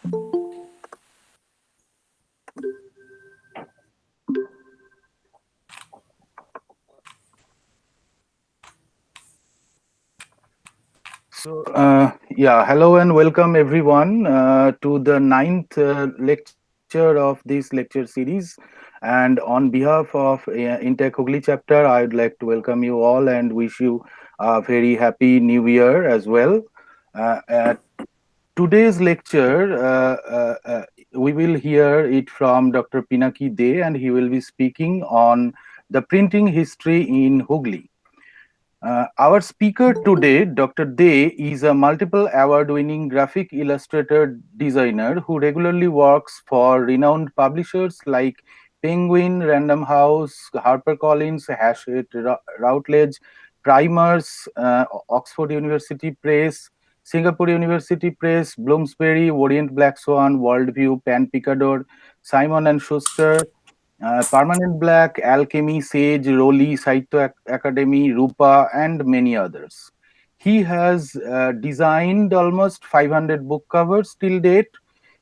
Yeah, hello and welcome everyone to the ninth lecture of this lecture series. And on behalf of INTACH Hooghly Chapter, I would like to welcome you all and wish you a very happy new year as well. Uh, Today's lecture, we will hear it from Dr. Pinaki De, and he will be speaking on the printing history in Hooghly. Our speaker today, Dr. De, is a multiple award-winning graphic illustrator designer who regularly works for renowned publishers like Penguin, Random House, HarperCollins, Hachette, Routledge, Primers, Oxford University Press, Singapore University Press, Bloomsbury, Orient Black Swan, Worldview, Pan Picador, Simon and Schuster, Permanent Black, Alchemy, Sage, Roli, Sahitya Academy, Rupa, and many others. He has designed almost 500 book covers till date.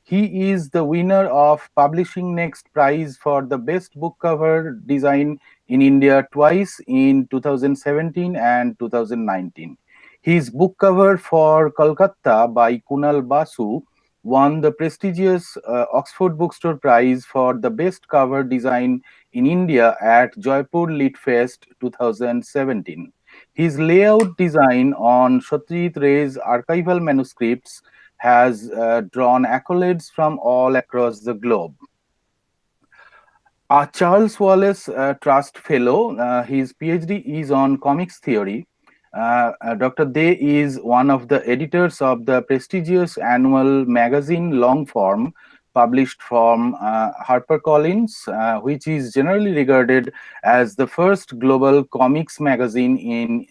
He is the winner of Publishing Next Prize for the best book cover design in India twice in 2017 and 2019. His book cover for Kolkata by Kunal Basu won the prestigious Oxford Bookstore Prize for the best cover design in India at Jaipur Lit Fest 2017. His layout design on Satyajit Ray's archival manuscripts has drawn accolades from all across the globe. A Charles Wallace Trust Fellow, his PhD is on comics theory. Dr. De is one of the editors of the prestigious annual magazine Longform, published from HarperCollins, which is generally regarded as the first global comics magazine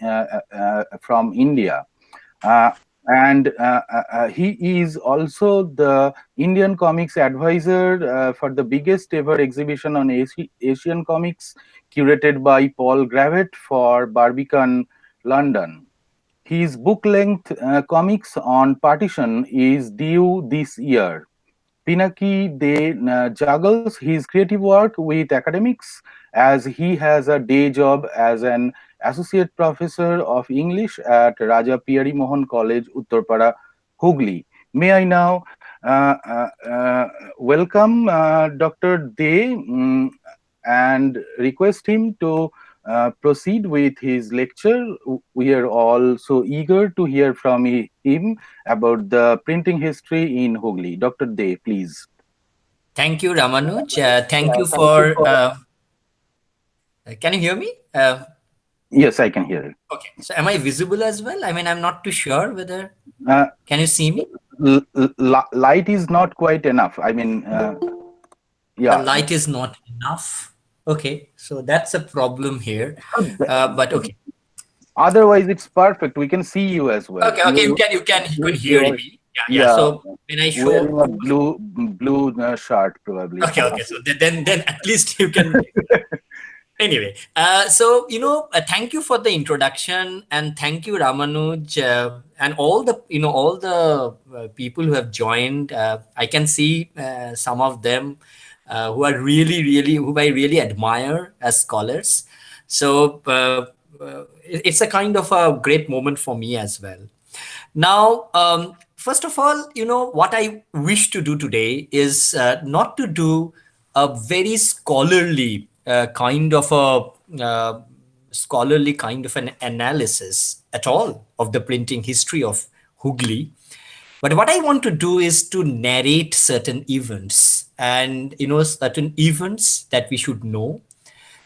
from India. And he is also the Indian Comics Advisor for the biggest ever exhibition on Asian comics, curated by Paul Gravett for Barbican, London. His book-length comics on partition is due this year. Pinaki De juggles his creative work with academics as he has a day job as an associate professor of English at Raja Peary Mohan College, Uttarpara, Hooghly. May I now welcome Dr. De and request him to proceed with his lecture. We are all so eager to hear from him about the printing history in Hooghly. Dr. De, please. Thank you, Ramanuj. Thank you for. Can you hear me? Yes, I can hear it. Okay. So, am I visible as well? I mean, I'm not too sure whether. Can you see me? Light is not quite enough. I mean, yeah. The light is not enough. Okay. So, that's a problem here. But okay. Otherwise, it's perfect. We can see you as well. Okay. You can hear me. Yeah. So when I show wearing a blue shirt, probably. Okay. So then at least you can. Anyway, so thank you for the introduction, and thank you, Ramanuj, and all the people who have joined. I can see some of them who are really who I really admire as scholars. So it's a kind of a great moment for me as well. Now, first of all, what I wish to do today is not to do a very scholarly kind of an analysis at all of the printing history of Hooghly. But what I want to do is to narrate certain events and, certain events that we should know,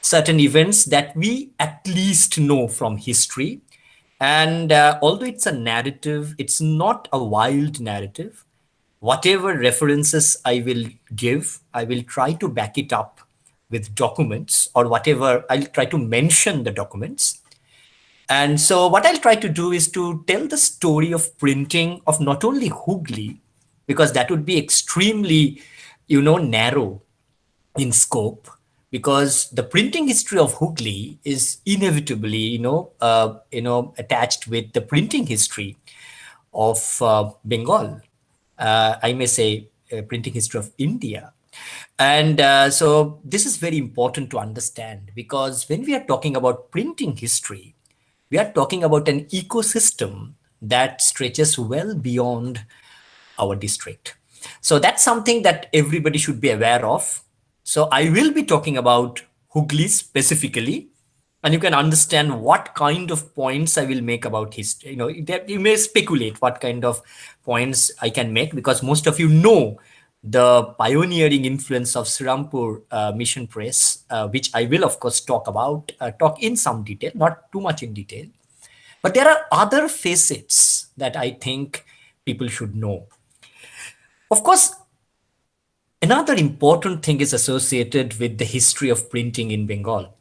certain events that we at least know from history. And although it's a narrative, it's not a wild narrative. Whatever references I will give, I will try to back it up with documents, or whatever, I'll try to mention the documents. And so what I'll try to do is to tell the story of printing of not only Hooghly, because that would be extremely, narrow in scope, because the printing history of Hooghly is inevitably, attached with the printing history of Bengal. I may say printing history of India. And so this is very important to understand, because when we are talking about printing history, we are talking about an ecosystem that stretches well beyond our district. So that's something that everybody should be aware of. So I will be talking about Hooghly specifically, and you can understand what kind of points I will make about history. You may speculate what kind of points I can make, because most of you know the pioneering influence of Srirampur Mission Press, which I will of course talk in some detail, not too much in detail. But there are other facets that I think people should know. Of course, another important thing is associated with the history of printing in Bengal,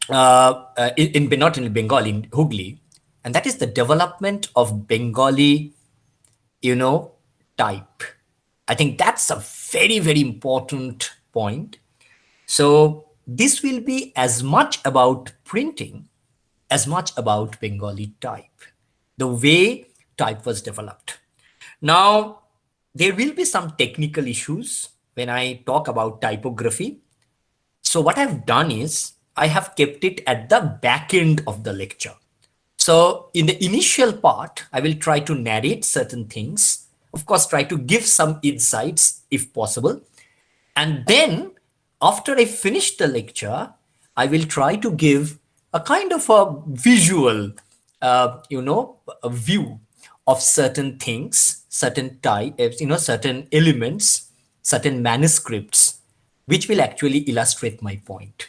not in Bengal, in Hooghly, and that is the development of Bengali, you know, type. I think that's a very, very important point. So this will be as much about printing as much about Bengali type, the way type was developed. Now, there will be some technical issues when I talk about typography. So what I've done is I have kept it at the back end of the lecture. So in the initial part, I will try to narrate certain things, of course, try to give some insights if possible. And then after I finish the lecture, I will try to give a kind of a visual, a view of certain things, certain types, certain elements, certain manuscripts, which will actually illustrate my point.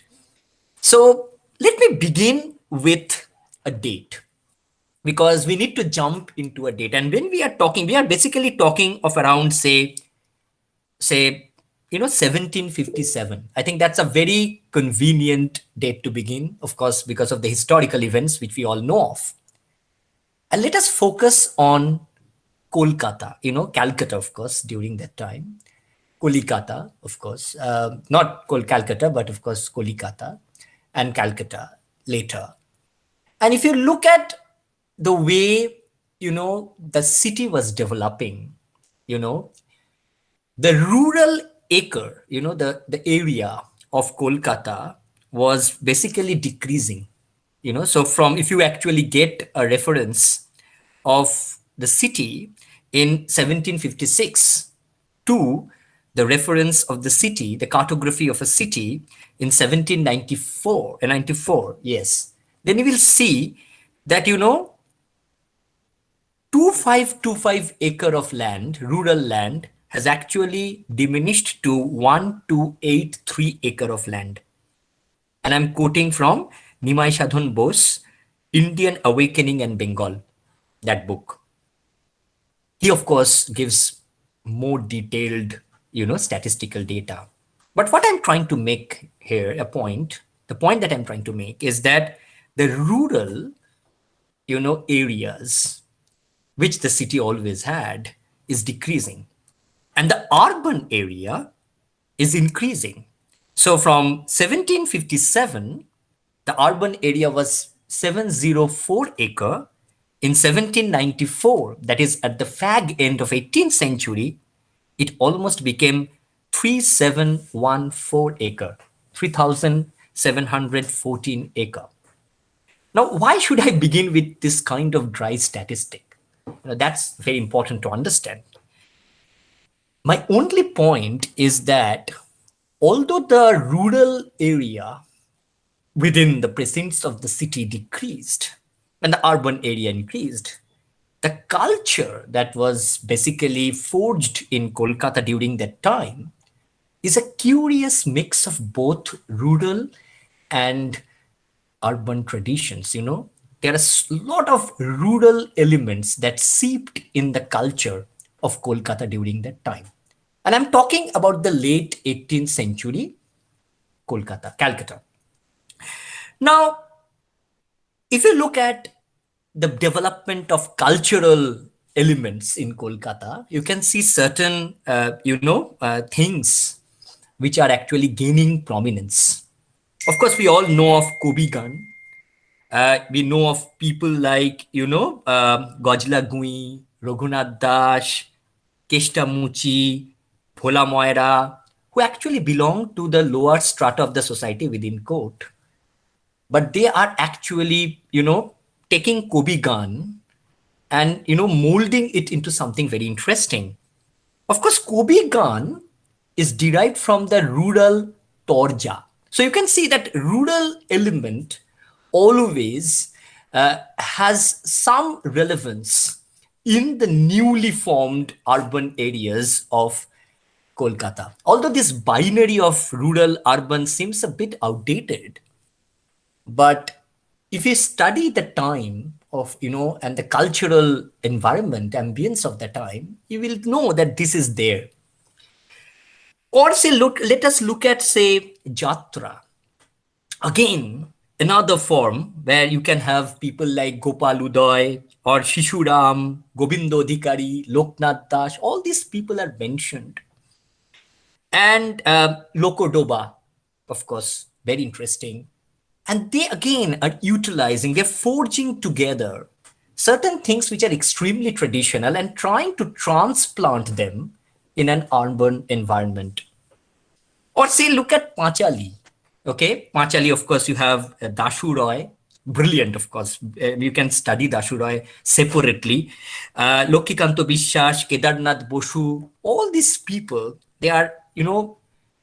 So let me begin with a date, because we need to jump into a date. And when we are talking, we are basically talking of around, say 1757. I think that's a very convenient date to begin, of course, because of the historical events which we all know of. And let us focus on Kolkata, Calcutta, of course, during that time. Kolkata, of course, not Calcutta, but of course Kolkata, and Calcutta later. And if you look at the way, the city was developing, you know, the rural acre, the area of Kolkata was basically decreasing. So from, if you actually get a reference of the city in 1756 to the reference of the city, the cartography of a city in 1794 and 94, yes, then you will see that 2525 acre of land, rural land, has actually diminished to 1283 acre of land. And I'm quoting from Nimai Sadhon Bose, Indian Awakening and Bengal, that book. He, of course, gives more detailed, statistical data. But what I'm trying to make here, the point that I'm trying to make is that the rural, areas, which the city always had, is decreasing. And the urban area is increasing. So from 1757, the urban area was 704 acre. In 1794, that is at the fag end of 18th century, it almost became 3714 acre, 3714 acre. Now, why should I begin with this kind of dry statistic? That's very important to understand. My only point is that although the rural area within the precincts of the city decreased and the urban area increased, the culture that was basically forged in Kolkata during that time is a curious mix of both rural and urban traditions. There are a lot of rural elements that seeped in the culture of Kolkata during that time. And I'm talking about the late 18th century Calcutta. Now, if you look at the development of cultural elements in Kolkata, you can see certain, things which are actually gaining prominence. Of course, we all know of Kobigan. We know of people like, Gojla Gui, Raghunath Dash, Keshta Muchi, Bhola Moira, who actually belong to the lower strata of the society within court. But they are actually, taking Kobe gun and, molding it into something very interesting. Of course, Kobe gun is derived from the rural torja. So you can see that rural element always has some relevance in the newly formed urban areas of Kolkata. Although this binary of rural urban seems a bit outdated, but if you study the time of, and the cultural environment, ambience of the time, you will know that this is there. Or say, let us look at, say, Jatra. Again, another form where you can have people like Gopal Udoy or Shishuram, Gobindo Adhikari, Loknath Das, all these people are mentioned. And Lokodoba, of course, very interesting. And they again are utilizing, they're forging together certain things which are extremely traditional and trying to transplant them in an urban environment. Or say, look at Panchali. Okay, Panchali, of course, you have Dashu Roy, brilliant, of course. You can study Dashu Roy separately. Lokikanto Bishwash, Kedarnath Boshu, all these people, they are,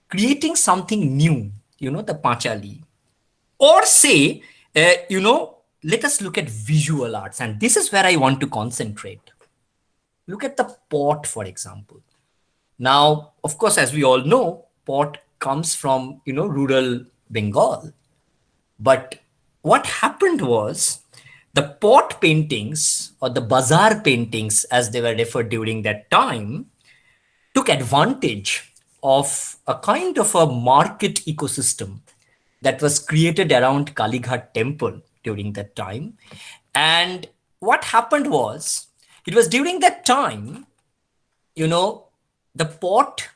creating something new, the Panchali. Or say, let us look at visual arts. And this is where I want to concentrate. Look at the pot, for example. Now, of course, as we all know, pot comes from, rural Bengal. But what happened was the pot paintings or the bazaar paintings, as they were referred during that time, took advantage of a kind of a market ecosystem that was created around Kalighat temple during that time. And what happened was, it was during that time, the pot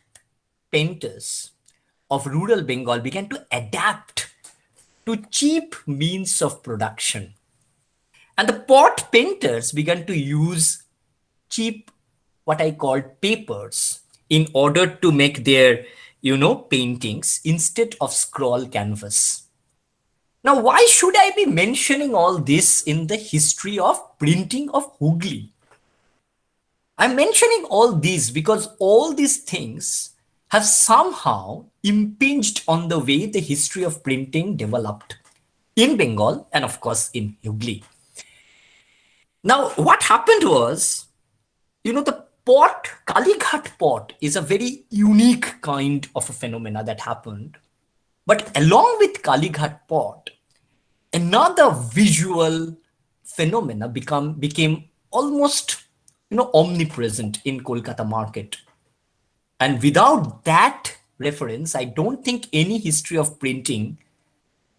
painters of rural Bengal began to adapt to cheap means of production. And the pot painters began to use cheap, what I call papers, in order to make their, paintings instead of scroll canvas. Now, why should I be mentioning all this in the history of printing of Hooghly? I'm mentioning all these because all these things have somehow impinged on the way the history of printing developed in Bengal and, of course, in Hooghly. Now, what happened was, the pot, Kalighat pot, is a very unique kind of a phenomena that happened. But along with Kalighat pot, another visual phenomena became almost, omnipresent in Kolkata market. And without that reference, I don't think any history of printing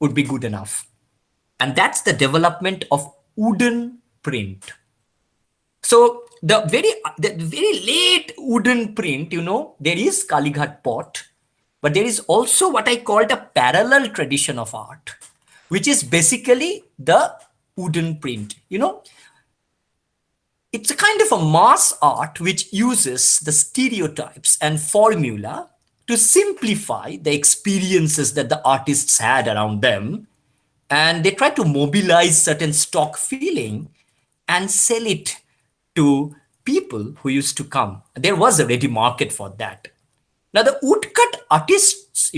would be good enough. And that's the development of wooden print. So the very late wooden print, there is Kalighat pot, but there is also what I call the parallel tradition of art, which is basically the wooden print. It's a kind of a mass art which uses the stereotypes and formula to simplify the experiences that the artists had around them. And they try to mobilize certain stock feeling and sell it to people who used to come. There was a ready market for that. Now, the woodcut artists,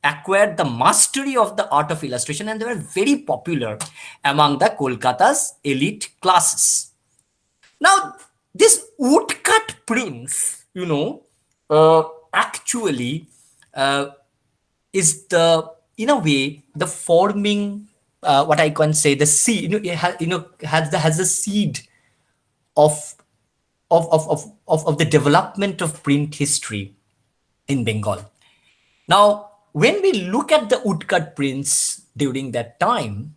acquired the mastery of the art of illustration, and they were very popular among the Kolkata's elite classes. Now, this woodcut prints, actually is the, in a way, the forming, what I can say, the seed, has the seed of the development of print history in Bengal. Now, when we look at the woodcut prints during that time,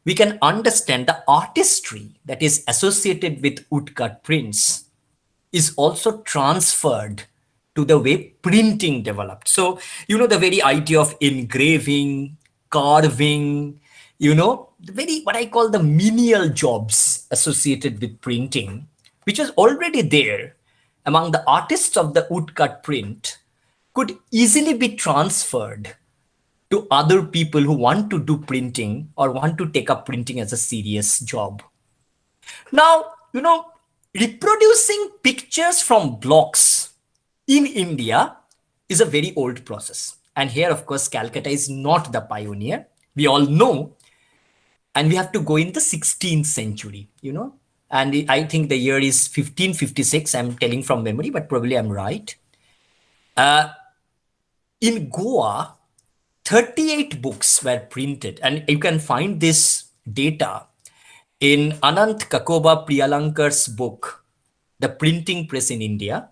we can understand the artistry that is associated with woodcut prints is also transferred to the way printing developed. So, the very idea of engraving, carving, the very, what I call the menial jobs associated with printing, which was already there among the artists of the woodcut print could easily be transferred to other people who want to do printing or want to take up printing as a serious job. Now, reproducing pictures from blocks in India is a very old process. And here, of course, Calcutta is not the pioneer. We all know. And we have to go in the 16th century, And I think the year is 1556. I'm telling from memory, but probably I'm right. In Goa, 38 books were printed. And you can find this data in Anant Kakoba Priyalankar's book, The Printing Press in India.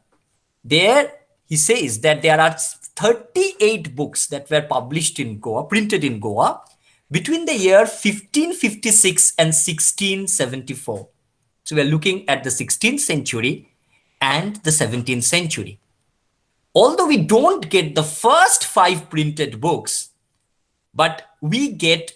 There he says that there are 38 books that were published in Goa, printed in Goa, between the year 1556 and 1674. So we are looking at the 16th century and the 17th century. Although we don't get the first 5 printed books, but we get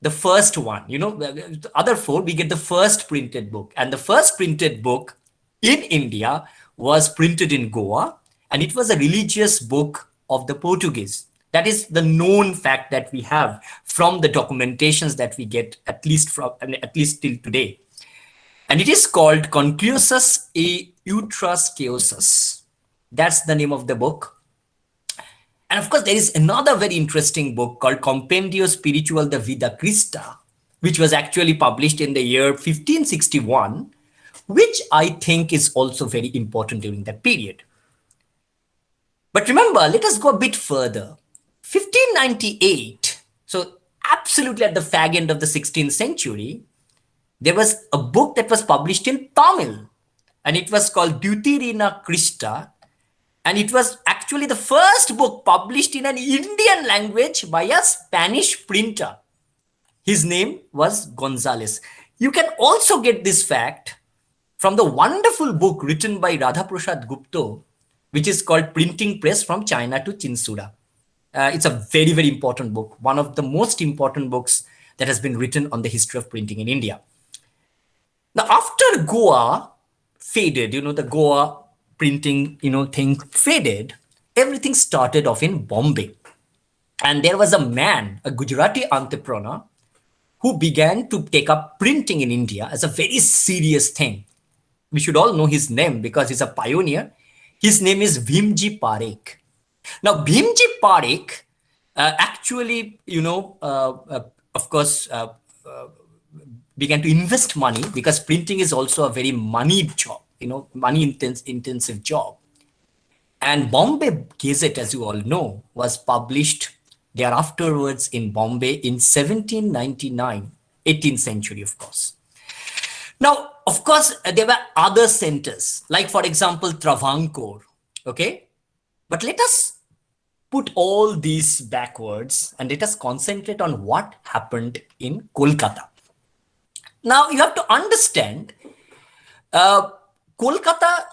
the first one, the other 4, we get the first printed book. And the first printed book in India was printed in Goa, and it was a religious book of the Portuguese. That is the known fact that we have from the documentations that we get, at least till today. And it is called Conclusus e Utras Chaosus. That's the name of the book. And of course, there is another very interesting book called Compendio Spiritual de Vida Christa, which was actually published in the year 1561, which I think is also very important during that period. But remember, let us go a bit further. 1598, so absolutely at the fag end of the 16th century, there was a book that was published in Tamil, and it was called Deuterina Christa, and it was actually the first book published in an Indian language by a Spanish printer. His name was Gonzalez. You can also get this fact from the wonderful book written by Radha Prasad Gupta, which is called Printing Press from China to Chinsura. It's a very, very important book, one of the most important books that has been written on the history of printing in India. Now, after Goa faded, the Goa printing, thing faded, everything started off in Bombay. And there was a man, a Gujarati entrepreneur, who began to take up printing in India as a very serious thing. We should all know his name because he's a pioneer. His name is Vimji Parikh. Now, Vimji Parikh actually, of course, began to invest money because printing is also a very moneyed job, money-intensive job. And Bombay Gazette, as you all know, was published thereafterwards in Bombay in 1799, 18th century, of course. Now, of course, there were other centers, like, for example, Travancore, okay? But let us put all these backwards and let us concentrate on what happened in Kolkata. Now, you have to understand, Kolkata,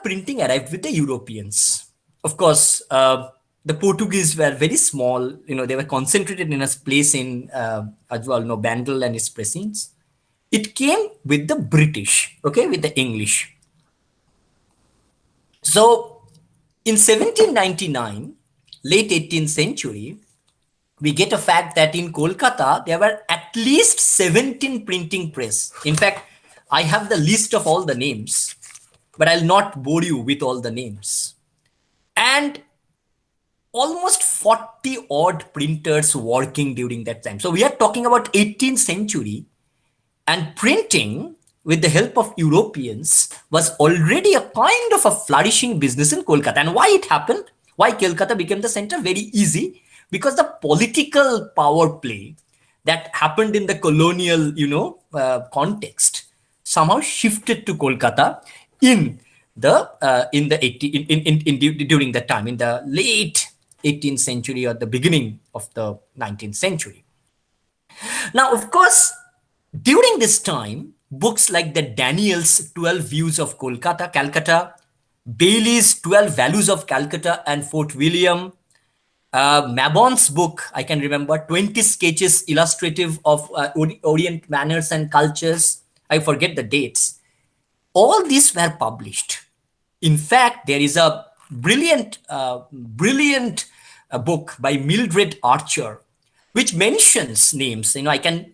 printing arrived with the Europeans. Of course, the Portuguese were very small. They were concentrated in a place in, as you all know, Bandel and its precincts. It came with the British, okay, with the English. So, in 1799, late 18th century, we get a fact that in Kolkata, there were at least 17 printing press. In fact, I have the list of all the names, but I'll not bore you with all the names. And almost 40 odd printers working during that time. So we are talking about 18th century, and printing with the help of Europeans was already a kind of a flourishing business in Kolkata. And why it happened? Why Calcutta became the center? Very easy. Because the political power play that happened in the colonial, context somehow shifted to Kolkata during that time, in the late 18th century or the beginning of the 19th century. Now, of course, during this time, books like the Daniel's 12 Views of Calcutta, Bailey's 12 Values of Calcutta and Fort William, Mabon's book, I can remember, 20 sketches illustrative of Orient manners and cultures. I forget the dates. All these were published. In fact, there is a brilliant book by Mildred Archer, which mentions names. I can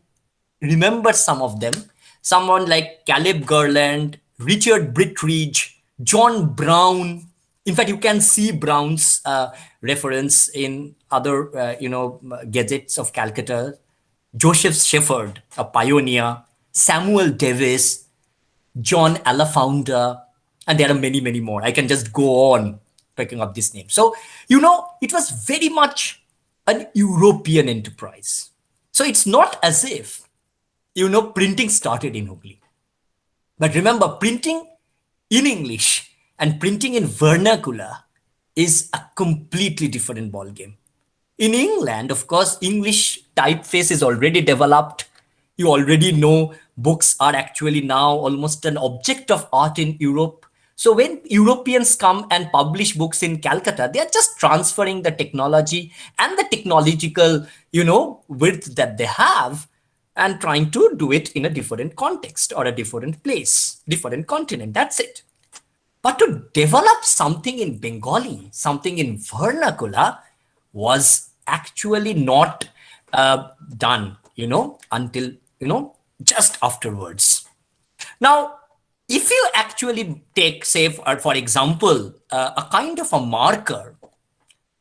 remember some of them. Someone like Caleb Garland, Richard Brittridge, John Brown. In fact, you can see Brown's reference in other, gazettes of Calcutta. Joseph Shepherd, a pioneer, Samuel Davis, John Alafounder, and there are many, many more. I can just go on picking up this name. So, it was very much an European enterprise. So it's not as if, printing started in Hooghly. But remember, printing in English and printing in vernacular is a completely different ballgame. In England, of course, English typeface is already developed. You already know books are actually now almost an object of art in Europe. So when Europeans come and publish books in Calcutta, they are just transferring the technology and the technological, width that they have and trying to do it in a different context or a different place, different continent. That's it. But to develop something in Bengali, something in vernacular, was actually not done, until, just afterwards. Now, if you actually take, say, for example, a kind of a marker,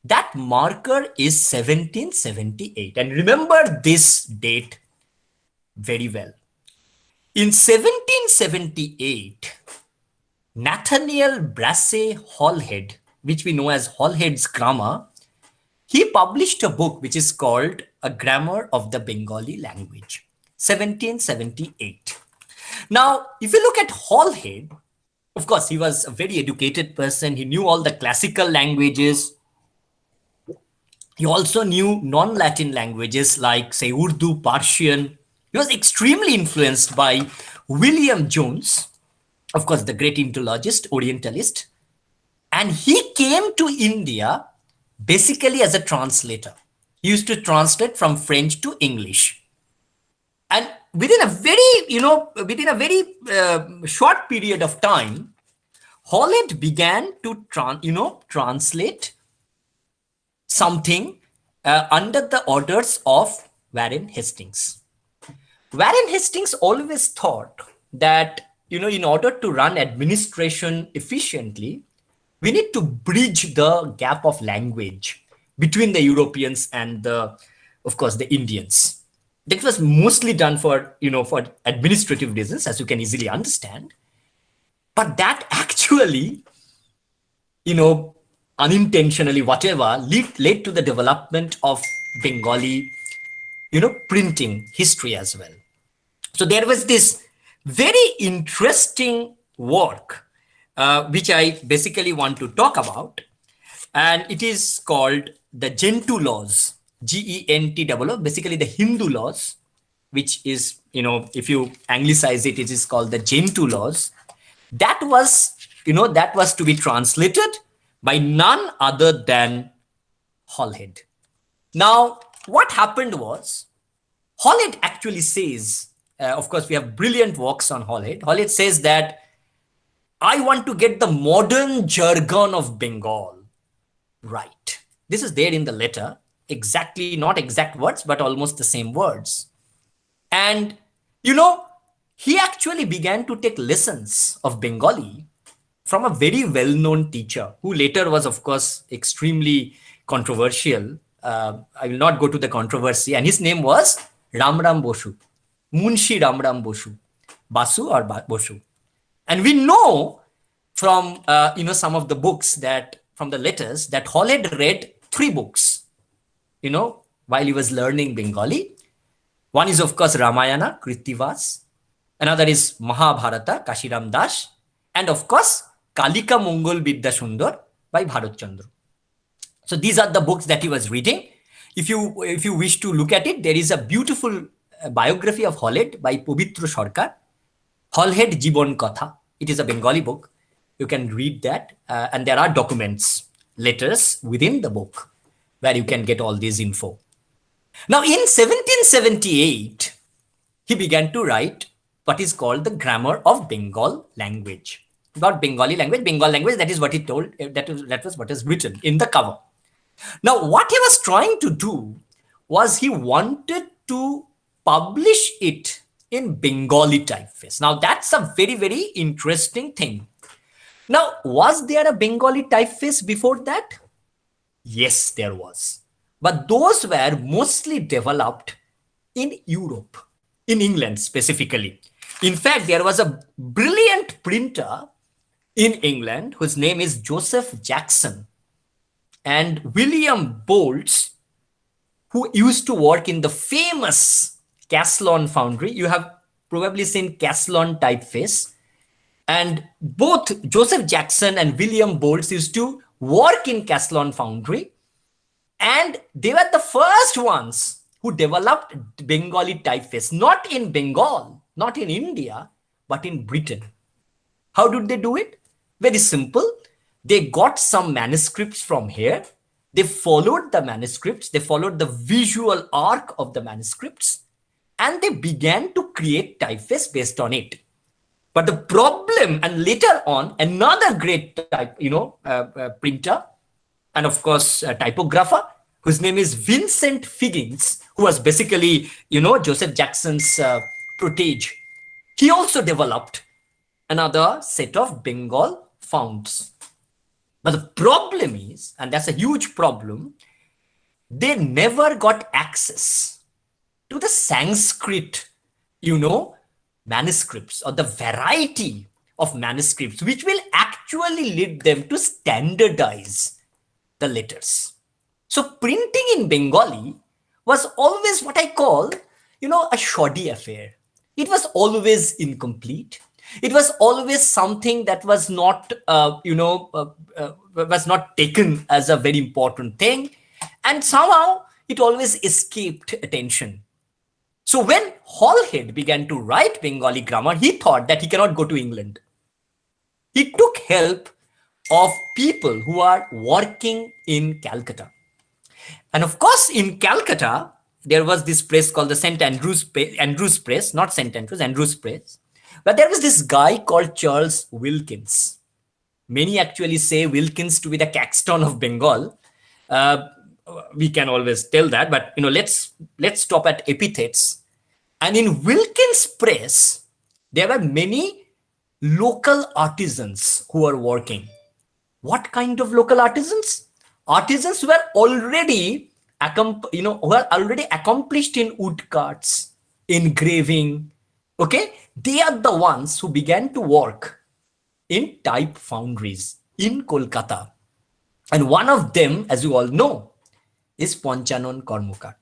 that marker is 1778. And remember this date very well. In 1778, Nathaniel Brassey Hallhead, which we know as Hallhead's Grammar, he published a book which is called A Grammar of the Bengali Language, 1778. Now, if you look at Hallhead, of course, he was a very educated person. He knew all the classical languages. He also knew non-Latin languages like, say, Urdu, Persian. He was extremely influenced by William Jones, of course, the great Indologist, Orientalist. And he came to India basically as a translator. He used to translate from French to English. And within a very short period of time, Hallhead began to translate something under the orders of Warren Hastings. Warren Hastings always thought that, in order to run administration efficiently, we need to bridge the gap of language between the Europeans and of course, the Indians. That was mostly done for administrative reasons, as you can easily understand. But that actually, unintentionally, whatever, led to the development of Bengali, printing history as well. So there was this very interesting work, which I basically want to talk about. And it is called the Gentoo Laws, Gentoo, basically the Hindu laws, which is, if you anglicize it, it is called the Gentoo Laws. That was to be translated by none other than Hallhead. Now, what happened was, Hallhead actually says, of course, we have brilliant works on Hallhead. Hallhead says that I want to get the modern jargon of Bengal right. This is there in the letter. Exactly, not exact words, but almost the same words. And, he actually began to take lessons of Bengali from a very well-known teacher who later was, of course, extremely controversial. I will not go to the controversy. And his name was Ramram Bosu, Munshi Ramram Bosu, Basu or Bosu. And we know from, some of the books from the letters that Hallhead read 3 books, while he was learning Bengali. One is, of course, Ramayana, Krittivas. Another is Mahabharata, Kashiram Das. And, of course, Kalika Mongol Vidya Sundar by Bharat Chandra. So these are the books that he was reading. If you wish to look at it, there is a beautiful biography of Hallhead by Pavitra Sarkar, Hallhead Jibon Katha. It is a Bengali book. You can read that. And there are documents, letters within the book where you can get all this info. Now, in 1778, he began to write what is called the Grammar of Bengal Language. about Bengali language. Bengal language, that is what he told, that was what is written in the cover. Now, what he was trying to do was he wanted to publish it in Bengali typeface. Now, that's a very, very interesting thing. Now, was there a Bengali typeface before that? Yes, there was. But those were mostly developed in Europe, in England specifically. In fact, there was a brilliant printer in England whose name is Joseph Jackson and William Boltz, who used to work in the famous Caslon foundry. You have probably seen Caslon typeface. And both Joseph Jackson and William Boltz used to work in Caslon foundry. And they were the first ones who developed Bengali typeface, not in Bengal, not in India, but in Britain. How did they do it? Very simple. They got some manuscripts from here. They followed the manuscripts. They followed the visual arc of the manuscripts. And they began to create typeface based on it. But the problem, and later on, another great printer, and of course, a typographer, whose name is Vincent Figgins, who was basically, Joseph Jackson's protege. He also developed another set of Bengal fonts. But the problem is, and that's a huge problem, they never got access to the Sanskrit, manuscripts or the variety of manuscripts, which will actually lead them to standardize the letters. So printing in Bengali was always what I call, a shoddy affair. It was always incomplete. It was always something that was not, was not taken as a very important thing. And somehow it always escaped attention. So when Halhed began to write Bengali grammar, he thought that he cannot go to England. He took help of people who are working in Calcutta. And of course, in Calcutta, there was this press called the St. Andrews Press, not St. Andrews, Andrews Press. But there was this guy called Charles Wilkins. Many actually say Wilkins to be the Caxton of Bengal. We can always tell that, but let's stop at epithets. And in Wilkins Press, there were many local artisans who were working. What kind of local artisans? Artisans who were already, accomplished in woodcuts, engraving. Okay, they are the ones who began to work in type foundries in Kolkata. And one of them, as you all know, is Panchanon Kormokar.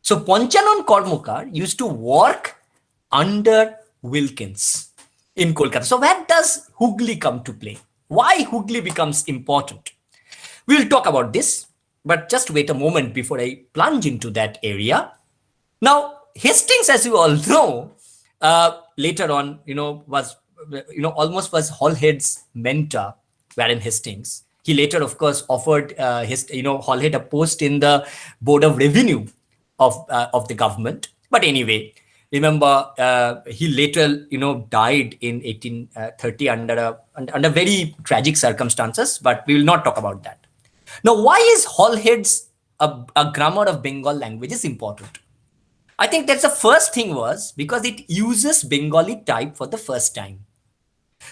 So Panchanon Kormokar used to work under Wilkins in Kolkata. So where does Hooghly come to play? Why Hooghly becomes important? We'll talk about this, but just wait a moment before I plunge into that area. Now, Hastings, as you all know, later on, was Halhed's mentor, Warren Hastings. He later, of course, offered Halhed a post in the Board of Revenue of the government. But anyway, remember, he later, died in 1830 under very tragic circumstances. But we will not talk about that. Now, why is Halhed's a grammar of Bengal language is important? I think that's the first thing was because it uses Bengali type for the first time.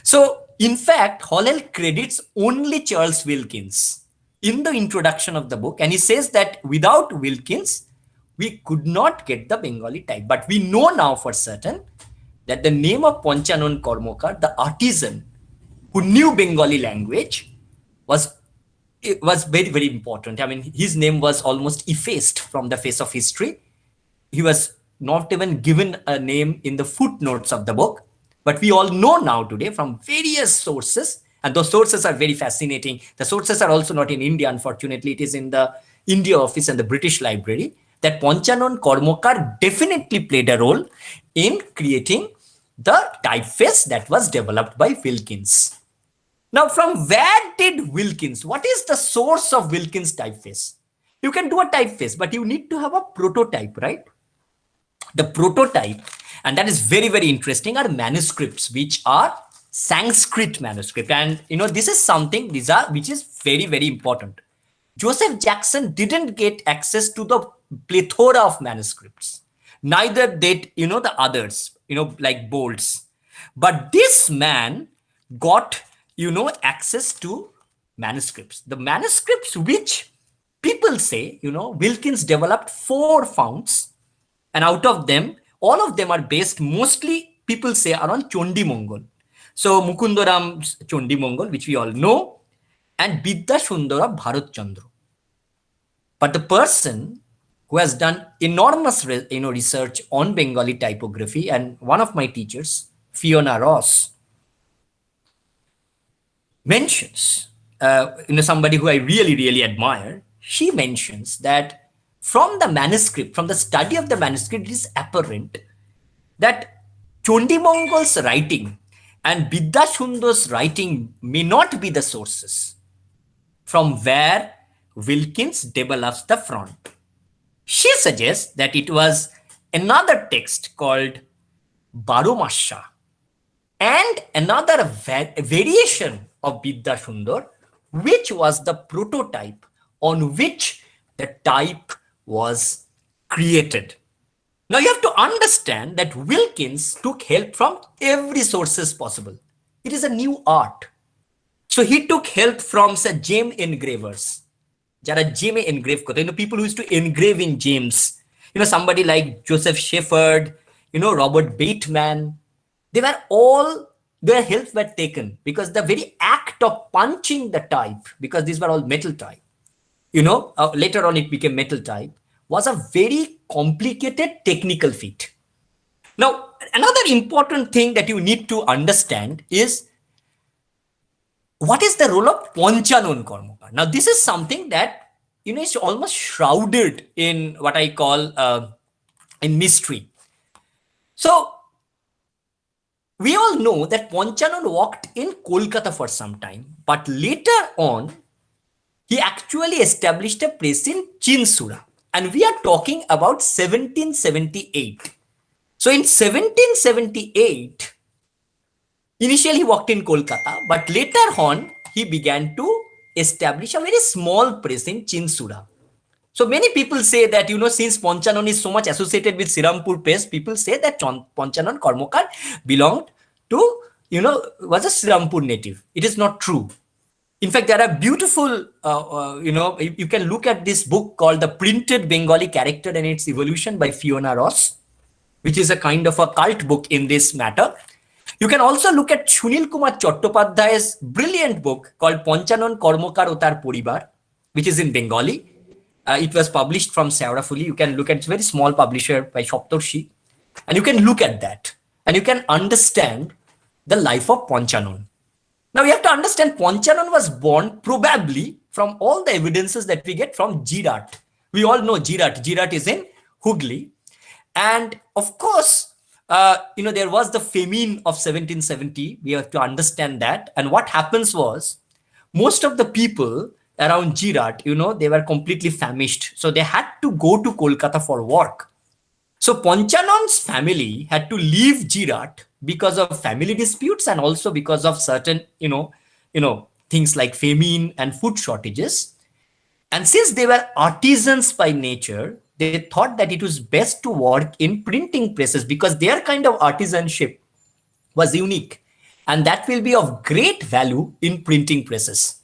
So, in fact, Halhed credits only Charles Wilkins in the introduction of the book. And he says that without Wilkins, we could not get the Bengali type. But we know now for certain that the name of Panchanon Kormokar, the artisan who knew Bengali language, was very, very important. I mean, his name was almost effaced from the face of history. He was not even given a name in the footnotes of the book. But we all know now today from various sources, and those sources are very fascinating. The sources are also not in India, unfortunately. It is in the India office and the British Library, that Panchanon Kormokar definitely played a role in creating the typeface that was developed by Wilkins. Now, from where did Wilkins, what is the source of Wilkins typeface? You can do a typeface, but you need to have a prototype, right? The prototype, and that is very, very interesting, are manuscripts which are Sanskrit manuscript. And this is something, which is very, very important. Joseph Jackson didn't get access to the plethora of manuscripts. Neither did, the others, like Boltz. But this man got, access to manuscripts. The manuscripts which people say, Wilkins developed 4 founts, and out of them, all of them are based mostly, people say, around Chondi Mongol. So Mukundaram's Chondi Mongol, which we all know, and Bidya Sundara Bharat Chandra. But the person who has done enormous research on Bengali typography, and one of my teachers, Fiona Ross, mentions, somebody who I really, really admire, she mentions that from the manuscript, from the study of the manuscript, it is apparent that Chondi Mongol's writing and Bidya Sundar's writing may not be the sources from where Wilkins develops the front. She suggests that it was another text called Baromasha and another variation of Bidya Sundar, which was the prototype on which the type was created. Now you have to understand that Wilkins took help from every sources possible. It is a new art. So he took help from, say, gem engravers. Jara gem engrave koto, people who used to engrave in gems. Somebody like Joseph Shepherd, Robert Bateman. Their help were taken because the very act of punching the type, because these were all metal type, later on it became metal type, was a very complicated technical feat. Now, another important thing that you need to understand is what is the role of Panchanon Karmakar. Now, this is something that, is almost shrouded in what I call in mystery. So, we all know that Panchanon worked in Kolkata for some time, but later on, he actually established a place in Chinsura. And we are talking about 1778. So in 1778, initially he worked in Kolkata, but later on, he began to establish a very small press in Chinsura. So many people say that, since Panchanon is so much associated with Sirampur press, people say that Panchanon Karmakar belonged to, was a Sirampur native. It is not true. In fact, there are beautiful, you can look at this book called The Printed Bengali Character and Its Evolution by Fiona Ross, which is a kind of a cult book in this matter. You can also look at Sunil Kumar Chattopadhyay's brilliant book called Panchanon Karmakar o tar Poribar, which is in Bengali. It was published from Srirampur. You can look at, it's a very small publisher by Shoptorshi. And you can look at that. And you can understand the life of Panchanon. Now, you have to understand Panchanon was born probably from all the evidences that we get from Jirat. We all know Jirat. Jirat is in Hooghly. And of course, there was the famine of 1770. We have to understand that. And what happens was, most of the people around Jirat, they were completely famished. So they had to go to Kolkata for work. So Panchanon's family had to leave Jirat because of family disputes and also because of certain, things like famine and food shortages. And since they were artisans by nature, they thought that it was best to work in printing presses because their kind of artisanship was unique. And that will be of great value in printing presses.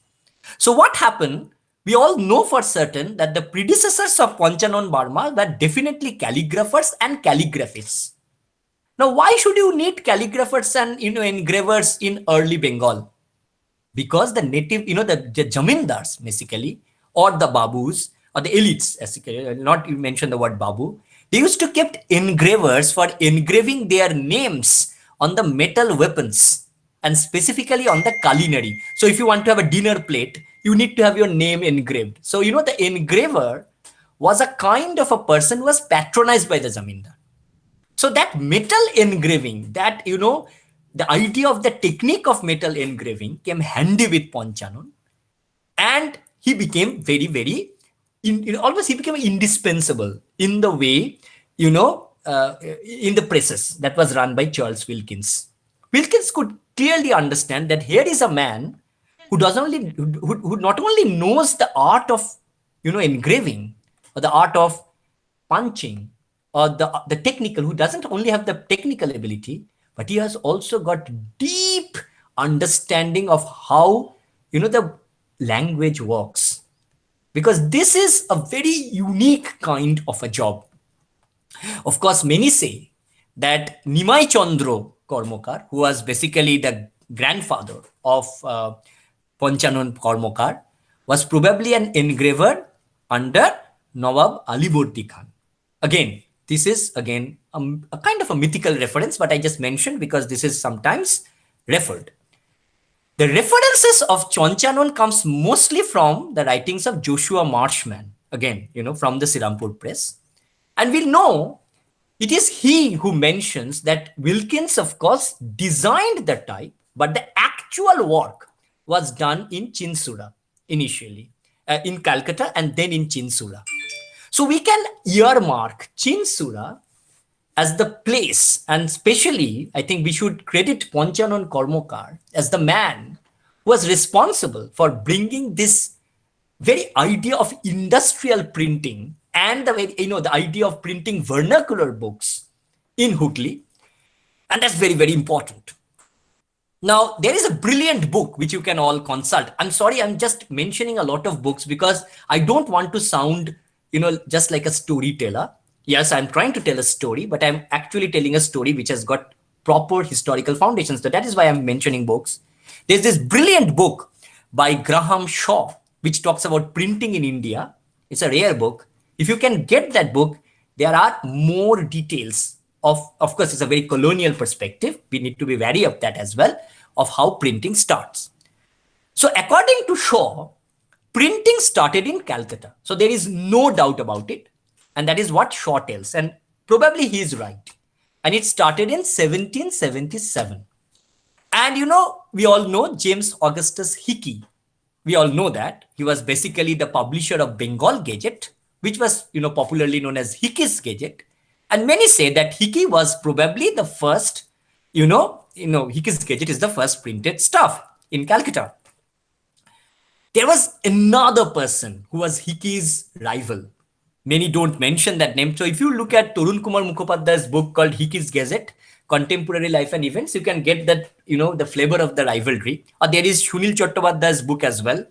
So what happened? We all know for certain that the predecessors of Panchanon Barma were definitely calligraphers and calligraphists. Now, why should you need calligraphers and engravers in early Bengal? Because the native, the jamindars basically, or the babus, or the elites, not you mention the word babu, they used to keep engravers for engraving their names on the metal weapons and specifically on the culinary. So if you want to have a dinner plate, you need to have your name engraved. So, the engraver was a kind of a person who was patronized by the zamindar. So that metal engraving, that, the idea of the technique of metal engraving came handy with Panchanon. And he became very, very, almost he became indispensable in the way, in the presses that was run by Charles Wilkins. Wilkins could clearly understand that here is a man who not only knows the art of engraving or the art of punching or the technical, who doesn't only have the technical ability, but he has also got deep understanding of how the language works, because this is a very unique kind of a job. Of course, many say that Nimai Chandra Kormokar, who was basically the grandfather of Panchanan Kormokar, was probably an engraver under Nawab Alibordi Khan. Again, this is again a kind of a mythical reference, but I just mentioned because this is sometimes referred. The references of Chonchanon comes mostly from the writings of Joshua Marshman, again, from the Sirampur press. And we'll know it is he who mentions that Wilkins, of course, designed the type, but the actual work was done in Chinsura initially, in Calcutta and then in Chinsura. So we can earmark Chinsura as the place, and especially I think we should credit Ponchanon Kormokar as the man who was responsible for bringing this very idea of industrial printing and the idea of printing vernacular books in Hooghly, and that's very, very important. Now, there is a brilliant book which you can all consult. I'm sorry, I'm just mentioning a lot of books because I don't want to sound, just like a storyteller. Yes, I'm trying to tell a story, but I'm actually telling a story which has got proper historical foundations. So that is why I'm mentioning books. There's this brilliant book by Graham Shaw, which talks about printing in India. It's a rare book. If you can get that book, there are more details of course, it's a very colonial perspective. We need to be wary of that as well, of how printing starts. So according to Shaw, printing started in Calcutta. So there is no doubt about it. And that is what Shaw tells. And probably he is right. And it started in 1777. And we all know James Augustus Hickey. We all know that. He was basically the publisher of Bengal Gazette, which was, popularly known as Hickey's Gazette. And many say that Hickey was probably the first, Hickey's Gazette is the first printed stuff in Calcutta. There was another person who was Hickey's rival. Many don't mention that name. So if you look at Tarun Kumar Mukhopadhyay's book called Hickey's Gazette, Contemporary Life and Events, you can get that, the flavor of the rivalry. Or there is Shunil Chattopadhyay's book as well.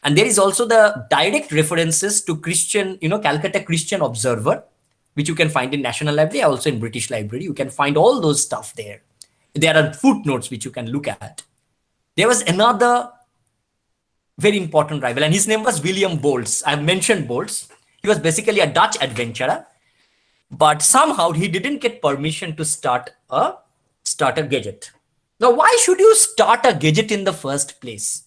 And there is also the direct references to Christian, Calcutta Christian Observer, which you can find in National Library, also in British Library. You can find all those stuff there. There are footnotes which you can look at. There was another very important rival, and his name was William Boltz. I've mentioned Boltz. He was basically a Dutch adventurer, but somehow he didn't get permission to start a gadget. Now, why should you start a gadget in the first place?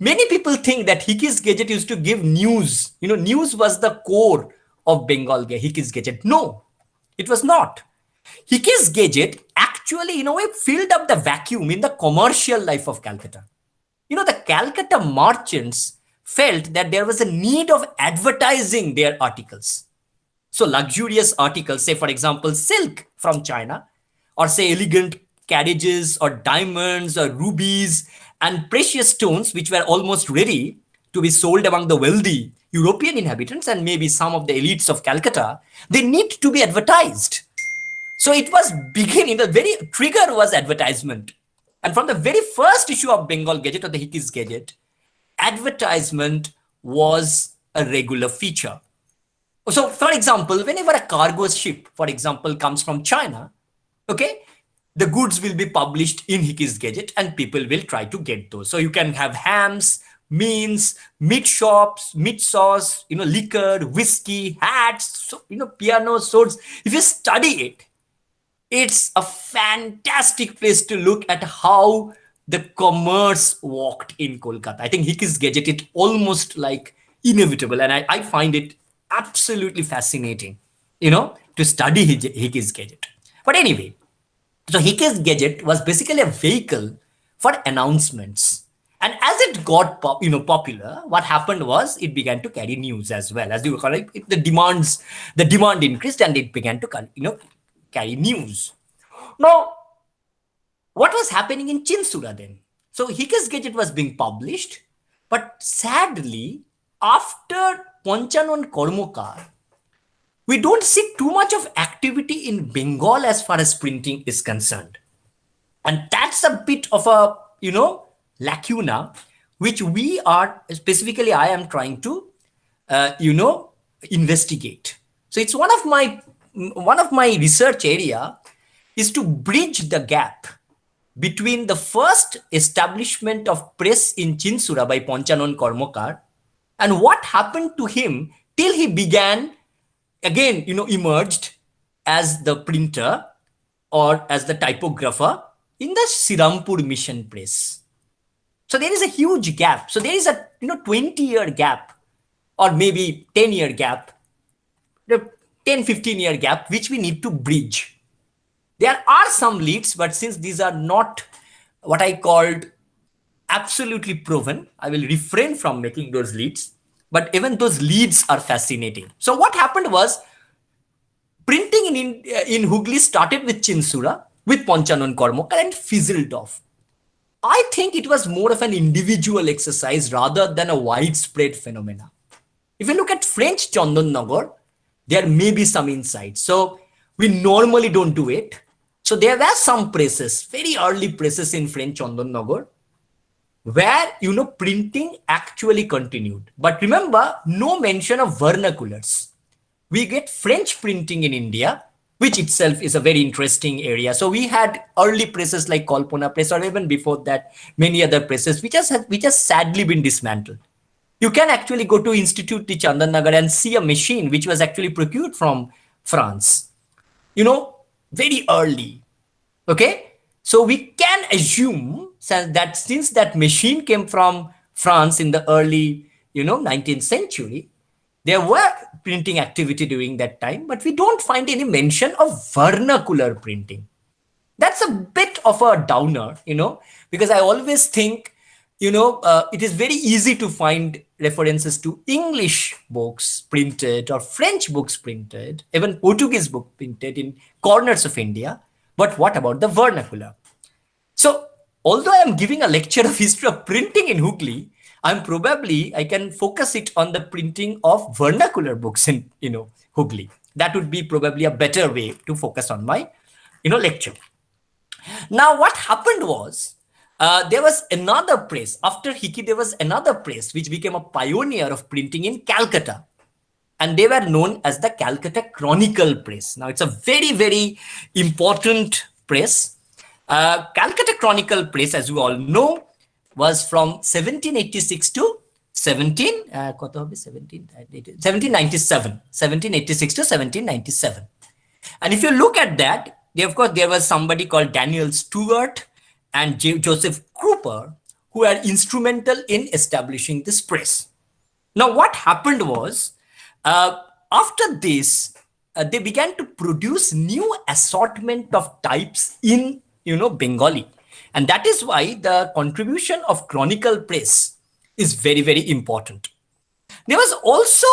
Many people think that Hickey's Gazette used to give news. News was the core of Bengal Hickey's Gazette. No, it was not. Hickey's Gazette actually, in a way, filled up the vacuum in the commercial life of Calcutta. The Calcutta merchants felt that there was a need of advertising their articles. So luxurious articles, say for example, silk from China, or say elegant carriages or diamonds or rubies and precious stones, which were almost ready to be sold among the wealthy European inhabitants and maybe some of the elites of Calcutta, they need to be advertised. So it was beginning, the very trigger was advertisement. And from the very first issue of Bengal Gazette or the Hickey's Gazette, advertisement was a regular feature. So, for example, whenever a cargo ship, for example, comes from China, okay, the goods will be published in Hickey's Gazette and people will try to get those. So you can have hams, means, meat shops, meat sauce, liquor, whiskey, hats, so, piano, swords. If you study it, it's a fantastic place to look at how the commerce walked in Kolkata. I think Hickey's Gazette is almost like inevitable, and I find it absolutely fascinating, to study Hickey's Gazette. But anyway, so Hickey's Gazette was basically a vehicle for announcements. And as it got popular, what happened was it began to carry news as well. As you call it, the demand increased and it began to carry news. Now, what was happening in Chinsura then? So Hiccups Gazette was being published, but sadly, after Panchanon Kormokar, we don't see too much of activity in Bengal as far as printing is concerned. And that's a bit of a, lacuna, which we are, specifically I am trying to, investigate. So it's one of my research area is to bridge the gap between the first establishment of press in Chinsura by Panchanon Kormokar and what happened to him till he began, again, emerged as the printer or as the typographer in the Sirampur mission press. So there is a huge gap. So there is a 20-year gap or maybe 10-year gap, the 10-15-year gap, which we need to bridge. There are some leads, but since these are not what I called absolutely proven, I will refrain from making those leads. But even those leads are fascinating. So what happened was printing in Hooghly started with Chinsura, with Panchanon Kormokar and fizzled off. I think it was more of an individual exercise rather than a widespread phenomena. If you look at French Chandannagar, there may be some insights. So we normally don't do it. So there were some presses, very early presses in French Chandannagar, where, printing actually continued. But remember, no mention of vernaculars. We get French printing in India, which itself is a very interesting area. So we had early presses like Kalpana Press, or even before that, many other presses, which has sadly been dismantled. You can actually go to Institute de Chandannagar and see a machine which was actually procured from France, very early. Okay. So we can assume that since that machine came from France in the early, 19th century, there were printing activity during that time, but we don't find any mention of vernacular printing. That's a bit of a downer, because I always think, it is very easy to find references to English books printed or French books printed, even Portuguese book printed in corners of India. But what about the vernacular? So although I am giving a lecture of history of printing in Hooghly, I can focus it on the printing of vernacular books in, Hooghly. That would be probably a better way to focus on my, lecture. Now, what happened was, there was another press. After Hickey, there was another press which became a pioneer of printing in Calcutta. And they were known as the Calcutta Chronicle Press. Now, it's a very, very important press. Calcutta Chronicle Press, as you all know, was from 1786 to 1796 to 1797. And if you look at that, of course, there was somebody called Daniel Stewart and Joseph Cooper who were instrumental in establishing this press. Now, what happened was, after this, they began to produce new assortment of types in, Bengali. And that is why the contribution of Chronicle Press is very, very important. There was also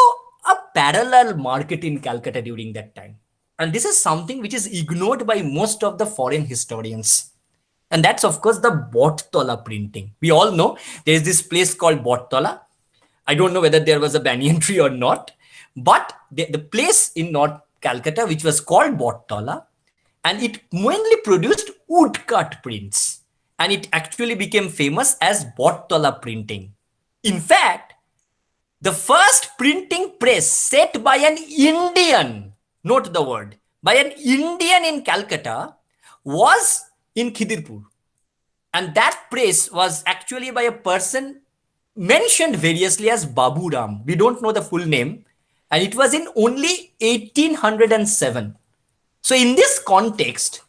a parallel market in Calcutta during that time. And this is something which is ignored by most of the foreign historians. And that's, of course, the Boltz printing. We all know there is this place called Boltz. I don't know whether there was a banyan tree or not, but the place in North Calcutta, which was called Boltz, and it mainly produced woodcut prints. And it actually became famous as Boltz printing. In fact, the first printing press set by an Indian, note the word, by an Indian in Calcutta was in Khidirpur. And that press was actually by a person mentioned variously as Babu Ram. We don't know the full name. And it was in only 1807. So in this context,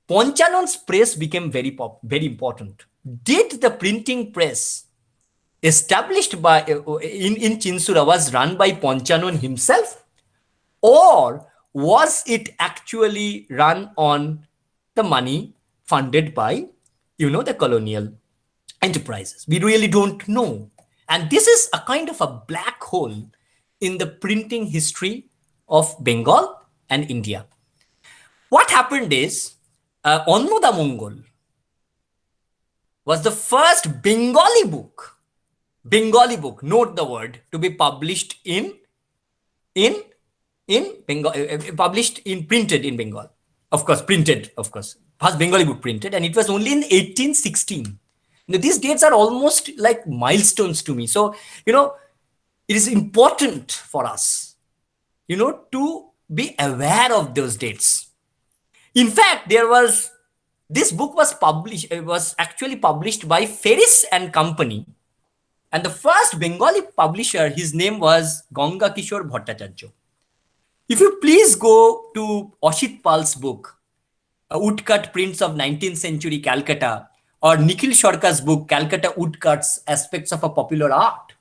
Panchanon's press became very important. Did the printing press established by in Chinsura was run by Panchanon himself, or was it actually run on the money funded by, the colonial enterprises? We really don't know. And this is a kind of a black hole in the printing history of Bengal and India. What happened is, Onnoda Mongol was the first Bengali book, note the word, to be published in Bengal, published in printed in Bengal. Of course, printed, of course. First Bengali book printed, and it was only in 1816. Now, these dates are almost like milestones to me. So, it is important for us, to be aware of those dates. In fact, this book was published, it was actually published by Ferris and Company. And the first Bengali publisher, his name was Ganga Kishore Bhattacharya. If you please go to Ashit Pal's book, Woodcut Prints of 19th Century Calcutta, or Nikhil Sharka's book, Calcutta Woodcuts Aspects of a Popular Art,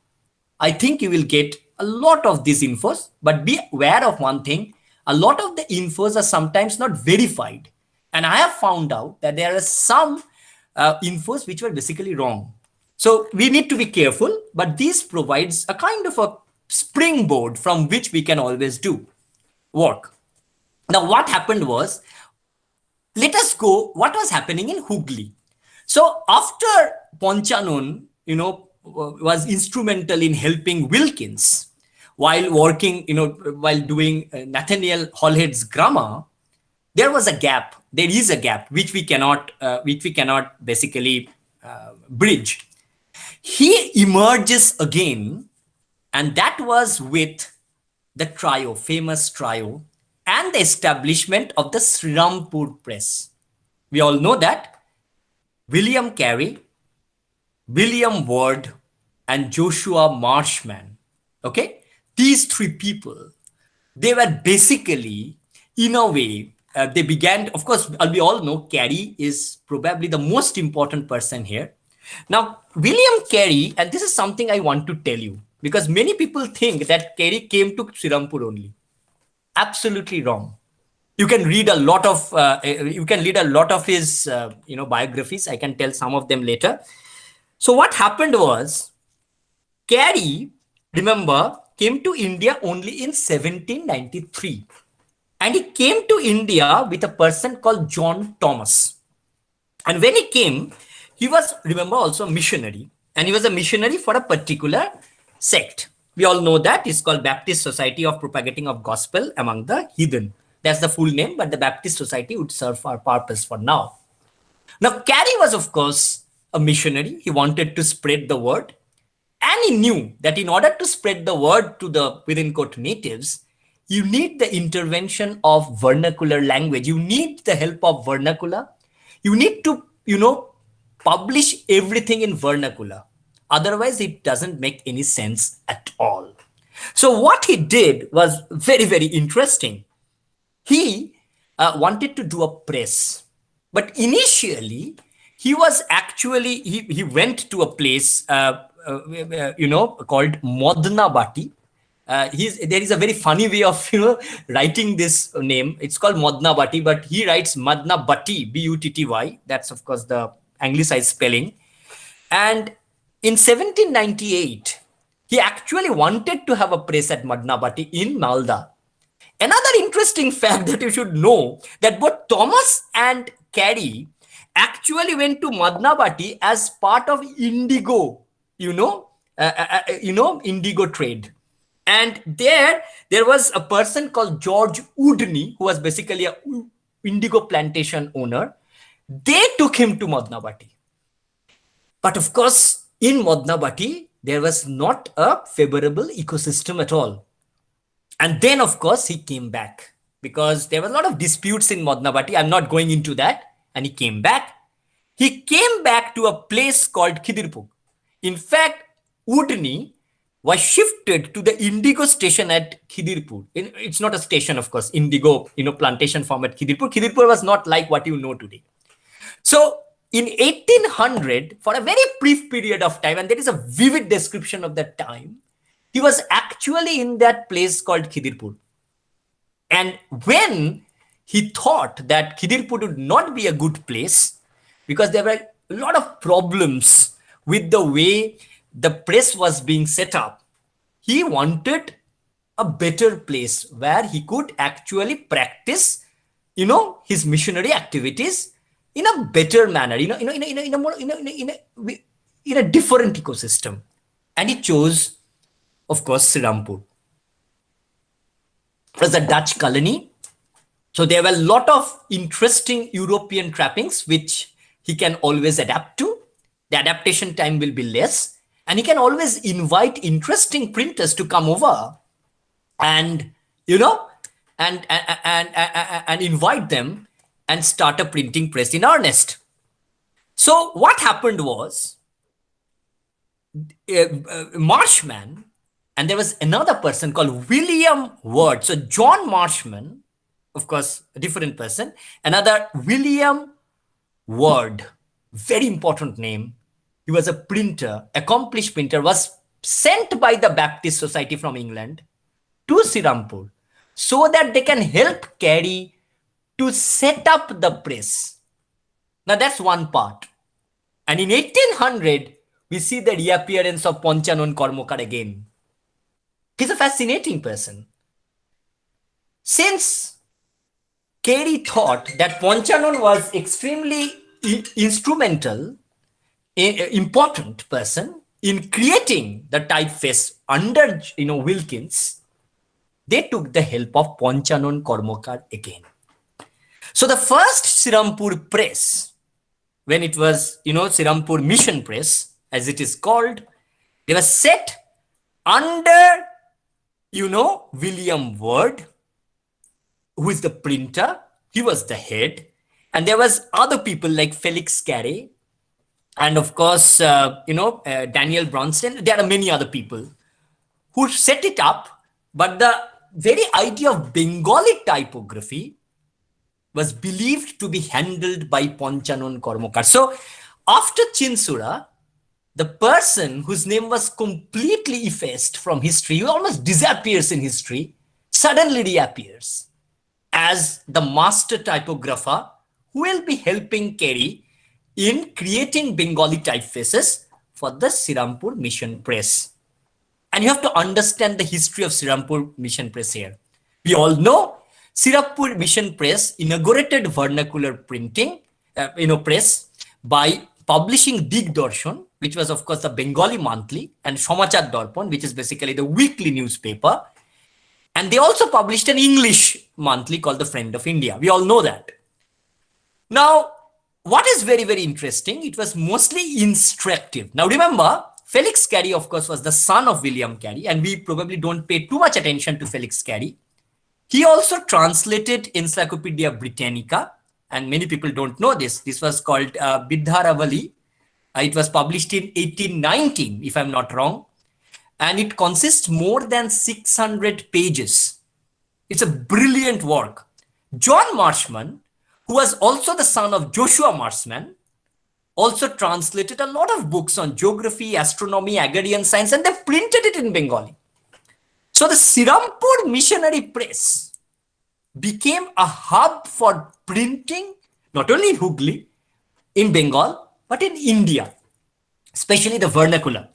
I think you will get a lot of these infos, but be aware of one thing. A lot of the infos are sometimes not verified. And I have found out that there are some infos which were basically wrong. So we need to be careful, but this provides a kind of a springboard from which we can always do work. Now, what happened was, let us go, what was happening in Hooghly. So after Ponchanon, was instrumental in helping Wilkins while working, while doing Nathaniel Hallhead's grammar, there was a gap. There is a gap which we cannot basically bridge. He emerges again, and that was with the trio, famous trio, and the establishment of the Srirampur press. We all know that William Carey, William Ward, and Joshua Marshman. Okay, these three people, they were basically, in a way, they began. Of course, we all know Kerry is probably the most important person here. Now, William Carey, and this is something I want to tell you, because many people think that Kerry came to Sirampur only. Absolutely wrong. You can read a lot of his biographies. I can tell some of them later. So what happened was, Carey, remember, came to India only in 1793. And he came to India with a person called John Thomas. And when he came, he was, remember, also a missionary. And he was a missionary for a particular sect. We all know that. It's called Baptist Society of Propagating of Gospel Among the Heathen. That's the full name, but the Baptist Society would serve our purpose for now. Now, Carey was, of course, a missionary. He wanted to spread the word. And he knew that in order to spread the word to the, within quote, natives, you need the intervention of vernacular language. You need the help of vernacular. You need to, publish everything in vernacular. Otherwise, it doesn't make any sense at all. So what he did was very, very interesting. He wanted to do a press. But initially, he was actually, he went to a place, called Modnabati. There is a very funny way of, writing this name. It's called Modnabati, but he writes Madnabati, B-U-T-T-Y. That's, of course, the anglicized spelling. And in 1798, he actually wanted to have a press at Madnabati in Malda. Another interesting fact that you should know, that both Thomas and Carey actually went to Madnabati as part of indigo, indigo trade. And there was a person called George Woodney, who was basically a indigo plantation owner. They took him to Madnabati. But of course, in Madnabati, there was not a favorable ecosystem at all. And then, of course, he came back because there was a lot of disputes in Madnabati. I'm not going into that. And he came back. He came back to a place called Khidirpur. In fact, Woodney was shifted to the indigo station at Khidirpur. It's not a station, of course, indigo, plantation farm at Khidirpur. Khidirpur was not like what you know today. So in 1800, for a very brief period of time, and there is a vivid description of that time, he was actually in that place called Khidirpur. And when he thought that Khidirpur would not be a good place, because there were a lot of problems with the way the press was being set up, he wanted a better place where he could actually practice, his missionary activities in a better manner, in a more, in a different ecosystem. And he chose, of course, Sirampur. It was a Dutch colony. So there were a lot of interesting European trappings, which he can always adapt to. The adaptation time will be less. And he can always invite interesting printers to come over and, and invite them and start a printing press in earnest. So what happened was, Marshman, and there was another person called William Ward. So John Marshman, of course, a different person, another William Ward, very important name. He was a printer, accomplished printer, was sent by the Baptist Society from England to Sirampur so that they can help Kerry to set up the press. Now that's one part. And in 1800, we see the reappearance of Panchanon Kormokar again. He's a fascinating person. Since Kerry thought that Panchanon was extremely instrumental, important person in creating the typeface under Wilkins, they took the help of Panchanon Kormokar again. So the first Sirampur press, when it was Sirampur Mission Press, as it is called, they were set under William Ward, who is the printer. He was the head, and there was other people like Felix Carey, and of course Daniel Bronston. There are many other people who set it up, but the very idea of Bengali typography was believed to be handled by Panchanon Kormokar. So after Chinsura, the person whose name was completely effaced from history, who almost disappears in history, suddenly reappears as the master typographer who will be helping Kerry in creating Bengali typefaces for the Sirampur Mission Press. And you have to understand the history of Sirampur Mission Press here. We all know Sirampur Mission Press inaugurated vernacular printing, press by publishing Digdarshan, which was of course the Bengali monthly, and Samachar Darpan, which is basically the weekly newspaper. And they also published an English monthly called the Friend of India. We all know that. Now, what is very, very interesting, it was mostly instructive. Now remember, Felix Carey, of course, was the son of William Carey, and we probably don't pay too much attention to Felix Carey. He also translated Encyclopedia Britannica, and many people don't know this. This was called Bidharavali. It was published in 1819, if I'm not wrong, and it consists more than 600 pages. It's a brilliant work. John Marshman, who was also the son of Joshua Marshman, also translated a lot of books on geography, astronomy, agrarian science, and they printed it in Bengali. So the Sirampur Missionary Press became a hub for printing, not only in Hooghly, in Bengal, but in India, especially the vernacular.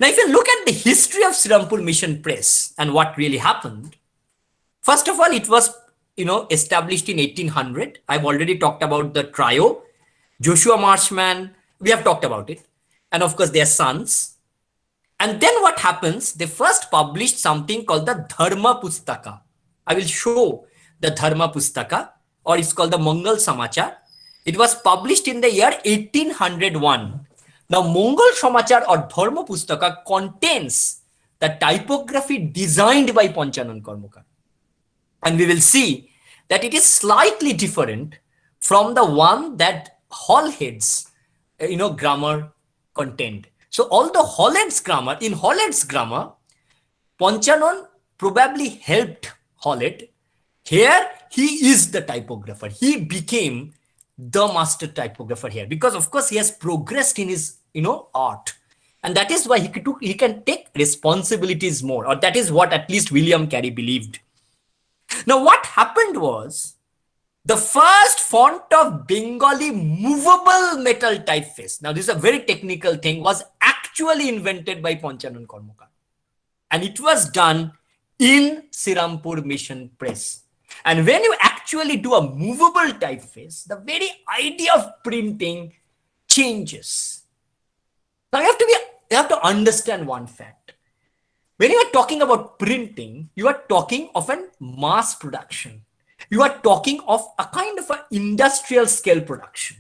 Now, if you look at the history of Sirampur Mission Press and what really happened, first of all, it was established in 1800. I've already talked about the trio, Joshua Marshman, we have talked about it, and of course their sons. And then what happens, they first published something called the Dharma Pustaka. I will show the Dharma Pustaka, or it's called the Mangal Samachar. It was published in the year 1801. Now, Mangal Samachar or Dharma Pustaka contains the typography designed by Panchanon Kormokar. And we will see that it is slightly different from the one that Hallhead's, grammar contained. So although in Hallhead's grammar, Panchanon probably helped Hallhead. Here, he is the typographer. He became the master typographer here because, of course, he has progressed in his, art. And that is why he can take responsibilities more, or that is what at least William Carey believed. Now, what happened was, the first font of Bengali movable metal typeface, now this is a very technical thing, was actually invented by Panchanon Kormokar. And it was done in Sirampur Mission Press. And when you actually do a movable typeface, the very idea of printing changes. Now you have to understand one fact. When you are talking about printing, you are talking of a mass production. You are talking of a kind of an industrial scale production.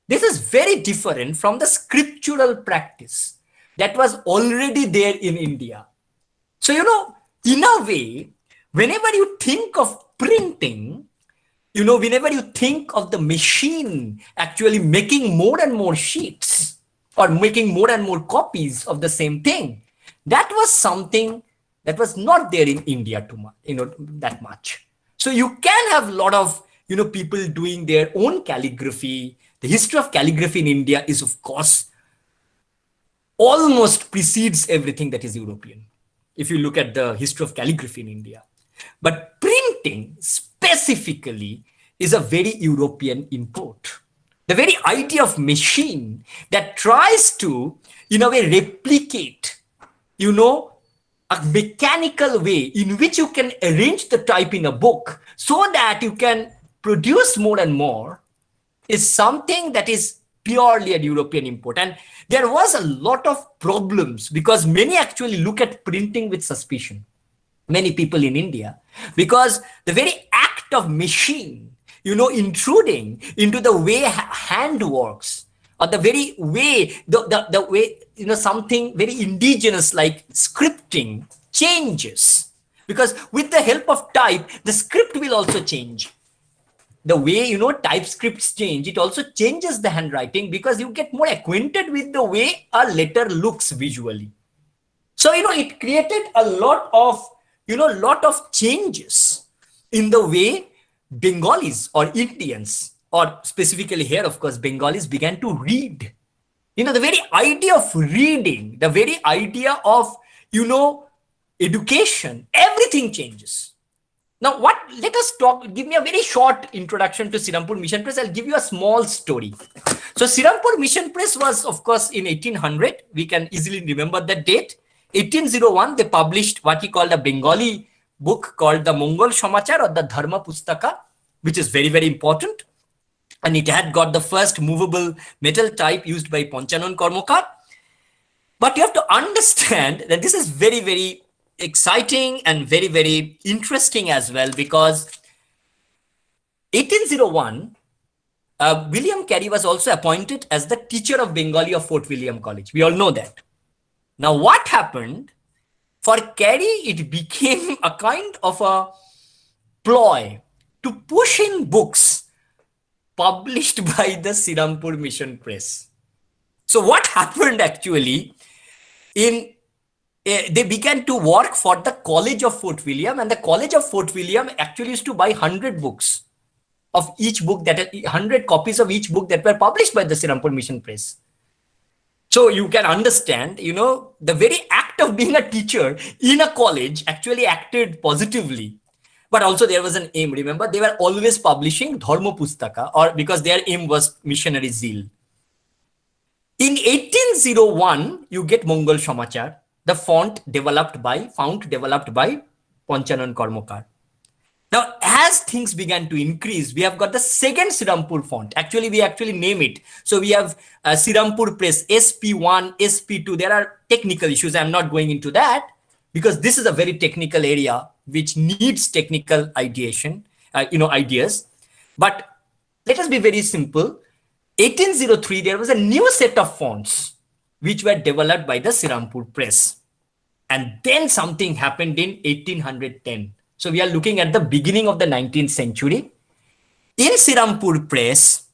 This is very different from the scriptural practice that was already there in India. So, in a way, whenever you think of printing, whenever you think of the machine actually making more and more sheets or making more and more copies of the same thing, that was something that was not there in India too much, that much. So you can have a lot of, people doing their own calligraphy. The history of calligraphy in India is, of course, almost precedes everything that is European, if you look at the history of calligraphy in India. But printing specifically is a very European import. The very idea of machine that tries to, in a way, replicate, a mechanical way in which you can arrange the type in a book so that you can produce more and more is something that is purely a European import. And there was a lot of problems because many actually look at printing with suspicion. Many people in India, because the very act of machine, intruding into the way hand works, or the very way, the way, something very indigenous like scripting changes. Because with the help of type, the script will also change. The way, typescripts change, it also changes the handwriting because you get more acquainted with the way a letter looks visually. So, it created a lot of changes in the way Bengalis or Indians, or specifically here, of course, Bengalis began to read. The very idea of reading, the very idea of, education, everything changes. Now, let us give me a very short introduction to Srirampur Mission Press. I'll give you a small story. So Srirampur Mission Press was, of course, in 1800. We can easily remember that date. 1801, they published what he called a Bengali book called the Mongol Samachar or the Dharma Pustaka, which is very, very important. And it had got the first movable metal type used by Panchanan Karmakar. But you have to understand that this is very, very exciting and very, very interesting as well, because 1801, William Kerry was also appointed as the teacher of Bengali of Fort William College. We all know that. Now, what happened? For Kerry, it became a kind of a ploy to push in books published by the Srirampur Mission Press. So what happened actually, they began to work for the College of Fort William, and the College of Fort William actually used to buy 100 books of each book, 100 copies of each book that were published by the Srirampur Mission Press. So you can understand, the very act of being a teacher in a college actually acted positively. But also there was an aim. Remember, they were always publishing Dharma Pustaka, or because their aim was missionary zeal. In 1801, you get Mongol Samachar, the font developed by Panchanan Karmakar. Now, as things began to increase, we have got the second Srirampur font. Actually, we name it. So we have Srirampur Press, SP1, SP2. There are technical issues. I'm not going into that because this is a very technical area which needs technical ideation, ideas. But let us be very simple. 1803, there was a new set of fonts which were developed by the Srirampur Press. And then something happened in 1810. So we are looking at the beginning of the 19th century. In Srirampur Press,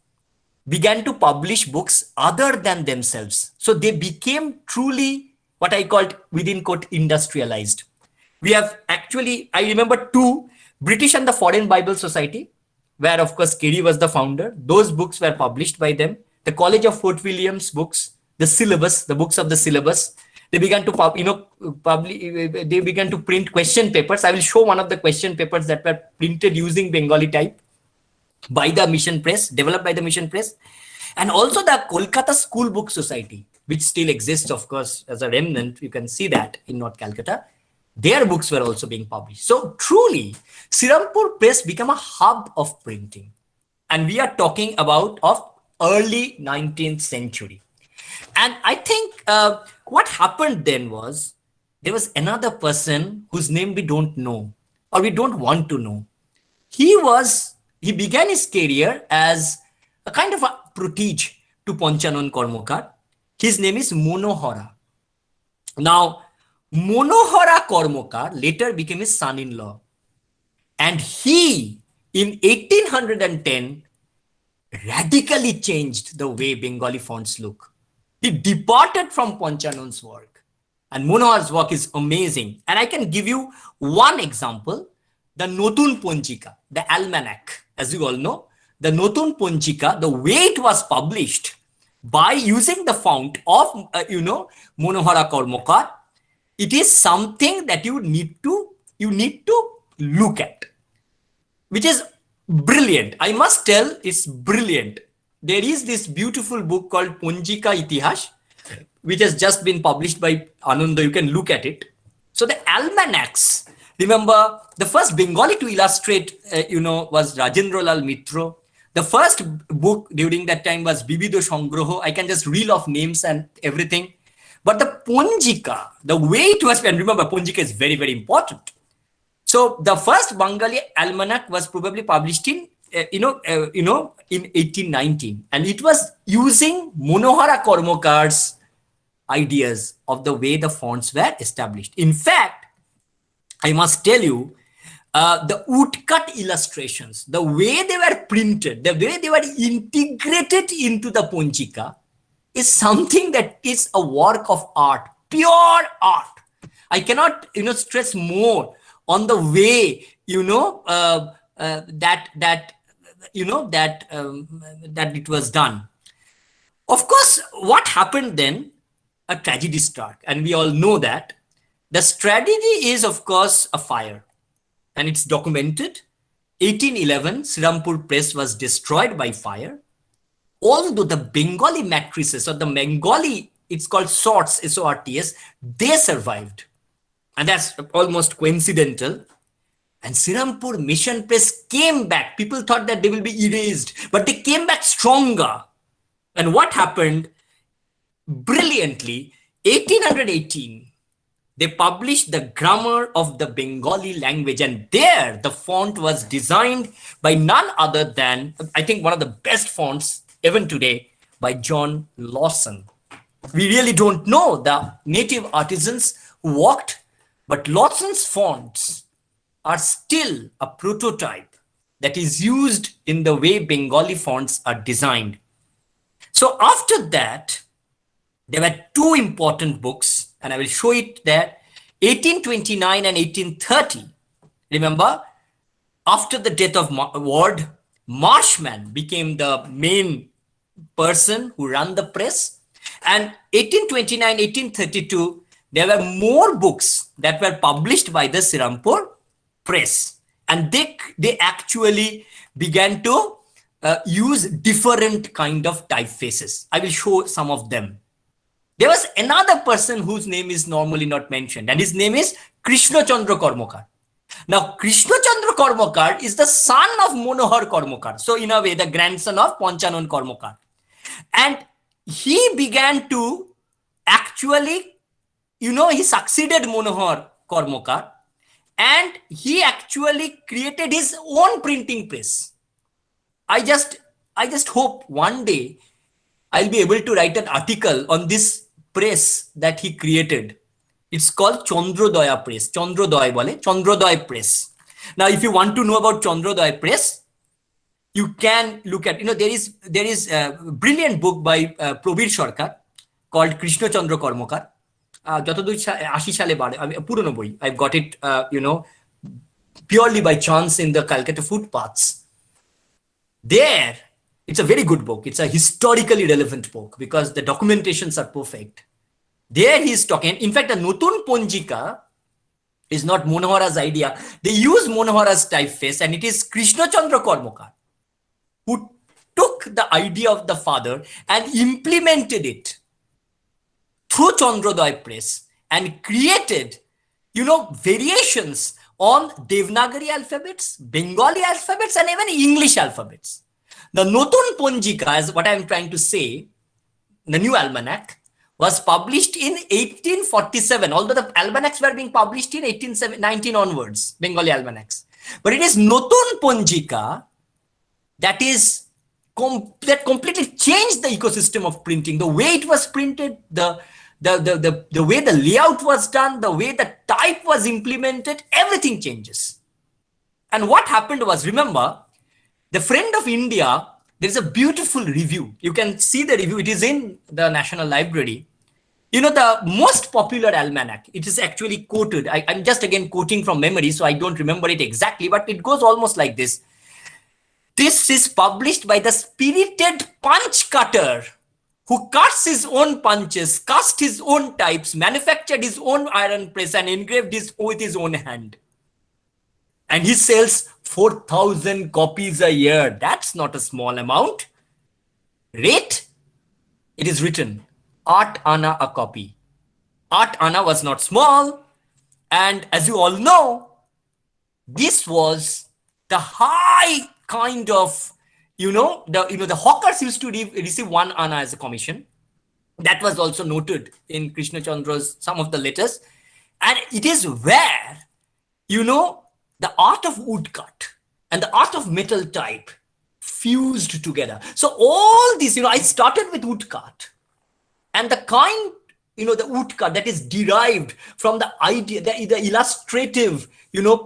began to publish books other than themselves. So they became truly what I called, within quote, industrialized. We have actually, I remember two, British and the Foreign Bible Society, where of course Kerry was the founder. Those books were published by them. The College of Fort William's books, the syllabus, the books of the syllabus. They began to they began to print question papers. I will show one of the question papers that were printed using Bengali type by the Mission Press, developed by the Mission Press. And also the Kolkata School Book Society, which still exists, of course, as a remnant. You can see that in North Calcutta. Their books were also being published. So truly, Sirampur Press became a hub of printing. And we are talking about of early 19th century. And I think what happened then was there was another person whose name we don't know or we don't want to know. He began his career as a kind of a protege to Panchanan Kormokar. His name is Monohara. Now, Monohara Kormokar later became his son-in-law. And he, in 1810, radically changed the way Bengali fonts look. He departed from Panchanon's work. And Monohar's work is amazing. And I can give you one example, the Notun Ponchika, the Almanac. As you all know, the Notun Ponchika, the way it was published by using the font of, Monohara Kormokar, it is something that you need to look at, which is brilliant. I must tell, it's brilliant. There is this beautiful book called Ponjika Itihash, which has just been published by Ananda. You can look at it. So the almanacs, remember, the first Bengali to illustrate, was Rajendra Lal Mitro. The first book during that time was Bibido Sangroho. I can just reel off names and everything. But the Ponjika, the way it was, and remember, Ponjika is very, very important. So the first Bengali almanac was probably published in, in 1819, and it was using Monohara Kormokar's ideas of the way the fonts were established. In fact, I must tell you, the woodcut illustrations, the way they were printed, the way they were integrated into the Ponjika is something that is a work of art, pure art. I cannot, stress more on the way, that it was done. Of course, what happened then? A tragedy struck, and we all know that. The strategy is, of course, a fire, and it's documented. 1811, Srirampur Press was destroyed by fire. Although the Bengali matrices or the Bengali, it's called sorts, SORTS, they survived. And that's almost coincidental. And Srirampur Mission Press came back. People thought that they will be erased, but they came back stronger. And what happened? Brilliantly, 1818, they published the grammar of the Bengali language. And there, the font was designed by none other than, I think, one of the best fonts even today, by John Lawson. We really don't know the native artisans who worked, but Lawson's fonts are still a prototype that is used in the way Bengali fonts are designed. So after that, there were two important books, and I will show it there, 1829 and 1830. Remember, after the death of Ward, Marshman became the main person who ran the press. And 1829, 1832, there were more books that were published by the Sirampur Press. And they actually began to use different kind of typefaces. I will show some of them. There was another person whose name is normally not mentioned, and his name is Krishna Chandra Kormokar. Now, Krishna Chandra Kormokar is the son of Monohar Kormokar. So, in a way, the grandson of Panchanan Kormokar. And he began to actually, he succeeded Monohar Kormokar, and he actually created his own printing press. I just hope one day I'll be able to write an article on this press that he created. It's called Chandrodaya Press. Chandrodaya Press. Now, if you want to know about Chandrodaya Press, you can look at, there is a brilliant book by Probir Sarkar called Krishna Chandra Kormokar. যতদূর 80 সালে পুরনো বই, I've got it, purely by chance in the Calcutta footpaths. There, it's a very good book. It's a historically relevant book because the documentations are perfect. There he's talking, in fact, the Notun Ponjika is not Monohara's idea. They use Monohara's typeface, and it is Krishna Chandra Kormokar who took the idea of the father and implemented it through Chandrodaya Press and created variations on Devanagari alphabets, Bengali alphabets, and even English alphabets. The Notun Ponjika, as what I'm trying to say, the new almanac, was published in 1847, although the almanacs were being published in 1819 onwards, Bengali almanacs. But it is Notun Ponjika that is that completely changed the ecosystem of printing. The way it was printed, the way the layout was done, the way the type was implemented, everything changes. And what happened was, remember, the Friend of India, there is a beautiful review. You can see the review. It is in the National Library. The most popular almanac, it is actually quoted. I'm just again quoting from memory, so I don't remember it exactly, but it goes almost like this. This is published by the spirited punch cutter who cuts his own punches, cast his own types, manufactured his own iron press, and engraved with his own hand. And he sells 4,000 copies a year. That's not a small amount. Rate? It is written, 8 anna a copy. 8 anna was not small. And as you all know, this was the high kind of, the hawkers used to receive 1 anna as a commission. That was also noted in Krishna Chandra's some of the letters. And it is where, the art of woodcut and the art of metal type fused together. So all this, I started with woodcut, and the kind, the woodcut that is derived from the idea, the illustrative,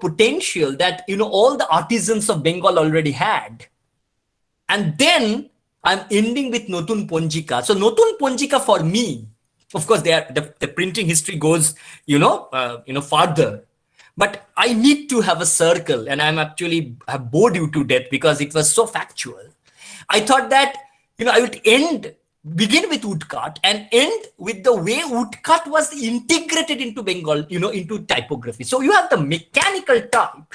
potential that, all the artisans of Bengal already had. And then I'm ending with Notun Ponjika. So Notun Ponjika for me, of course, the printing history goes, further. But I need to have a circle, and have bored you to death because it was so factual. I thought that, I would begin with woodcut and end with the way woodcut was integrated into Bengal, into typography. So you have the mechanical type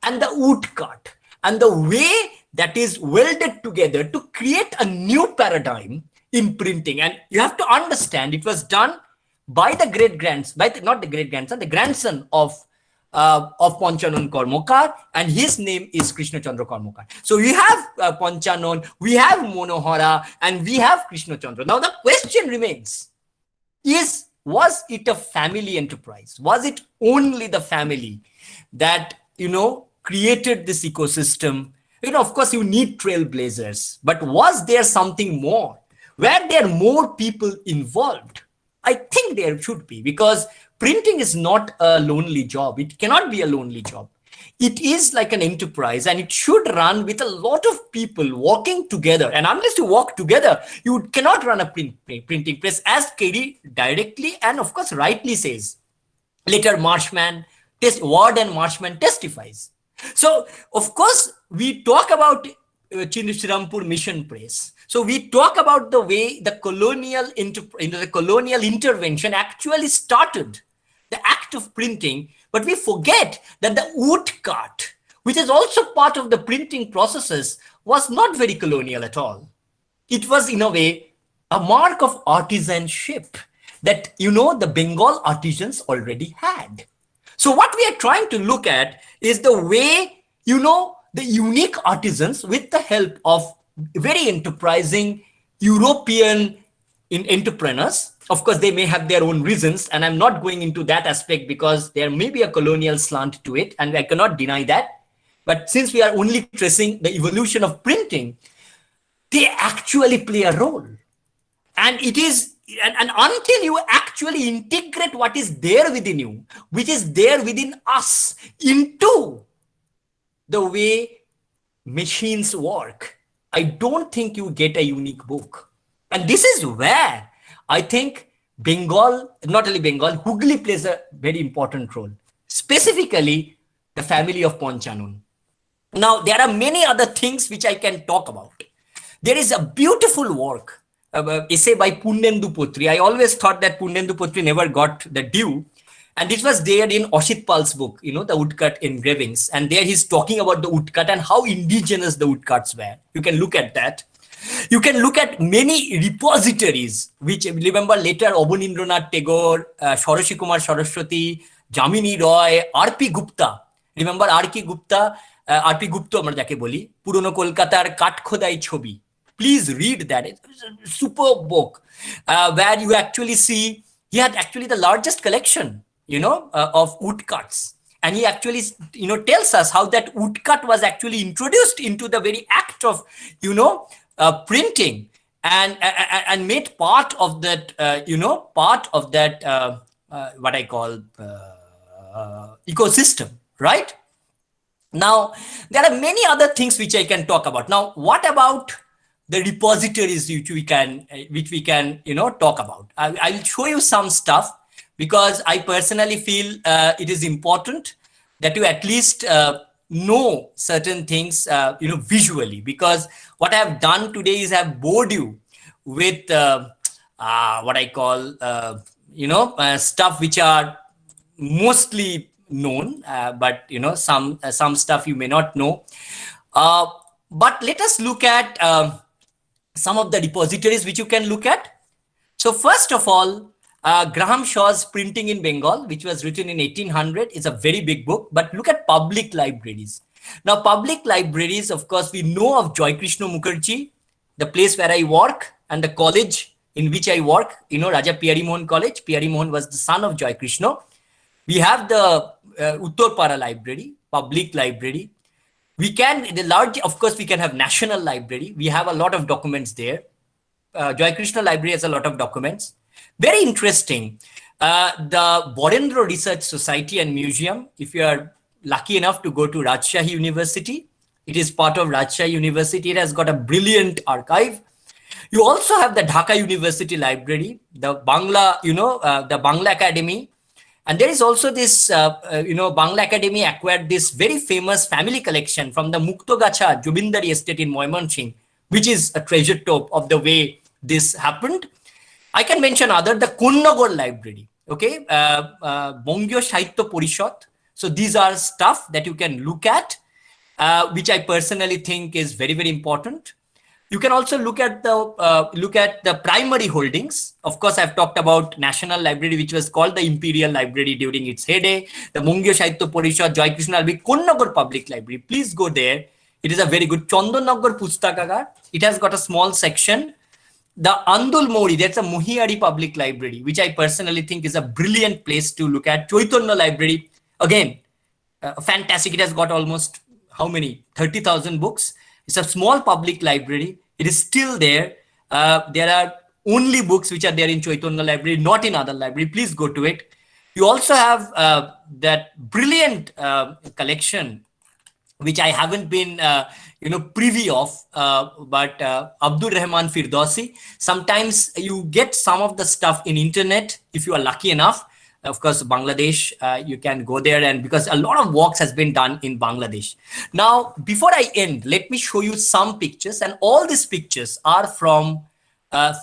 and the woodcut and the way that is welded together to create a new paradigm in printing. And you have to understand it was done by the the grandson of Panchanon Karmakar, and his name is Krishna Chandra Karmakar. So we have Panchanon, we have Monohara, and we have Krishna Chandra. Now the question remains, was it a family enterprise? Was it only the family that, created this ecosystem? Of course, you need trailblazers, but was there something more? Were there more people involved? I think there should be, because printing is not a lonely job. It cannot be a lonely job. It is like an enterprise, and it should run with a lot of people working together. And unless you work together, you cannot run a printing press, as Kerry directly and of course rightly says. Later Ward and Marshman testifies. So of course we talk about Srirampur Mission Press. So we talk about the way the colonial intervention actually started the act of printing, but we forget that the woodcut, which is also part of the printing processes, was not very colonial at all. It was, in a way, a mark of artisanship that, the Bengal artisans already had. So what we are trying to look at is the way, the unique artisans, with the help of very enterprising European entrepreneurs. Of course, they may have their own reasons, and I'm not going into that aspect because there may be a colonial slant to it, and I cannot deny that. But since we are only tracing the evolution of printing, they actually play a role. And it is, and until you actually integrate what is there within you, which is there within us, into the way machines work, I don't think you get a unique book. And this is where I think not only Bengal, Hooghly plays a very important role, specifically the family of Panchanon. Now, there are many other things which I can talk about. There is a beautiful work, essay by Purnendu Potri. I always thought that Purnendu Potri never got the due. And this was there in Oshit Pal's book, the woodcut engravings. And there he's talking about the woodcut and how indigenous the woodcuts were. You can look at that. You can look at many repositories, which remember later Abanindranath Tagore, Sharashi Kumar Saraswati, Jamini Roy, R.P. Gupta. Remember R.P. Gupta? R.P. Gupta আমরা যাকে বলি, পুরনো কলকাতার কাঠখোদাই ছবি. Please read that. It's a superb book where you actually see he had actually the largest collection, of woodcuts. And he actually, tells us how that woodcut was actually introduced into the very act of, printing and made part of that, what I call ecosystem, right? Now, there are many other things which I can talk about. Now, what about the repositories which we can talk about? I'll show you some stuff because I personally feel it is important that you at least know certain things, visually. Because what I have done today is I have bored you with what I call, stuff which are mostly known, but some stuff you may not know. But let us look at some of the repositories which you can look at. So first of all, Graham Shaw's Printing in Bengal, which was written in 1800, is a very big book. But look at public libraries. Now, public libraries, of course, we know of Joy Krishna Mukherjee, the place where I work, and the college in which I work, Raja Peary Mohan College. Peary Mohan was the son of Joy Krishna. We have the Uttarpara Library, public library. Of course, we can have National Library. We have a lot of documents there. Joy Krishna Library has a lot of documents. Very interesting. The Borendra Research Society and Museum, if you are lucky enough to go to Rajshahi University, it is part of Rajshahi University. It has got a brilliant archive. You also have the Dhaka University Library, the Bangla Academy. And there is also this, Bangla Academy acquired this very famous family collection from the Muktogacha Jubindari estate in Moymanching, which is a treasure trove of the way this happened. I can mention the Kunnagor Library, okay, Bongyo Sahitya Porishad. So these are stuff that you can look at, which I personally think is very, very important. You can also look at the primary holdings. Of course, I've talked about National Library, which was called the Imperial Library during its heyday. The Bongyo Sahitya Porishad, Joy Krishna Library, Kunnagor Public Library. Please go there. It is a very good. Chandanagar Pustakagar. It has got a small section. The Andul Mori, that's a Mohiyari Public Library, which I personally think is a brilliant place to look at. Chaitanya Library, again, fantastic. It has got almost, how many? 30,000 books. It's a small public library. It is still there. There are only books which are there in Chaitanya Library, not in other library. Please go to it. You also have that brilliant collection, which I haven't been, privy of, but Abdul Rahman Firdausi. Sometimes you get some of the stuff in internet if you are lucky enough. Of course, Bangladesh, you can go there, and because a lot of works has been done in Bangladesh. Now, before I end, let me show you some pictures, and all these pictures are from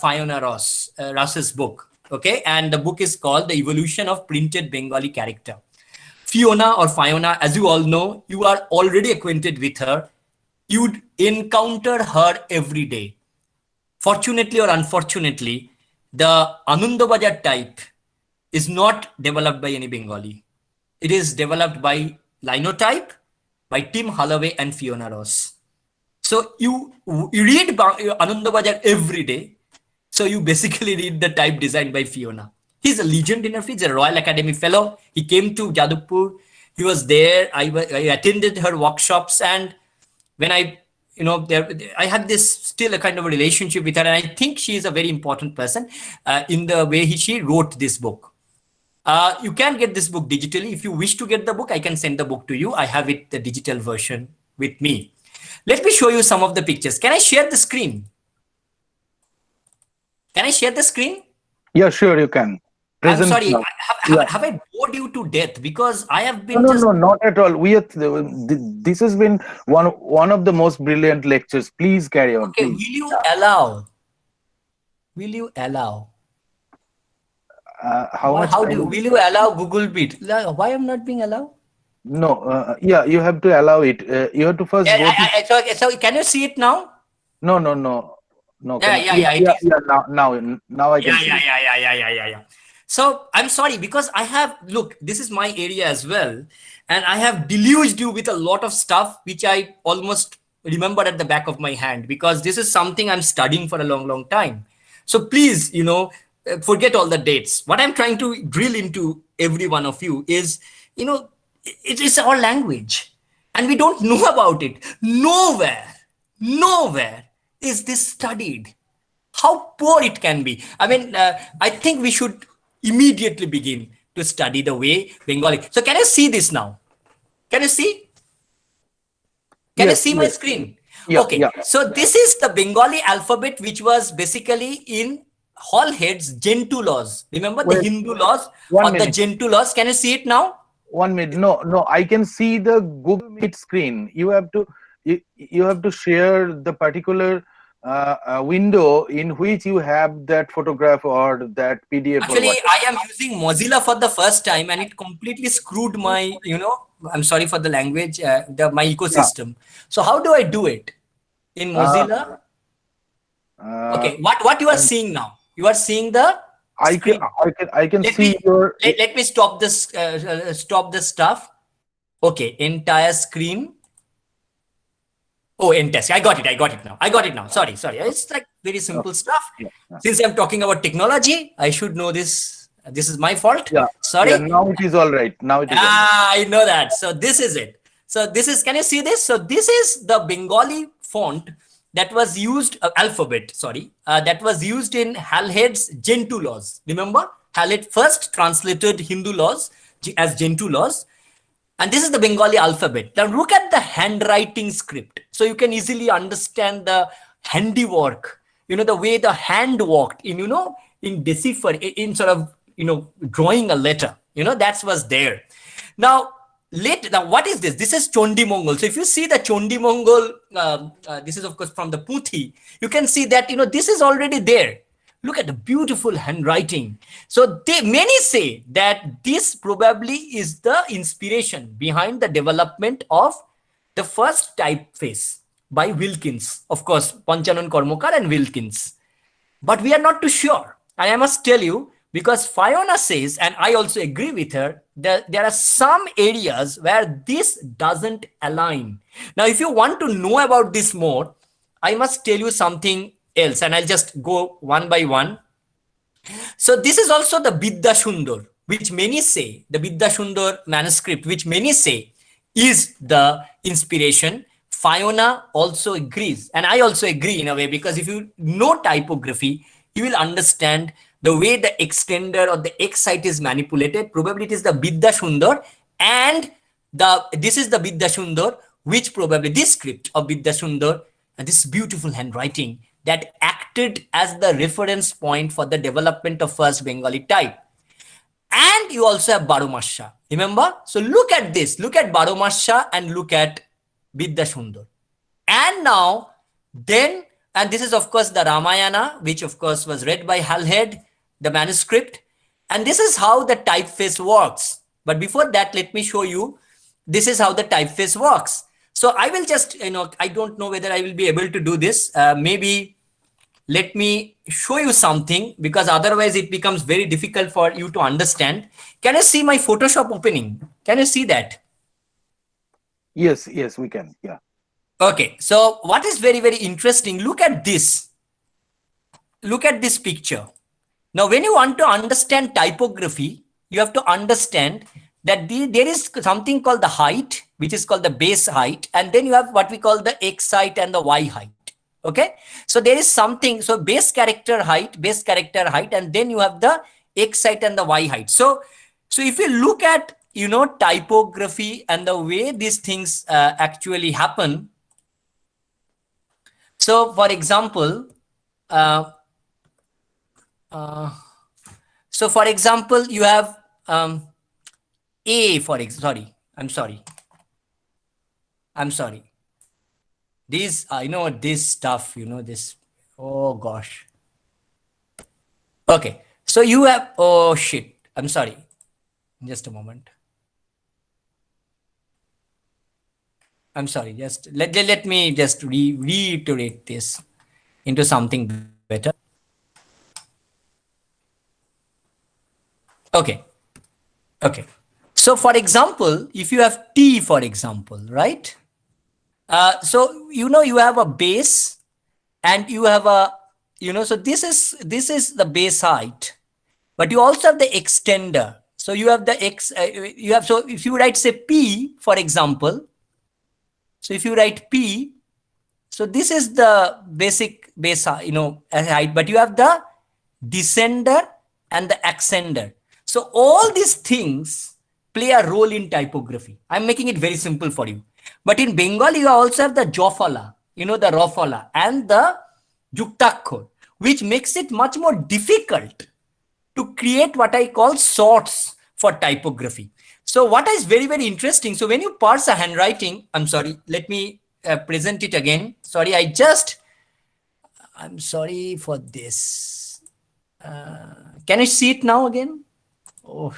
Fiona Ross's book, okay? And the book is called The Evolution of Printed Bengali Character. Fiona, as you all know, you are already acquainted with her. You'd encounter her every day. Fortunately or unfortunately, the Anandabajar type is not developed by any Bengali. It is developed by Linotype, by Tim Holloway and Fiona Ross. So you read Anandabajar every day. So you basically read the type designed by Fiona. He's a legend in our field. He's a Royal Academy fellow. He came to Jadavpur. He was there. I attended her workshops, and when I had this still a kind of a relationship with her, and I think she is a very important person in the way she wrote this book. You can get this book digitally. If you wish to get the book, I can send the book to you. I have it, the digital version, with me. Let me show you some of the pictures. Can I share the screen? Can I share the screen? Yeah, sure, you can. I'm sorry. Have I bored you to death? Because I have been No, not at all. This has been one of the most brilliant lectures. Please carry on. Okay, please. Will you allow? Will you allow Google Meet? Why I'm not being allowed? No, yeah, you have to allow it. You have to first go to... So can you see it now? No. Yeah. Now I can see. Yeah. So I'm sorry because I have, look, this is my area as well. And I have deluged you with a lot of stuff which I almost remember at the back of my hand because this is something I'm studying for a long, long time. So please, forget all the dates. What I'm trying to drill into every one of you is, you know, it is our language and we don't know about it. Nowhere is this studied. How poor it can be. I mean, I think we should immediately begin to study the way Bengali. So, can you see this now? Can you see? Can you Yes, see my yes. screen? Yeah, Okay, yeah. so this is the Bengali alphabet, which was basically in Hall Head's Gentoo laws. Remember the Wait, Hindu laws one or the minute. Gentoo laws? Can you see it now? 1 minute. No, no. I can see the Google Meet screen. You have to share the particular window in which you have that photograph or that PDF or Actually, whatever. I am using Mozilla for the first time, and it completely screwed my, I'm sorry for the language, my Yeah. ecosystem. So how do I do it in Uh, Mozilla? uh, Okay, what you are and seeing now? You are seeing the screen. I can Let see me your. let me stop this. Stop the stuff. Okay, entire screen. Oh, in test. I got it. I got it now. I got it now. Sorry. It's like very simple Okay. stuff. Yeah, yeah, Since I'm talking about technology, I should know this. This is my fault. yeah, yeah. Sorry. Now it is all right. Now it is all right. Ah, I know that. So this is it. So this is, can you see this? So this is the Bengali font that was used, alphabet, sorry, that was used in Halhead's Gentoo laws. Remember? Halhed first translated Hindu laws as Gentoo laws. And this is the Bengali alphabet. Now look at the handwriting script. So you can easily understand the handiwork, the way the hand walked in, in decipher, in sort of, drawing a letter, that was there. Now, now what is this? This is Chondi Mongol. So if you see the Chondi Mongol, this is of course from the Puthi, you can see that, this is already there. Look at the beautiful handwriting. So many say that this probably is the inspiration behind the development of the first typeface by Wilkins, of course, Panchanan Kormokar and Wilkins. But we are not too sure. And I must tell you, because Fiona says, and I also agree with her, that there are some areas where this doesn't align. Now, if you want to know about this more, I must tell you something else, and I'll just go one by one. So this is also the Vidya Shundar, which many say, the Vidya Shundar manuscript, which many say is the inspiration. Fiona also agrees, and I also agree in a way, because if you know typography, you will understand the way the extender or the X site is manipulated. Probably it is the Vidya Shundar, and this is the Vidya Shundar, which probably this script of Vidya Shundar and this beautiful handwriting that acted as the reference point for the development of first Bengali type. And you also have Baromasha. Remember? So look at this. Look at Baromasha and look at Vidya Shundar. And now, then, and this is of course the Ramayana, which of course was read by Halhed, the manuscript. And this is how the typeface works. But before that, let me show you. This is how the typeface works. So I will just, I don't know whether I will be able to do this. Maybe let me show you something, because otherwise it becomes very difficult for you to understand. Can you see my Photoshop opening? Can you see that? Yes, yes, we can. Yeah. Okay, so what is very, very interesting, look at this. Look at this picture. Now, when you want to understand typography, you have to understand that there is something called the height, which is called the base height, and then you have what we call the X height and the Y height. Okay, so there is something, so base character height, and then you have the X height and the Y height. So if you look at, typography and the way these things actually happen. So for example, uh, uh, you have A, I'm sorry. These, I know this stuff, this, oh gosh. Okay, so you have, oh shit, I'm sorry. Just a moment. I'm sorry, just let me just reiterate this into something better. Okay. Okay. So for example, if you have T, for example, right? So you have a base and you have a, so this is the base height, but you also have the extender. So you have the so if you write say P, for example, so if you write P, so this is the basic base, height, but you have the descender and the ascender. So all these things play a role in typography. I'm making it very simple for you. But in Bengali, you also have the jofala, the rofala, and the juktakkor, which makes it much more difficult to create what I call sorts for typography. So what is very, very interesting. So when you parse a handwriting, I'm sorry, let me present it again. Sorry, I'm sorry for this. Can I see it now again? Oh,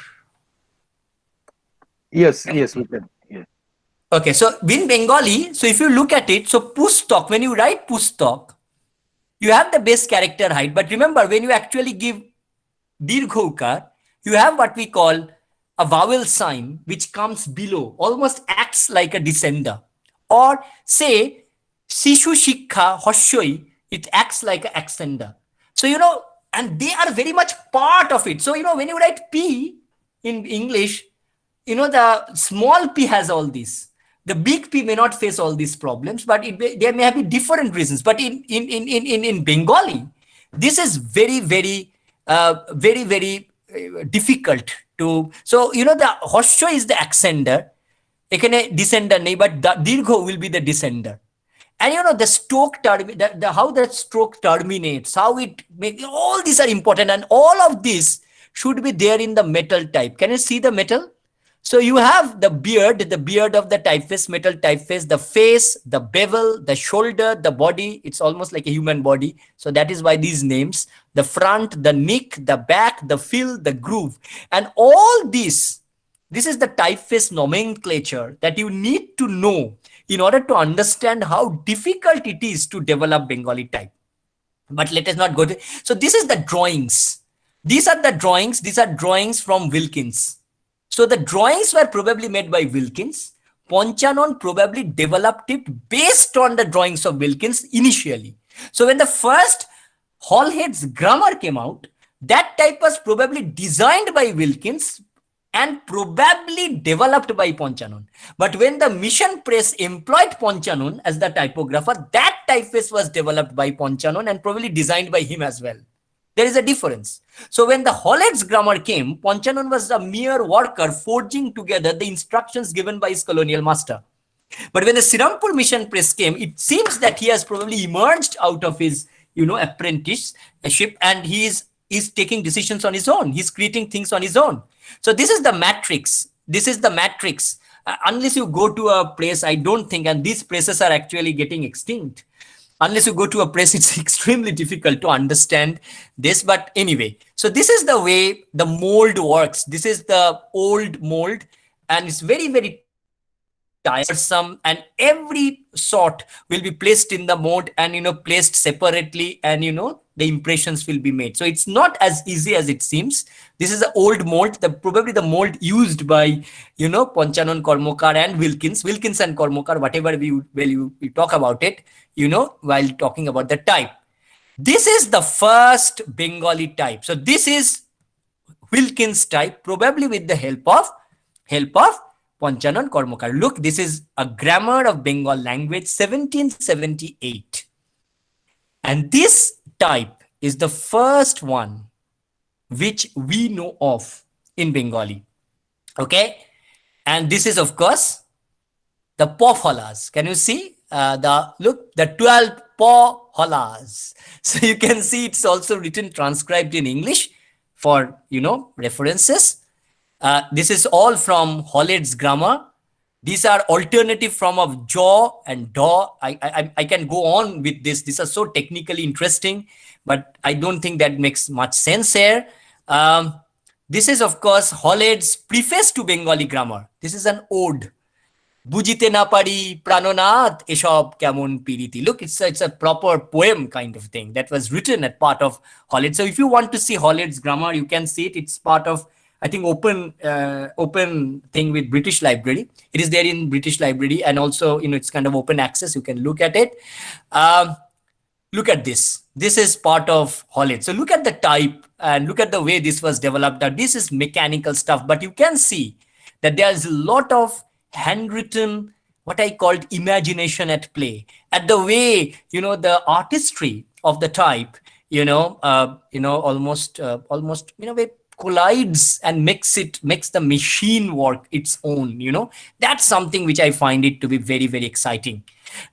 Yes, we can. Yes. okay. So in Bengali, so if you look at it, so pustok, when you write pustok, you have the base character height. But remember, when you actually give dirghokar, you have what we call a vowel sign which comes below, almost acts like a descender. Or say, Sishu Shikha Hoshoi, it acts like an ascender. So, and they are very much part of it. So, when you write P in English, the small p has all this. The big P may not face all these problems, but there may have different reasons. But in Bengali, this is very, very, very difficult to. So, the Hosho is the ascender, এখানে descender নেই, but the দীর্ঘ will be the descender. And the stroke how that stroke terminates, how it makes, all these are important, and all of this should be there in the metal type. Can you see the metal? So you have the beard of the typeface, metal typeface, the face, the bevel, the shoulder, the body. It's almost like a human body. So that is why these names, the front, the neck, the back, the fill, the groove. And all this is the typeface nomenclature that you need to know in order to understand how difficult it is to develop Bengali type. But let us not go to. So this is the drawings. These are the drawings. These are drawings from Wilkins. So the drawings were probably made by Wilkins. Ponchanon probably developed it based on the drawings of Wilkins initially. So when the first Hallhead's grammar came out, that type was probably designed by Wilkins and probably developed by Ponchanon. But when the Mission Press employed Ponchanon as the typographer, that typeface was developed by Ponchanon and probably designed by him as well. There is a difference. So when the Hallhead's grammar came, Ponchanon was a mere worker forging together the instructions given by his colonial master. But when the Sirampur Mission Press came, it seems that he has probably emerged out of his, apprenticeship, and he is taking decisions on his own. He's creating things on his own. So this is the matrix. This is the matrix. Unless you go to a place, I don't think, and these places are actually getting extinct. Unless you go to a press, it's extremely difficult to understand this. But anyway, so this is the way the mold works. This is the old mold, and it's very, very tiresome. And every sort will be placed in the mold and, placed separately, and, the impressions will be made. So it's not as easy as it seems. This is the old mold, probably the mold used by, Ponchanon, Kormokar and Wilkins and Kormokar, whatever we talk about it, while talking about the type. This is the first Bengali type. So this is Wilkins type, probably with the help of Ponchanon Kormokar. Look, this is a grammar of Bengal language, 1778. And this type is the first one which we know of in Bengali. Okay. And this is, of course, the Pofalas. Can you see? The 12 Pofalas. So you can see it's also written, transcribed in English for, references. This is all from Hallhead's grammar. These are alternative form of jaw and daw. I can go on with this. These are so technically interesting, but I don't think that makes much sense here. This is, of course, Hallhead's preface to Bengali grammar. This is an ode. Bujite na pari pranonath eshob kemon piriti. Look, it's a proper poem kind of thing that was written at part of Hallhead. So if you want to see Hallhead's grammar, you can see it. It's part of I think open thing with British Library. It is there in British Library, and also it's kind of open access. You can look at it. Um, Look at this. This is part of Holland. So look at the type and look at the way this was developed. Now this is mechanical stuff, but you can see that there is a lot of handwritten, what I called imagination at play. At the way, the artistry of the type, almost, it collides and makes the machine work its own. That's something which I find it to be very, very exciting.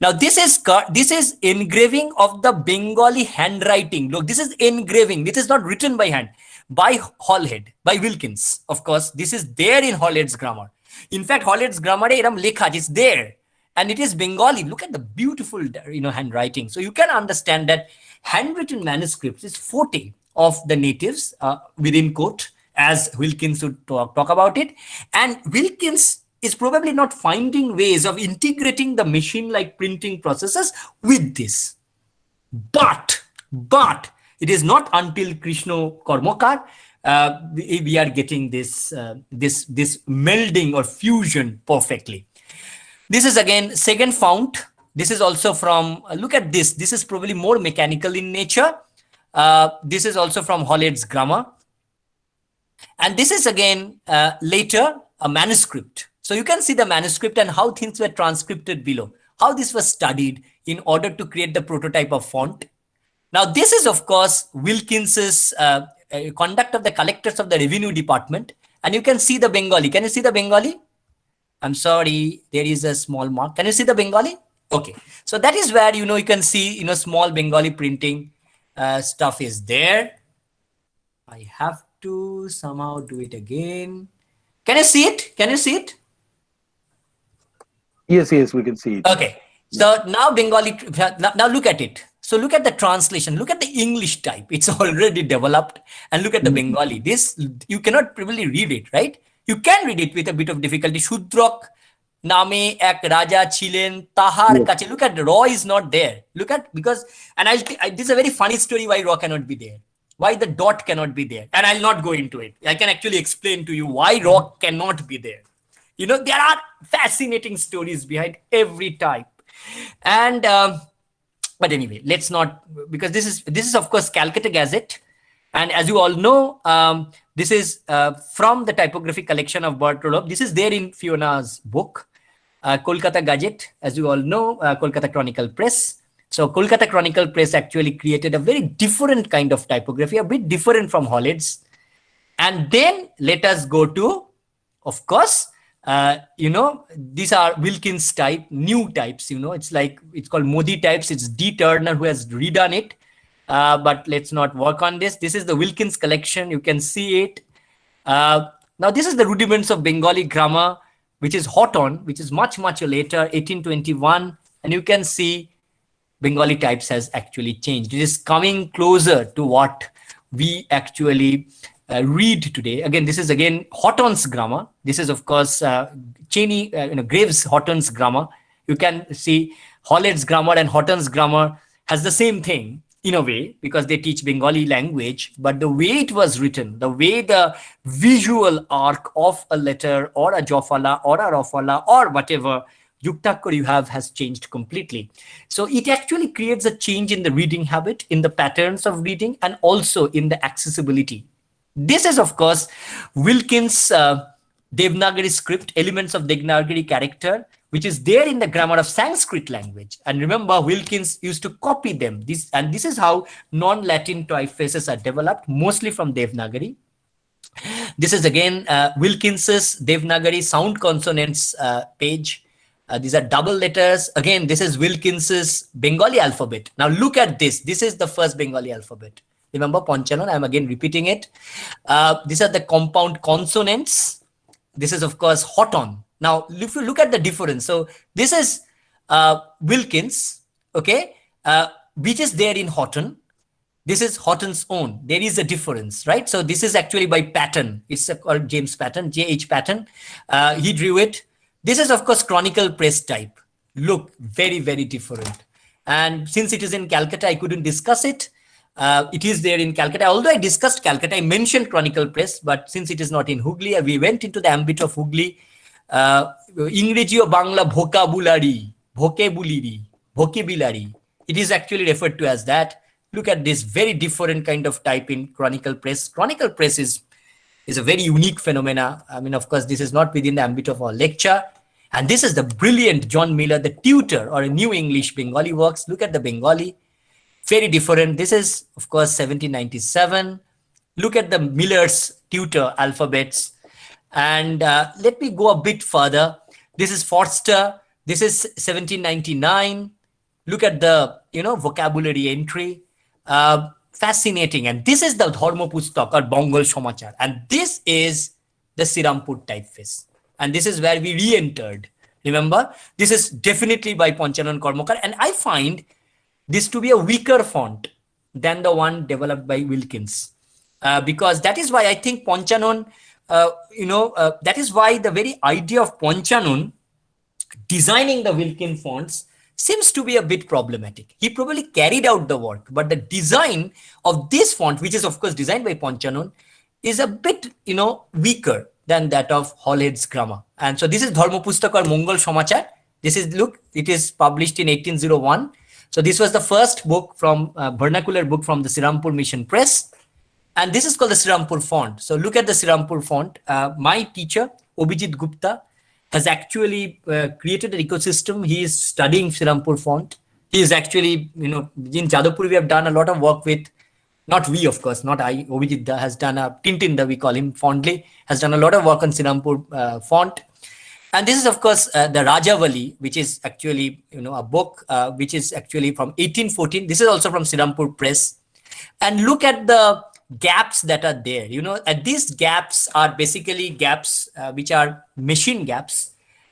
Now this is engraving of the Bengali handwriting. Look, this is engraving. This is not written by hand, by Hallhead, by Wilkins. Of course, this is there in Hallhead's grammar. In fact, Hallhead's grammar eram lekha is there, and it is Bengali. Look at the beautiful handwriting. So you can understand that handwritten manuscripts is forte of the natives, within quote, as Wilkins would talk about it. And Wilkins is probably not finding ways of integrating the machine-like printing processes with this. But it is not until Krishna Kormakar we are getting this melding or fusion perfectly. This is again second font. This is also from, look at this. This is probably more mechanical in nature. This is also from Hallhead's grammar. And this is again later a manuscript. So you can see the manuscript and how things were transcripted below, how this was studied in order to create the prototype of font. Now, this is, of course, Wilkins's conduct of the collectors of the revenue department. And you can see the Bengali. Can you see the Bengali? I'm sorry, there is a small mark. Can you see the Bengali? Okay. So that is where, you can see, small Bengali printing stuff is there. I have to somehow do it again. Can you see it? Can you see it? Yes, we can see it. Okay. So now Bengali, now look at it. So look at the translation, look at the English type. It's already developed. And look at the Bengali. This, you cannot probably read it, right? You can read it with a bit of difficulty. Shudrok name ek raja chilen tahar kache. Look at the raw is not there. Look at, because, and this is a very funny story why raw cannot be there. Why the dot cannot be there. And I'll not go into it. I can actually explain to you why raw cannot be there. There are fascinating stories behind every type. And, but anyway, let's not, because this is of course Calcutta Gazette. And as you all know, this is from the typography collection of Bartolov. This is there in Fiona's book, Kolkata Gazette, as you all know, Kolkata Chronicle Press. So Kolkata Chronicle Press actually created a very different kind of typography, a bit different from Hallhead's. And then let us go to, of course, these are Wilkins type, new types, it's called Modi types. It's D. Turner who has redone it. But let's not work on this. This is the Wilkins collection. You can see it. Now, this is the rudiments of Bengali grammar, which is hot on, which is much, much later, 1821. And you can see Bengali types has actually changed. It is coming closer to what we actually read today. Again, this is again Houghton's grammar. This is, of course, Cheney, Graves Houghton's grammar. You can see Hallhead's grammar and Houghton's grammar has the same thing in a way, because they teach Bengali language, but the way it was written, the way the visual arc of a letter or a jofala or a rofala or whatever yuktakkar you have has changed completely. So it actually creates a change in the reading habit, in the patterns of reading, and also in the accessibility. This is, of course, Wilkins' Devanagari script, elements of Devanagari character, which is there in the grammar of Sanskrit language. And remember, Wilkins used to copy them. This is how non-Latin typefaces are developed, mostly from Devanagari. This is again Wilkins's Devanagari sound consonants page. These are double letters. Again, this is Wilkins's Bengali alphabet. Now look at this. This is the first Bengali alphabet. Remember Ponchalon, I'm again repeating it. These are the compound consonants. This is, of course, Houghton. Now, if you look at the difference, so this is Wilkins, okay, which is there in Houghton. This is Houghton's own. There is a difference, right? So this is actually by Patton. It's called James Patton, J.H. Patton. He drew it. This is, of course, Chronicle Press type. Look, very, very different. And since it is in Calcutta, I couldn't discuss it. It is there in Calcutta. Although I discussed Calcutta, I mentioned Chronicle Press, but since it is not in Hooghly, we went into the ambit of Hooghly. ইংরেজি ও Bangla vocabulary. It is actually referred to as that. Look at this very different kind of type in Chronicle Press. Chronicle Press is a very unique phenomena. I mean, of course, this is not within the ambit of our lecture. And this is the brilliant John Miller, the tutor or a New English Bengali works. Look at the Bengali. Very different. This is, of course, 1797. Look at the Miller's tutor alphabets. And let me go a bit further. This is Forster. This is 1799. Look at the, vocabulary entry. Fascinating. And this is the Dharma Pustak or Bengal Samachar. And this is the Srirampur typeface. And this is where we re-entered. Remember, this is definitely by Panchanan Karmakar. And I find this to be a weaker font than the one developed by Wilkins. Because that is why I think Panchanan, that is why the very idea of Panchanan designing the Wilkins fonts seems to be a bit problematic. He probably carried out the work, but the design of this font, which is of course designed by Panchanan, is a bit, weaker than that of Hallhead's grammar. And so this is Dharma Pustak or Mongol Samachar. This is, look, it is published in 1801. So this was the first book from vernacular book from the Sirampur Mission Press. And this is called the Srirampur Font. So look at the Srirampur Font. My teacher, Abhijit Gupta, has actually created an ecosystem. He is studying Srirampur Font. He is actually, in Jadavpur, we have done a lot of work with, not we, of course, not I, Abhijit has done Tintin, we call him fondly, has done a lot of work on Srirampur Font. And this is, of course, the Rajavali, which is actually, a book which is actually from 1814. This is also from Srirampur Press. And look at the gaps that are there. And these gaps are basically gaps which are machine gaps.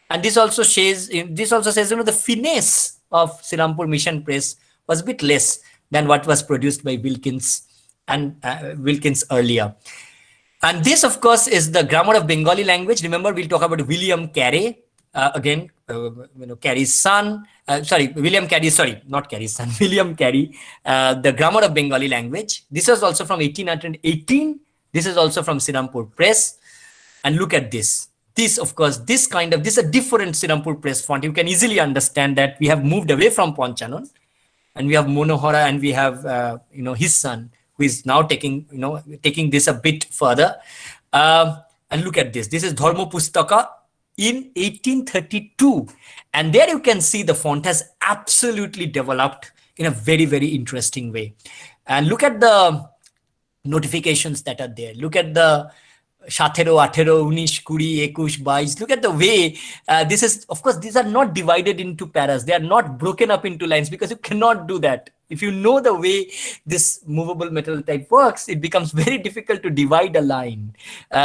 And this also says, the finesse of Srirampur Mission Press was a bit less than what was produced by Wilkins and Wilkins earlier. And this, of course, is the grammar of Bengali language. Remember, we'll talk about William Carey, Carey's son. William Carey, not Carey's son, William Carey, the grammar of Bengali language. This was also from 1818. This is also from Srirampur Press. And look at this. This, of course, this is a different Srirampur Press font. You can easily understand that we have moved away from Panchanan. And we have Monohara and we have, his son, who is now taking this a bit further. And look at this. This is Dharma Pustaka in 1832. And there you can see the font has absolutely developed in a very, very interesting way. And look at the notifications that are there. Look at the 17, 18, 19, 20, 21, 22. Look at the way this is, of course, these are not divided into paras. They are not broken up into lines because you cannot do that. If you know the way this movable metal type works, it becomes very difficult to divide a line.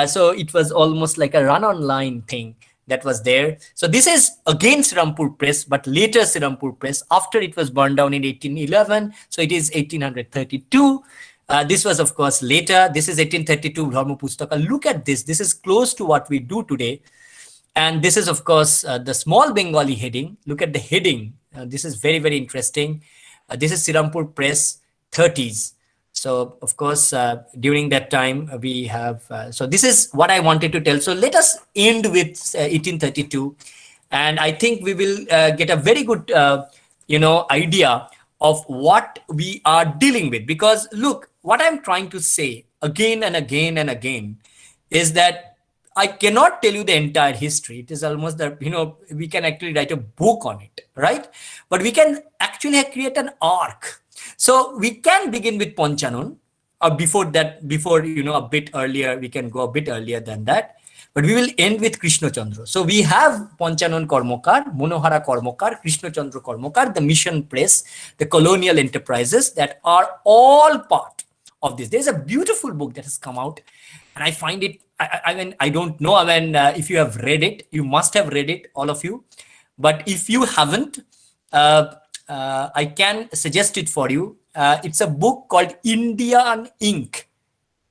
So it was almost like a run-on line thing that was there. So this is again Srirampur Press, but later Srirampur Press after it was burned down in 1811. So it is 1832. This was, of course, later. This is 1832 Dharma Pustaka. Look at this. This is close to what we do today. And this is, of course, the small Bengali heading. Look at the heading. This is very, very interesting. This is Srirampur Press 30s. So, of course, during that time, we have... so this is what I wanted to tell. So let us end with 1832. And I think we will get a very good, idea of what we are dealing with. Because, look, what I'm trying to say again and again and again is that I cannot tell you the entire history. It is almost that, we can actually write a book on it, right? But we can actually create an arc. So we can begin with Panchanan, or before that, a bit earlier, we can go a bit earlier than that. But we will end with Krishna Chandra. So we have Panchanan Karmakar, Monohara Karmakar, Krishna Chandra Karmakar, the Mission Press, the colonial enterprises that are all part of this. There's a beautiful book that has come out, and I find it, I don't know, if you have read it, you must have read it, all of you. But if you haven't, I can suggest it for you. It's a book called Indian Ink,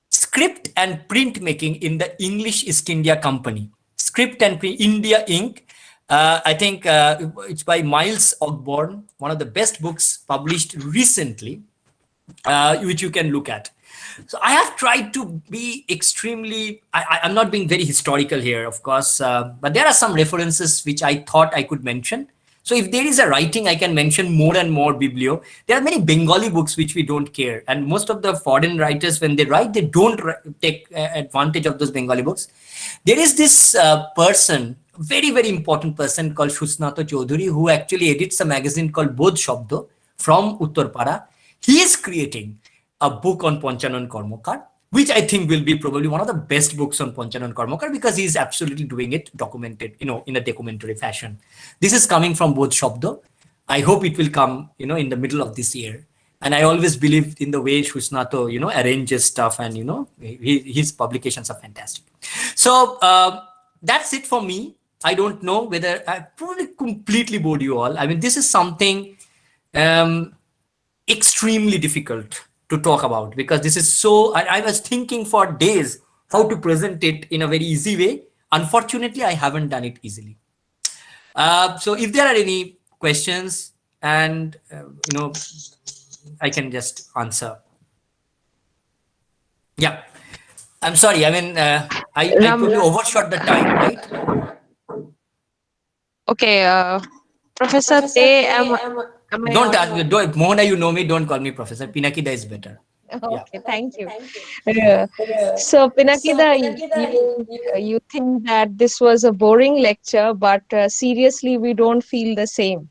Script and Printmaking in the English East India Company. Script and Print, India Ink. I think it's by Miles Ogborn, one of the best books published recently. which you can look at. So I have tried to be extremely, I'm not being very historical here, of course, but there are some references which I thought I could mention. So if there is a writing, I can mention more and more biblio. There are many Bengali books which we don't care. And most of the foreign writers, when they write, they don't take advantage of those Bengali books. There is this person, very, very important person called Shusnato Chaudhuri, who actually edits a magazine called Bodh Shabdo from Uttarpara. He is creating a book on Panchanan Karmakar, which I think will be probably one of the best books on Panchanan Karmakar because he's absolutely doing it documented, in a documentary fashion. This is coming from Bodh Shabdo. I hope it will come, in the middle of this year. And I always believe in the way Shusnato, arranges stuff and, his publications are fantastic. So that's it for me. I don't know whether I probably completely bored you all. I mean, this is something extremely difficult to talk about because this is so, I was thinking for days how to present it in a very easy way. Unfortunately, I haven't done it easily. So if there are any questions and, I can just answer. Yeah. I'm sorry. I mean, I probably overshot the time, right? Okay, Professor Te, am I Don't audible? Mohana, you know me, don't call me professor. Pinakida is better. Yeah. Okay, thank you. So, Pinakida, you think that this was a boring lecture, but seriously, we don't feel the same.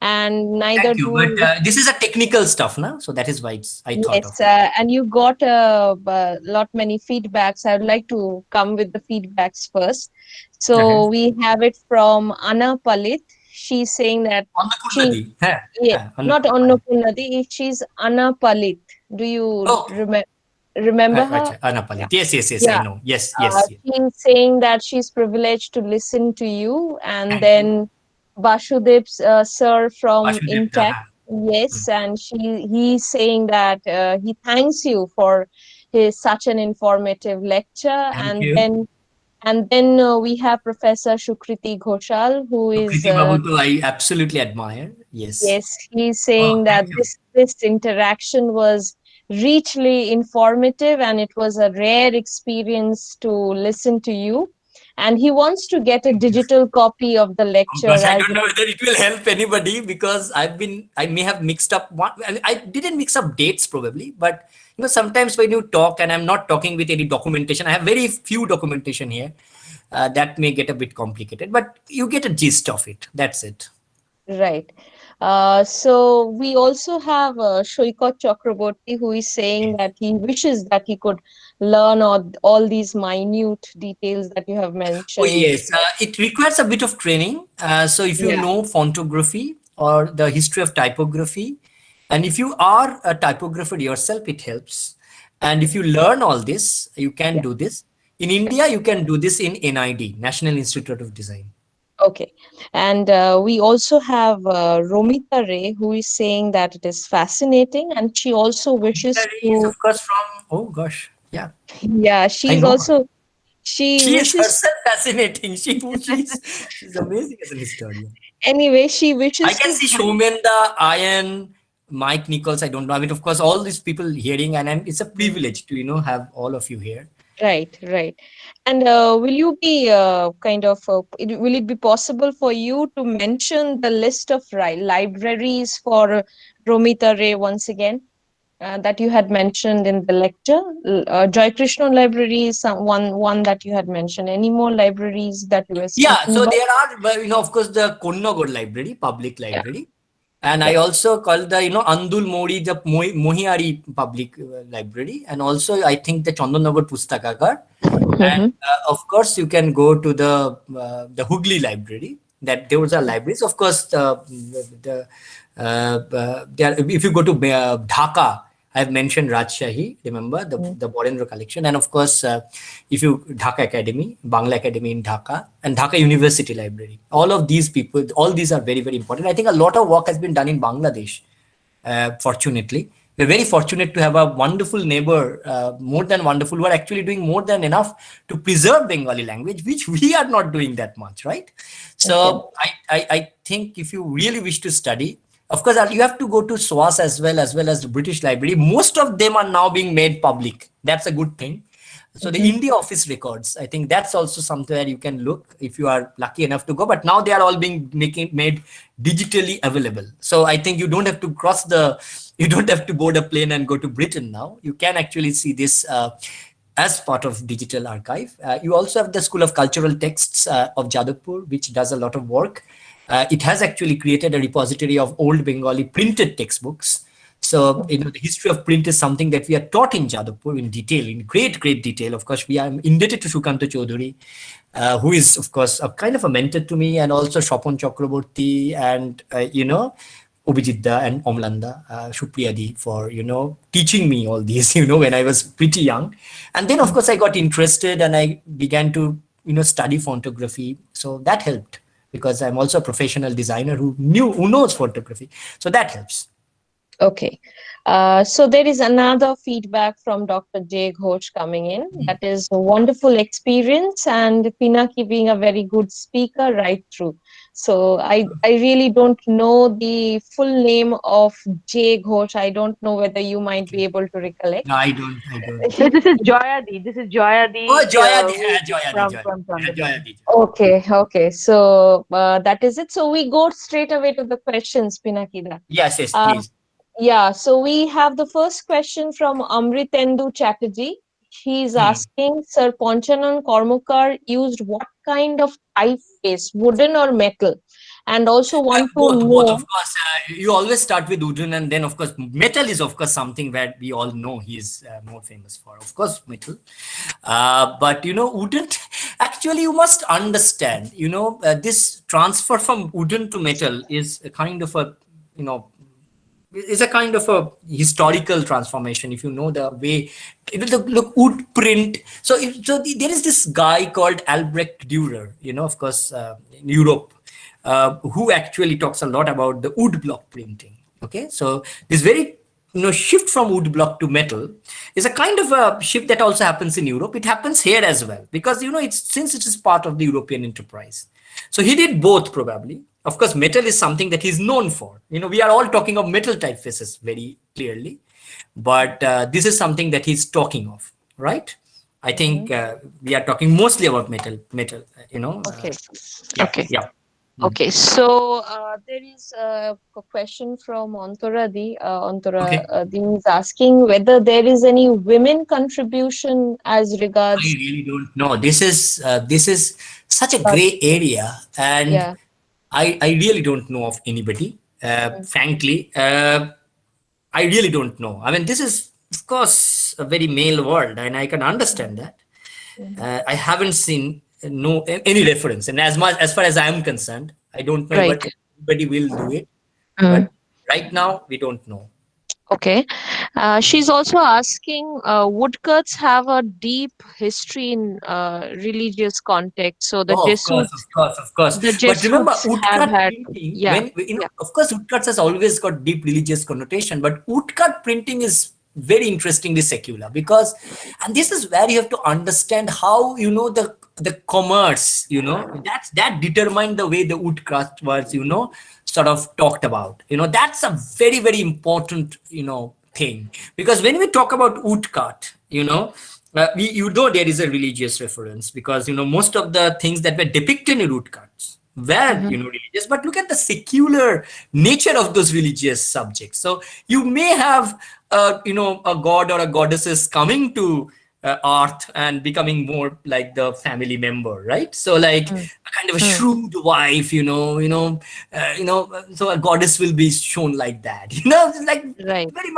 And neither Thank you. But do, this is a technical stuff now, so that is why I thought of yes, it. and you got a lot many feedbacks. I would like to come with the feedbacks first. Uh-huh. So we have it from Anna Palit. She's saying that she, Annakulladi. Huh. yeah, Huh. not Annapulladi, she's Anna Palit. Do you Oh, remember right. her? Annapalit. Yes, I Yeah. know. Yes. She's saying that she's privileged to listen to you. And Thank you. then Vasudev sir from Vasudev. INTACH, yes, and he's saying that he thanks you for his such an informative lecture. Thank you. And then we have Professor Shukriti Ghoshal, who So is Kriti Babu, too, I absolutely admire. Yes. yes, he's Oh, saying thank that you. this interaction was richly informative and it was a rare experience to listen to you. And he wants to get a Thank you. digital copy of the Oh lecture gosh, I as don't know whether it will help anybody because I may have mixed up one. I didn't mix up dates probably, but sometimes when you talk and I'm not talking with any documentation, I have very few documentation here. That may get a bit complicated, but you get a gist of it. That's it. right. So we also have Shoikot Chakraborty, who is saying that he wishes that he could learn all these minute details that you have Oh mentioned. yes, it requires a bit of training. So if you Yeah. know fontography or the history of typography, and if you are a typographer yourself, it helps. And if you learn all this, you can Yeah. do this. In India, you can do this in NID, National Institute of Design. Okay. And we also have Romita Ray, who is saying that it is fascinating, and she also wishes Literary is to, of course from, oh gosh, yeah, yeah, I she's know her. also, she She is wishes, herself fascinating. She's amazing as an historian. anyway, she I wishes can to, see Shomenda, Ian, Mike Nichols. I don't know. I mean, of course, all these people hearing, and it's a privilege to have all of you here. right, right. And will you be will it be possible for you to mention the list of libraries for Romita Ray once again? That you had mentioned in the lecture. Joy Krishna Library is one that you had mentioned. Any more libraries that you were Yeah, speaking so about? there are, well, of course, the Konnagod Library, public Yeah, library. And I yeah. also call the, Andul Mori, the Mohiari public library. And also, I think the Chandanagar Pustakagar. And Mm-hmm. of course, you can go to the Hooghly Library. That those are libraries. Of course, if you go to Dhaka, I have mentioned Rajshahi. Remember the Borendra collection, and of course, if you Dhaka Academy, Bangla Academy in Dhaka, and Dhaka University Library. All of these people, all these are very, very important. I think a lot of work has been done in Bangladesh. Fortunately, we're very fortunate to have a wonderful neighbor, more than wonderful, who are actually doing more than enough to preserve Bengali language, which we are not doing that much, right? Okay. So I think if you really wish to study, Of course, you have to go to SWAS as well as the British Library. Most of them are now being made public. That's a good thing. So the Mhm. India Office records, I think that's also somewhere you can look if you are lucky enough to go. But now they are all being made digitally available. So I think you don't have to you don't have to board a plane and go to Britain now. You can actually see this as part of digital archive. You also have the School of Cultural Texts of Jadavpur, which does a lot of work. It has actually created a repository of old Bengali printed textbooks. So, the history of print is something that we are taught in Jadavpur in detail, in great, great detail. Of course, we are indebted to Sukanta Chaudhuri, who is, of course, a kind of a mentor to me, and also Shopon Chakraborty and, Ubijidda and Omlanda, Shupriyadi for, teaching me all these, when I was pretty young. And then, of course, I got interested and I began to, study photography. So that helped because I'm also a professional designer who knows photography. So that helps. Okay. So there is another feedback from Dr. J. Ghosh coming in. That is a wonderful experience and Pinaki being a very good speaker right through. So I really don't know the full name of J. Ghosh. I don't know whether you might be Okay. able to recollect. No, I don't. This is Joyadi. This is Oh, Joyadi from Bengal. Joyadi. Okay, okay. So that is it. So we go straight away to the questions, Pinakida. Yes, yes, Uh, please. Yeah, so we have the first question from Amritendu Chatterjee. He's Hmm. asking, Sir Ponchanan Kormukar used what kind of typeface, wooden or metal? And also want to Both, know, of course. You always start with wooden, and then, of course, metal is, of course, something that we all know he is more famous for. Of course, metal. But, wooden, actually, you must understand, this transfer from wooden to metal is a kind of a, you know, is a kind of a historical transformation. If you know the way, look, wood print. So, there is this guy called Albrecht Dürer, of course, in Europe, who actually talks a lot about the wood block printing. Okay, so this very shift from wood block to metal is a kind of a shift that also happens in Europe. It happens here as well because it's since it is part of the European enterprise. So he did both probably. Of course, metal is something that he's known for. We are all talking of metal typefaces very clearly, but this is something that he's talking of, right? I think Mhm. we are talking mostly about metal. Okay, Yeah, okay. yeah. Mhm. Okay, so there is a question from Antora Di. Antora Okay. Di is asking whether there is any women contribution as I regards. really don't know. This is such a gray area, and Yeah. I really don't know of anybody. Frankly, I really don't know. I mean, this is of course a very male world, and I can understand that. Mhm. I haven't seen no any reference, and as far as I am concerned, I don't know Right. if anybody will do it. Mm. But right now, we don't know. Okay. She's also asking, woodcuts have a deep history in religious context. So Oh, of course, of course, of course. The But remember, Jesuits have woodcut had, printing, yeah, yeah. of course, woodcuts has always got deep religious connotation, but woodcut printing is very interestingly secular because, and this is where you have to understand how, the commerce, that determined the way the woodcut was, sort of talked about. That's a very, very important, thing because when we talk about woodcut, there is a religious reference because most of the things that were depicted in woodcuts were Mhm. religious, but look at the secular nature of those religious subjects. So you may have a god or a goddesses coming to earth and becoming more like the family member, right? So like Mm. a kind of a Mm. shrewd wife, so a goddess will be shown like that, like Right. very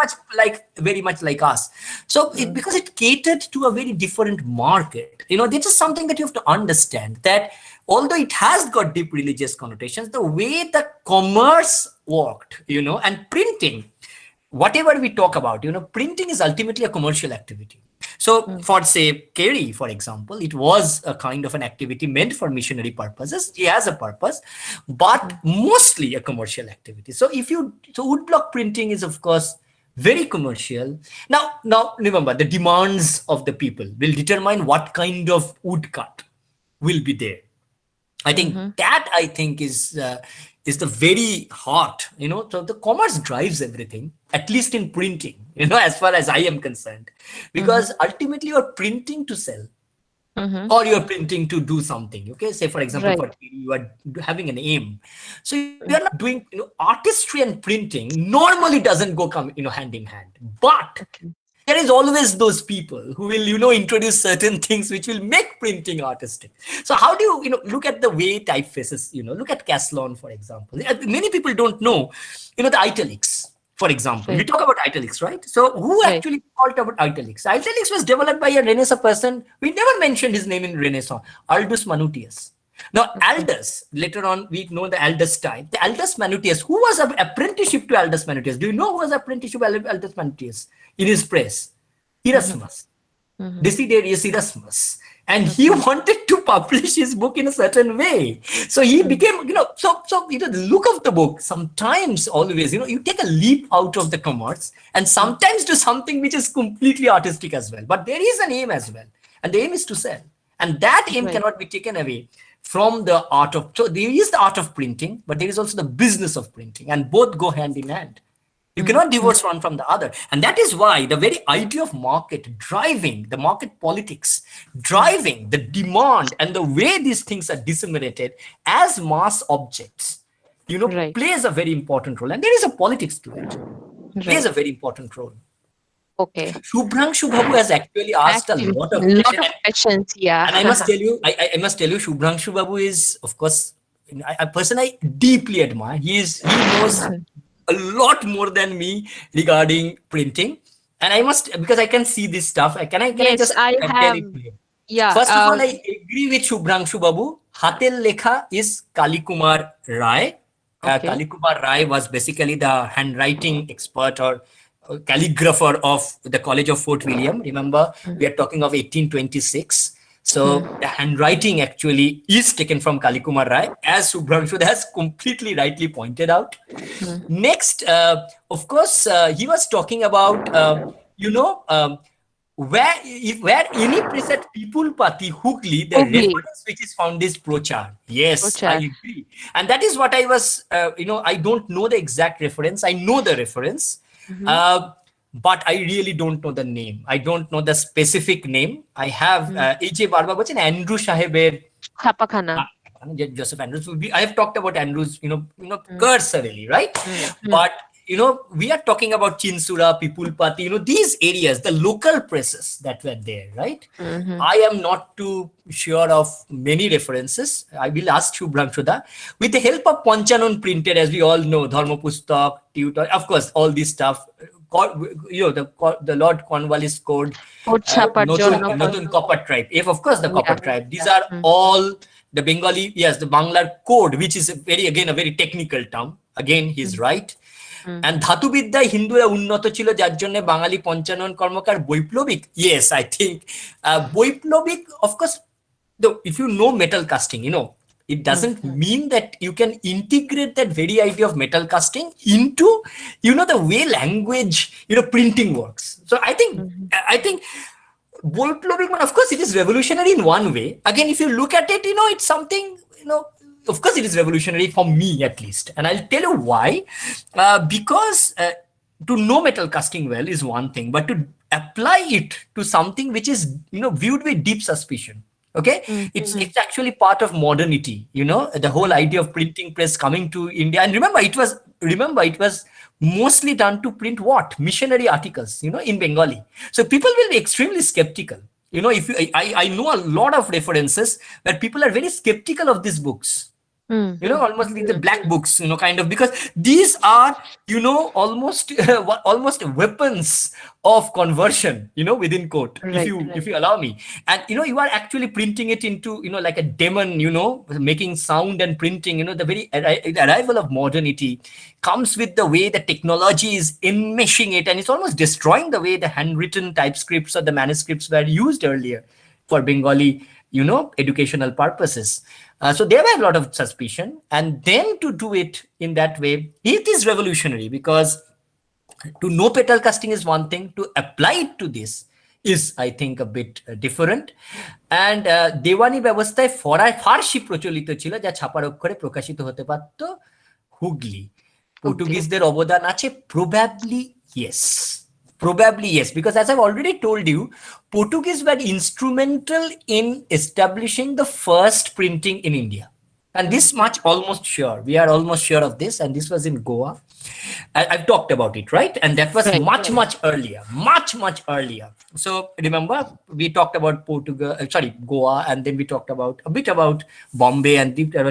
much like us. So Mm. because it catered to a very different market, this is something that you have to understand that although it has got deep religious connotations, the way the commerce worked, and printing, whatever we talk about, printing is ultimately a commercial activity. So Mm. for say Kerry, for example, it was a kind of an activity meant for missionary purposes. It has a purpose, but Mhm. mostly a commercial activity. So woodblock printing is of course very commercial. Now remember the demands of the people will determine what kind of woodcut will be there. I think that is the very heart, so the commerce drives everything, at least in printing, as far as I am concerned, because ultimately you're printing to sell or you're printing to do something. Okay, say for example, Right. for Peary, you are having an aim. So you're not doing, artistry and printing normally doesn't go hand in hand. But Okay. there is always those people who will, introduce certain things which will make printing artistic. So how do you, look at the way typefaces, look at Caslon, for example. Many people don't know, the italics, for example. We Right. talk about italics, right? So who Right. actually called about italics? Italics was developed by a Renaissance person. We never mentioned his name in Renaissance, Aldus Manutius. Now, Aldus, later on, we know the Aldus type. The Aldus Manutius, who was an apprenticeship to Aldus Manutius? Do you know who was apprenticeship to Aldus Manutius in his press? Erasmus. Desiderius Erasmus. And he wanted to publish his book in a certain way. So he became, the look of the book, sometimes always, you take a leap out of the commerce and sometimes do something which is completely artistic as well. But there is an aim as well. And the aim is to sell. And that aim cannot be taken away from the art of, so there is the art of printing, but there is also the business of printing, and both go hand in hand. You cannot divorce one from the other. And that is why the very idea of market driving, the market politics, driving the demand and the way these things are disseminated as mass objects, plays a very important role. And there is a politics to it. Plays a very important role. Okay. Shubhranshu Babu has actually asked a lot of questions. Yeah. And I must tell you, I must tell you, Shubhranshu Babu is, of course, a person I deeply admire. He knows a lot more than me regarding printing. And I must, because I can see this stuff. Can I just tell it to you? Yeah. First of all, I agree with Shubhranshu Babu. Hatel Lekha is Kalikumar Rai. Kalikumar Rai was basically the handwriting expert or calligrapher of the College of Fort William. Remember, we are talking of 1826. So the handwriting actually is taken from Kalikumar Rai, as Shubhranshu has completely rightly pointed out. Next, of course, he was talking about, where any preset people pati Hooghly, the reference which is found is Prochar. Yes, I agree. And that is what I was, I don't know the exact reference. I know the reference. But I really don't know the name. I don't know the specific name. I have A.J. Barba Bachan, Andrew Saheber, Joseph Andrews. I have talked about Andrews, cursorily, right? But we are talking about Chinsura, Pipulpati, these areas, the local presses that were there, right? I am not too sure of many references. I will ask Shubhranshu. With the help of Panchanon printer, as we all know, Dharmapustak, Tutor, of course, all this stuff, the Lord Cornwallis Code, Notun Copper Tribe, of course, the Copper Tribe. These are all the Bengali, the Banglar Code, which is a very technical term. Again, he's right. And ধাতুবিদ্যায় হিন্দুরা উন্নত ছিল যার জন্য বাঙালি পঞ্চানন কর্মকার বৈপ্লবিক. Yes, I think বৈপ্লবিক, of course, though, if you know metal casting, it doesn't mean that you can integrate that very idea of metal casting into, the way language, printing works. So I think বৈপ্লবিক, of course, it is revolutionary in one way. Again, if you look at it, it's something, of course, it is revolutionary for me, at least. And I'll tell you why. Because to know metal casting well is one thing, but to apply it to something which is, viewed with deep suspicion. Okay, it's actually part of modernity. The whole idea of printing press coming to India. And remember, it was mostly done to print what? Missionary articles, in Bengali. So people will be extremely skeptical. If I know a lot of references where people are very skeptical of these books. Almost like the black books, kind of, because these are, almost weapons of conversion, within quote, if you allow me. And, you are actually printing it into, like a demon, making sound and printing, the very arrival of modernity comes with the way the technology is enmeshing it, and it's almost destroying the way the handwritten typescripts or the manuscripts were used earlier for Bengali, educational purposes. So there were a lot of suspicion, and then to do it in that way, it is revolutionary, because to know metal casting is one thing, to apply it to this is, I think, a bit different. And দেওয়ানি ব্যবস্থায় ফার্সি প্রচলিত ছিল, যা ছাপার অক্ষরে প্রকাশিত হতে পারত। হুগলি পর্তুগিজদের অবদান আছে? Probably yes. Probably yes, because as I've already told you, Portuguese were instrumental in establishing the first printing in India. And this much almost sure. We are almost sure of this. And this was in Goa. I've talked about it, right? And that was much earlier, much earlier. So remember, we talked about Goa, and then we talked about a bit about Bombay and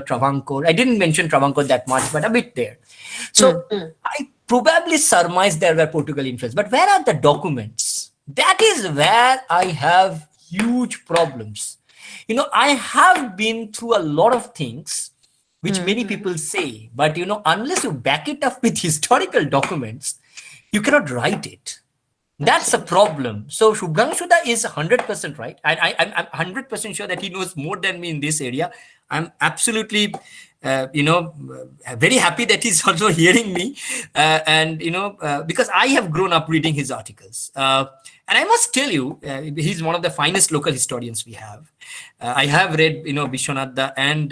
Travancore. I didn't mention Travancore that much, but a bit there. So I probably surmise there were Portugal influence. But where are the documents? That is where I have huge problems. You know, I have been through a lot of things which many people say, but you know, unless you back it up with historical documents, you cannot write it. That's a problem. So Shubhranshuda is 100% right. I'm 100% sure that he knows more than me in this area. I'm absolutely, very happy that he's also hearing me. Because I have grown up reading his articles. And I must tell you, he's one of the finest local historians we have. I have read, Vishwanatha and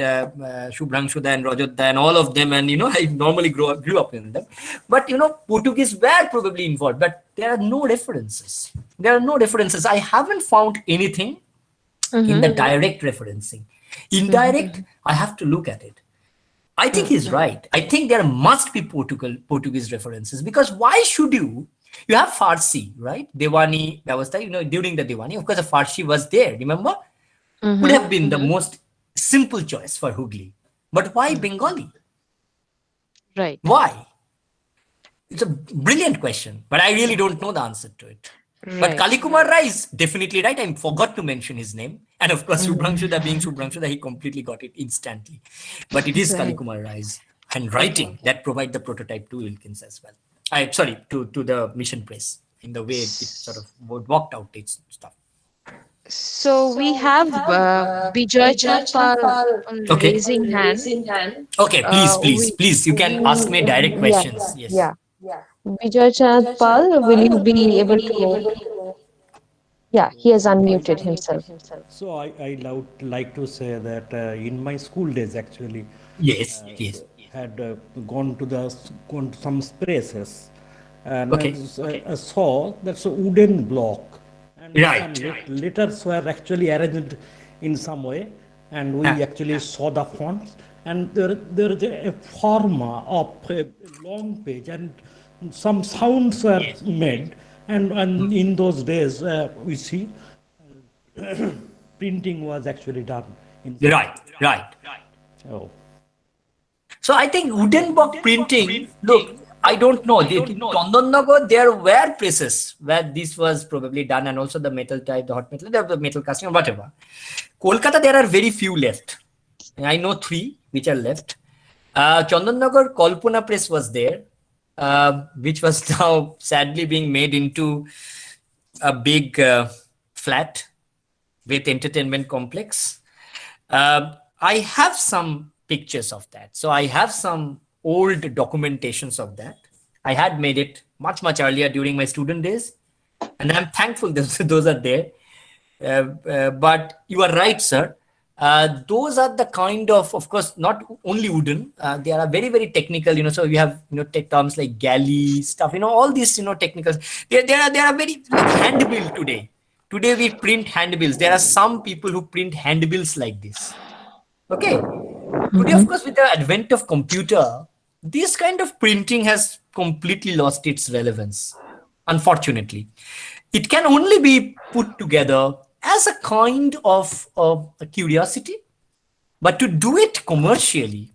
Shubhranshuda and Rajotda and all of them. And, I normally grew up in them. But, Portuguese were probably involved, but there are no references. I haven't found anything in the direct referencing. Indirect, I have to look at it. I think he's right. I think there must be Portuguese references, because why should you? You have Farsi, right? Dewani Vyavastha, during the Dewani, of course, the Farsi was there, remember? Would have been the most simple choice for Hooghly. But why Bengali? Right. Why? It's a brilliant question, but I really don't know the answer to it. But Kalikumar Rai is definitely right. I forgot to mention his name. And of course, Shubhranshuda being Shubhranshuda, he completely got it instantly. But it is Kalikumar Rai's handwriting that provide the prototype to Wilkins as well. To the mission press, in the way it sort of walked out its stuff. So we have Bijoy Chapal raising hand. Okay, please, you can ask me direct questions. Yes. Yeah. Bijoy Chapal, will you be able to? Yeah, he has unmuted himself. So I would like to say that in my school days, actually, Yes. had gone to some places, and I saw that's a wooden block, and some letters were actually arranged in some way, and we actually saw the fonts, and there is a form of a long page, and some sounds were made, and in those days we see printing was actually done. Right. Oh. So I think wooden box printing, look, I don't know. Chandannagar, there were places where this was probably done, and also the metal type, the hot metal, the metal casting, or whatever. Kolkata, there are very few left. I know 3 which are left. Chandannagar, Kalpana press was there, which was now sadly being made into a big flat with entertainment complex. I have some pictures of that. So I have some old documentations of that. I had made it much earlier during my student days, and I'm thankful that those are there. But you are right, sir. Those are the kind of course, not only wooden. They are very, very technical. So you have terms like galley stuff. All these technical. They are very handbill today. Today we print handbills. There are some people who print handbills like this. Okay. Today, of course, with the advent of computer, this kind of printing has completely lost its relevance, unfortunately. It can only be put together as a kind of a curiosity, but to do it commercially,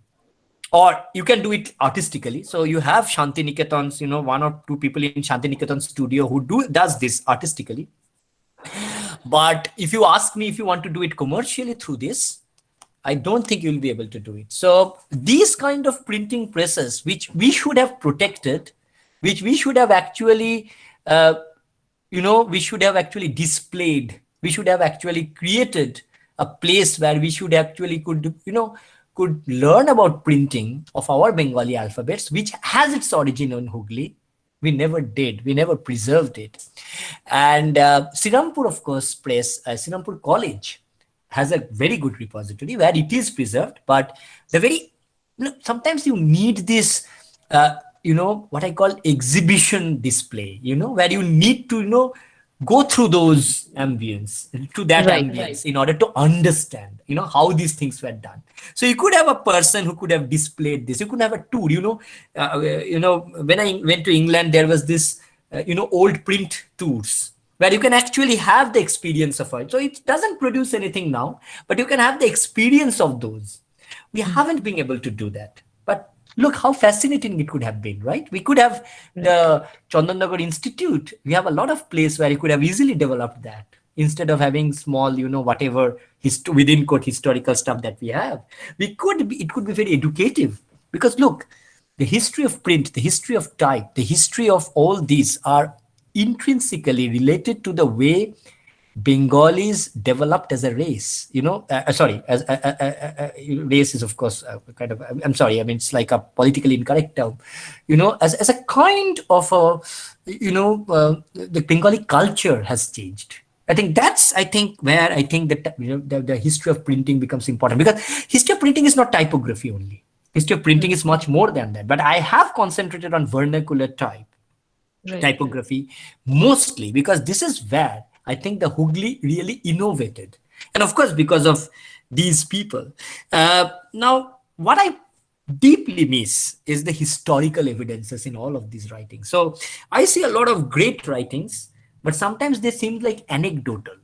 or you can do it artistically. So you have Shantiniketan's, 1 or 2 people in Shantiniketan's studio who does this artistically. But if you ask me if you want to do it commercially through this, I don't think you'll be able to do it. So these kind of printing presses, which we should have protected, which we should have actually, we should have actually displayed, we should have actually created a place where we should actually could learn about printing of our Bengali alphabets, which has its origin in Hooghly. We never did. We never preserved it. And Sirampur, of course, Srirampur College has a very good repository where it is preserved, but the very, sometimes you need this, what I call exhibition display, where you need to, go through those ambience, to that ambience in order to understand, how these things were done. So you could have a person who could have displayed this. You could have a tour, when I went to England, there was this, old print tours where you can actually have the experience of it. So it doesn't produce anything now, but you can have the experience of those. We haven't been able to do that. But look how fascinating it could have been, right? We could have the Chandannagar Institute. We have a lot of place where you could have easily developed that instead of having small, whatever within quote historical stuff that we have. It could be very educative, because look, the history of print, the history of type, the history of all these are intrinsically related to the way Bengalis developed as a race, race is of course kind of, I'm sorry, I mean, it's like a politically incorrect term, as a kind of the Bengali culture has changed. I think that's, where I think that, the history of printing becomes important, because history of printing is not typography only. History of printing is much more than that. But I have concentrated on vernacular typography mostly, because this is where I think the Hooghly really innovated. And of course, because of these people. Now, what I deeply miss is the historical evidences in all of these writings. So I see a lot of great writings, but sometimes they seem like anecdotal.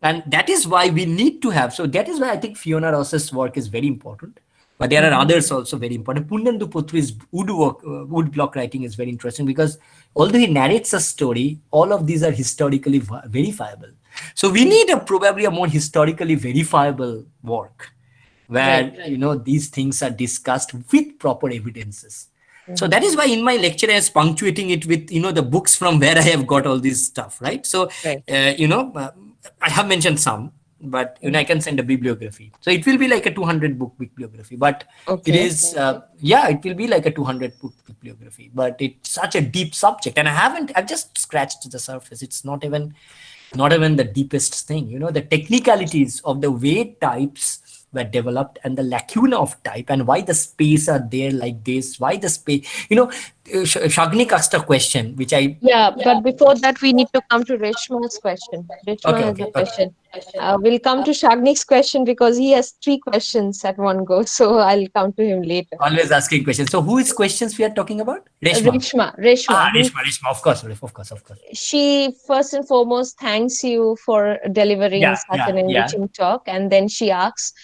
And that is why we need to have, so that is why I think Fiona Ross's work is very important. But there are others also very important. Punnendu Putri's wood block writing is very interesting, because although he narrates a story, all of these are historically verifiable. So we need probably a more historically verifiable work where, these things are discussed with proper evidences. So that is why in my lecture I was punctuating it with, the books from where I have got all this stuff, right? So, I have mentioned some, but I can send a bibliography. So it will be like a 200 book bibliography, but it is, it will be like a 200 book bibliography, but it's such a deep subject. And I've just scratched the surface. It's not even the deepest thing, the technicalities of the way types were developed and the lacuna of type and why the space are there like this, why the space, Shagnik asked a question, which but before that, we need to come to Reshma's question. Reshma has a question. We'll come to Shagnik's question because he has 3 questions at one go. So I'll come to him later. Always asking questions. So who is questions we are talking about? Reshma. Reshma. Of course. She first and foremost thanks you for delivering such an enriching talk. And then she asks,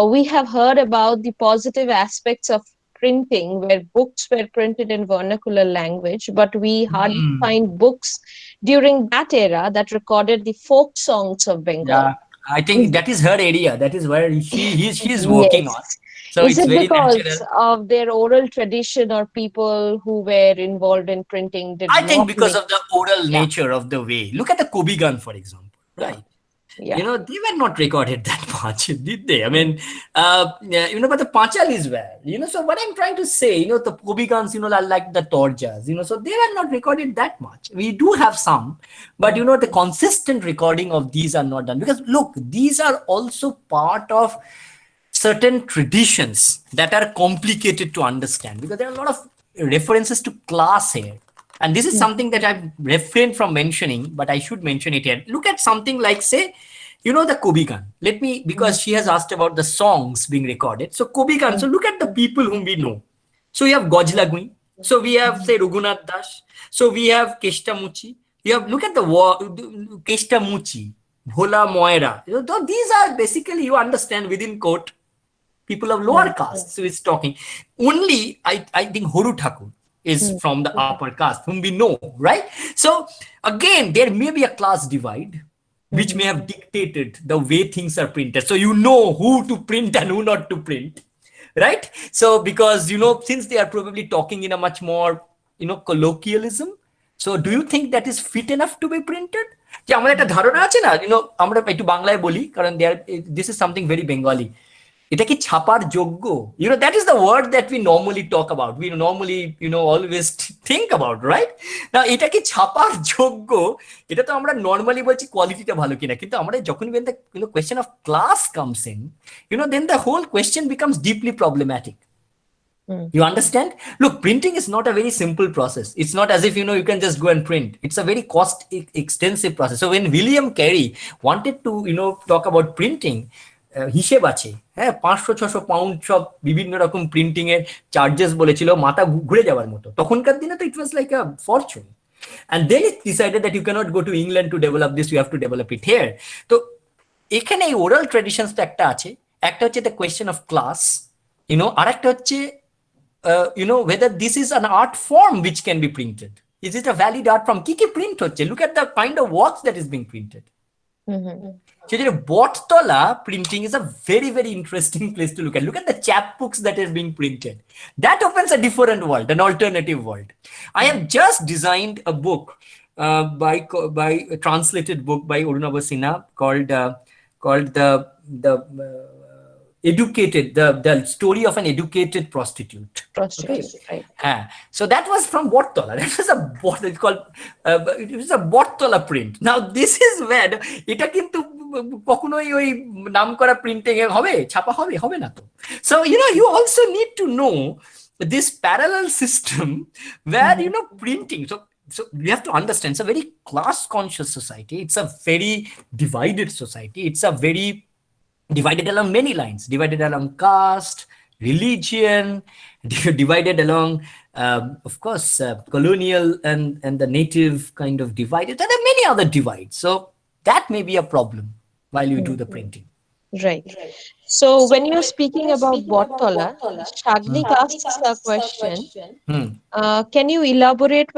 we have heard about the positive aspects of printing where books were printed in vernacular language, but we hardly find books during that era that recorded the folk songs of Bengal. Yeah, I think that is her area. That is where she is working on. So is it's it very because natural. of their oral tradition or people who were involved in printing? I think because of the oral nature of the way. Look at the Kobe gun, for example, right? They were not recorded that much, did they? I mean, but the Panchalis were, so what I'm trying to say, the Kobe guns, are like the Torjas, so they were not recorded that much. We do have some, but, the consistent recording of these are not done, because look, these are also part of certain traditions that are complicated to understand, because there are a lot of references to class here. And this is something that I've refrained from mentioning, but I should mention it here. Look at something like, say, the Kobe gun. Because she has asked about the songs being recorded. So Kobe gun, so look at the people whom we know. So we have Gojlagui. So we have, say, Raghunath Das. So we have Keshtamuchi. Look at the Keshtamuchi, Bhola Moira. These are basically, you understand, within quote, people of lower caste. So it's talking. Only, I think Horu Thakur is from the upper caste, whom we know, right? So again, there may be a class divide, which may have dictated the way things are printed. So you know who to print and who not to print, right? So because, since they are probably talking in a much more, colloquialism, so do you think that is fit enough to be printed? This is something very Bengali. এটা কি ছাপার যোগ্য? That is the word that we normally talk about. We normally, always think about, right? Now, এটা কি ছাপার যোগ্য? এটা তো আমরা normally বলছি কোয়ালিটিটা ভালো কিনা, কিন্তু আমরা যখন when the question of class comes in, then the whole question becomes deeply problematic. You understand? Look, printing is not a very simple process. It's not as if, you can just go and print. It's a very cost extensive process. So when William Kerry wanted to, talk about printing, হিসেব আছে, হ্যাঁ, 500-600 pound সব বিভিন্ন রকম printing এর charges বলেছিল, মাথা ঘুরে যাওয়ার মতো। তখনকার দিনে তো it was like a fortune. And then it decided that you cannot go to England to develop this, you have to develop it here. তো এখানে এই ওরাল ট্র্যাডিশনস তো একটা আছে, একটা হচ্ছে দ্য কোয়েশ্চেন অফ ক্লাস, আর একটা হচ্ছে whether this is an art form which can be printed. Is it a valid art form? কি কি প্রিন্ট হচ্ছে? Look at the kind of works that is being printed. Boltz printing is a very, very interesting place to look at. Look at the chapbooks that is being printed. That opens a different world, an alternative world. I have just designed a book by a translated book by Arunabha Sinha called the educated, the story of an educated prostitute. Right. So that was from Boltz. That was it was a Boltz print. Now this is where এটা কিন্তু কখনোই ওই নাম করা printing এ হবে, ছাপা হবে না তো। So you also need to know this parallel system where printing. So we have to understand it's a very class conscious society. It's a very divided society. It's a very divided along many lines, divided along caste, religion, divided along, of course, colonial and the native kind of divided. There are many other divides. So that may be a problem while you do the printing. Right. So when you're speaking about Boltz, Shagnik asks a question. Can you elaborate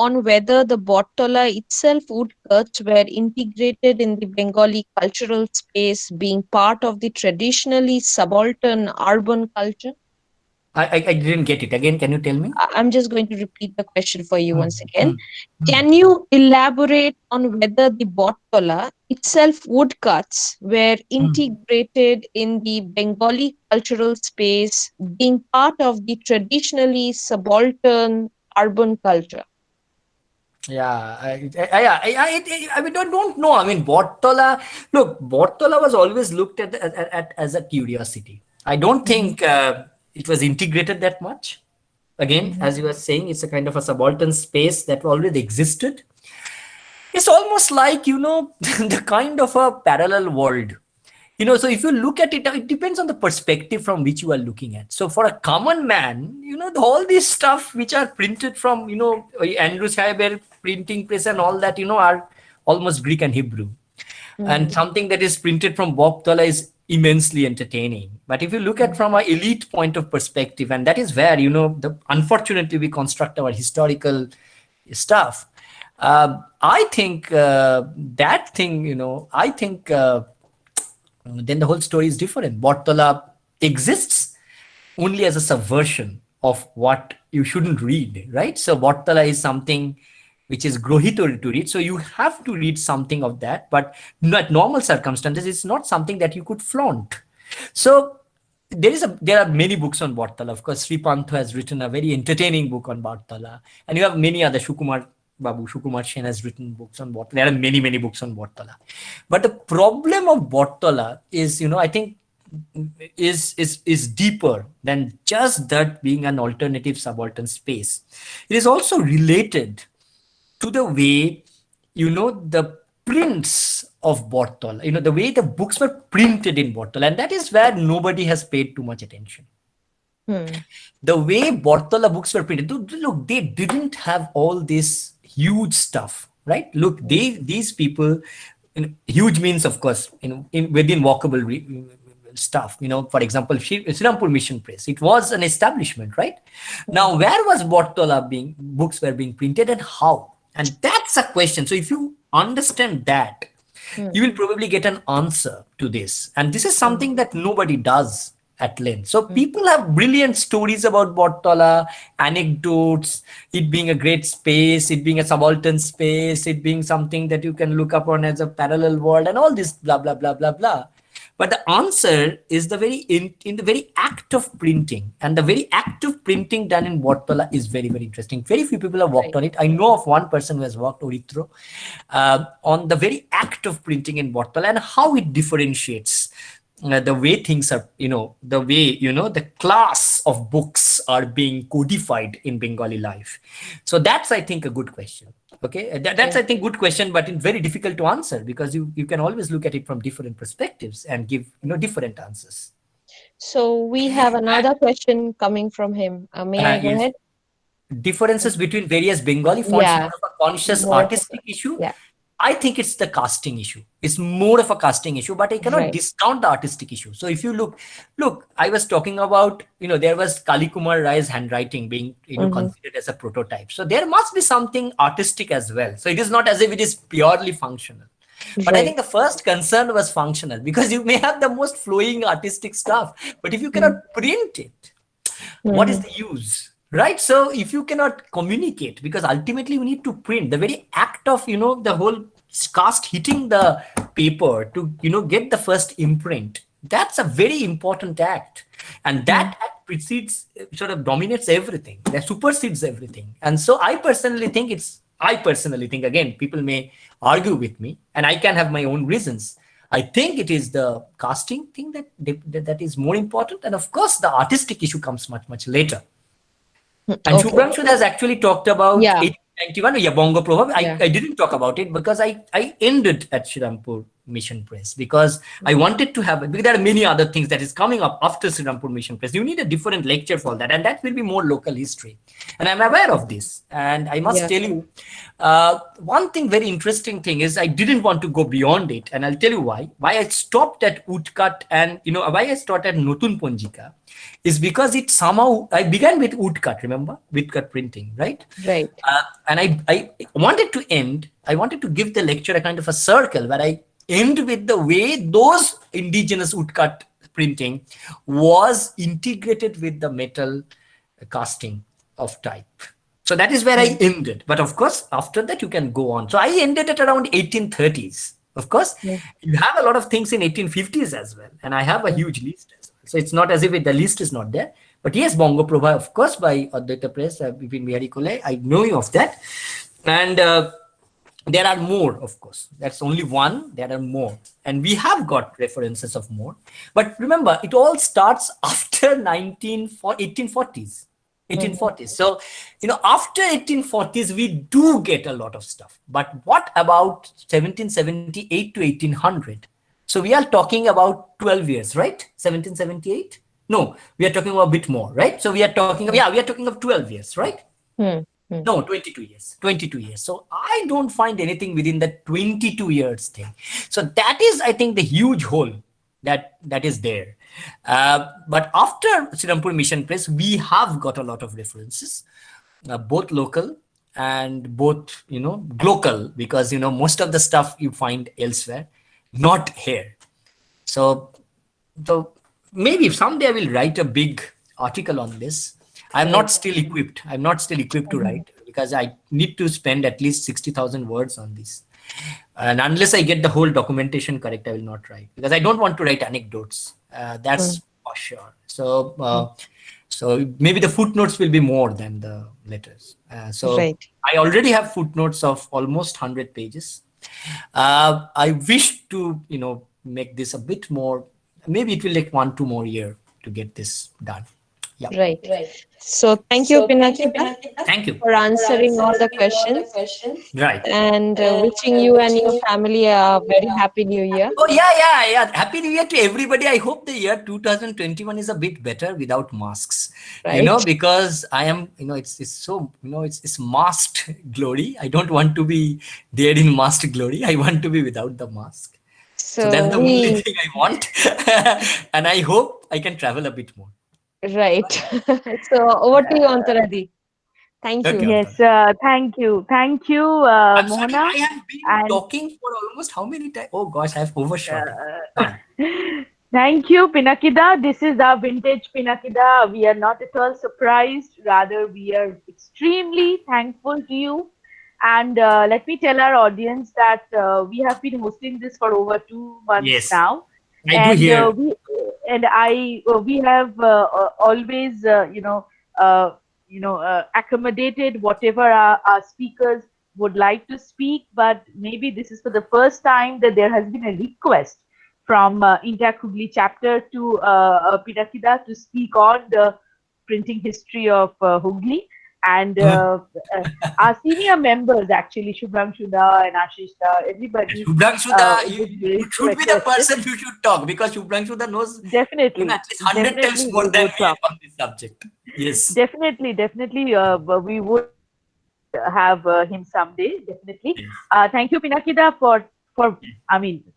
on whether the Boltz itself woodcuts were integrated in the Bengali cultural space, being part of the traditionally subaltern urban culture? I didn't get it. Again, can you tell me? I'm just going to repeat the question for you once again. Can you elaborate on whether the Boltz itself woodcuts were integrated in the Bengali cultural space, being part of the traditionally subaltern urban culture? Yeah, I don't know. I mean, Boltz was always looked at as a curiosity. I don't think it was integrated that much. Again, as you were saying, it's a kind of a subaltern space that already existed. It's almost like, the kind of a parallel world. So if you look at it, it depends on the perspective from which you are looking at. So for a common man, all this stuff which are printed from, Andrew Saheber printing press and all that, are almost Greek and Hebrew. And something that is printed from Boltz is immensely entertaining. But if you look at from an elite point of perspective, and that is where, unfortunately we construct our historical stuff. I think that thing, then the whole story is different. Boltz exists only as a subversion of what you shouldn't read, right? So Boltz is something which is grohito to read. So you have to read something of that, but at normal circumstances, it's not something that you could flaunt. So there are many books on Boltz. Of course, Srirampur has written a very entertaining book on Boltz, and you have many other. Shukumar Sen has written books on Boltz. There are many, many books on Boltz. But the problem of Boltz is, I think, is deeper than just that being an alternative subaltern space. It is also related to the way, the prints of Boltz, the way the books were printed in Boltz, and that is where nobody has paid too much attention. The way Boltz books were printed, look, they didn't have all this huge stuff, right? Look, these people, huge means, of course, within walkable stuff. For example, Srirampur Mission Press, it was an establishment, right? Now, where was Boltz books were being printed and how? And that's a question. So if you understand that, you will probably get an answer to this. And this is something that nobody does at length. So people have brilliant stories about Boltz, anecdotes, it being a great space, it being a subaltern space, it being something that you can look upon as a parallel world and all this blah, blah, blah, blah, blah. But the answer is the very in the very act of printing, and the very act of printing done in Vartala is very, very interesting. Very few people have worked on it. I know of one person who has worked Orithro on the very act of printing in Vartala and how it differentiates the way things are, the way, the class of books are being codified in Bengali life. So that's, I think, a good question. Okay, that's, I think, good question, but it's very difficult to answer because you can always look at it from different perspectives and give, different answers. So we have another question coming from him. May I go Yes. ahead? Differences between various Bengali fonts, more of a conscious More of a- artistic issue. yeah. I think it's the casting issue. It's more of a casting issue, but I cannot discount the artistic issue. So if you look, I was talking about, there was Kali Kumar Rai's handwriting being, considered as a prototype. So there must be something artistic as well. So it is not as if it is purely functional. But I think the first concern was functional, because you may have the most flowing artistic stuff, but if you cannot print it, what is the use? Right? So if you cannot communicate, because ultimately you need to print, the very act of, the whole cast hitting the paper to, get the first imprint, that's a very important act. And that act precedes, sort of dominates everything, that supersedes everything. And so I personally think, again, people may argue with me and I can have my own reasons. I think it is the casting thing that is more important. And of course, the artistic issue comes much, much later. And Shubhranshu has actually talked about 1891, Bongo Prabha. I didn't talk about it because I ended at Srirampur Mission Press because I wanted to have, because there are many other things that is coming up after Srirampur Mission Press. You need a different lecture for that, and that will be more local history. And I'm aware of this. And I must tell you, one thing, very interesting thing is I didn't want to go beyond it. And I'll tell you why. Why I stopped at woodcut and, why I started Notun Ponjika is because it somehow, I began with woodcut, remember? Woodcut printing, right? Right. And I wanted to give the lecture a kind of a circle where I end with the way those indigenous woodcut printing was integrated with the metal casting of type. So that is where I ended. But of course, after that, you can go on. So I ended at around 1830s. Of course, you have a lot of things in 1850s as well. And I have a huge list as well. So it's not as if the list is not there. But yes, Bongo Prabha, of course, by Advaita Press, Bipin Bihari Kole, I know you of that. And there are more, of course. That's only one. There are more. And we have got references of more. But remember, it all starts after 1840s. 1840s. So, after 1840s, we do get a lot of stuff. But what about 1778 to 1800? So we are talking about 12 years, right? 1778? No, we are talking about a bit more, right? So we are talking of 12 years, right? No, 22 years. 22 years. So I don't find anything within the 22 years thing. So that is, I think, the huge hole that is there. But after Srirampur Mission Press, we have got a lot of references, both local and both, global, because, most of the stuff you find elsewhere, not here. So maybe someday I will write a big article on this. I'm not still equipped to write because I need to spend at least 60,000 words on this. And unless I get the whole documentation correct, I will not write, because I don't want to write anecdotes. That's for sure. So maybe the footnotes will be more than the letters. I already have footnotes of almost 100 pages. I wish to, make this a bit more. Maybe it will take 1-2 more years to get this done. Yeah. Right. So thank you, Pinaki. Thank you for answering all the questions. Right. And wishing you and your family a very happy new year. Oh, yeah. Happy New Year to everybody. I hope the year 2021 is a bit better without masks. Right. Because I am, it's so, it's masked glory. I don't want to be there in masked glory. I want to be without the mask. So that's the only thing I want. And I hope I can travel a bit more. Right. So over to you, Antaradi. Thank you. Okay, Yes, thank you. Thank you, I'm sorry, Mohana. I have been talking for almost how many times? Oh gosh, I have overshot. Thank you, Pinakida. This is our vintage Pinakida. We are not at all surprised. Rather, we are extremely thankful to you. And let me tell our audience that we have been hosting this for over 2 months now. I do hear. We have always accommodated whatever our speakers would like to speak, but maybe this is for the first time that there has been a request from INTACH Hooghly Chapter to Pinaki to speak on the printing history of Hooghly. And our senior members, actually, Shubhranshu Da and Ashish Da, everybody. Shubhranshu Da, you should be the person who should talk, because Shubhranshu Da knows definitely at least 100 times more than me on this subject. Yes. Definitely. We would have him someday. Definitely. Yes. Thank you, Pinaki Da, for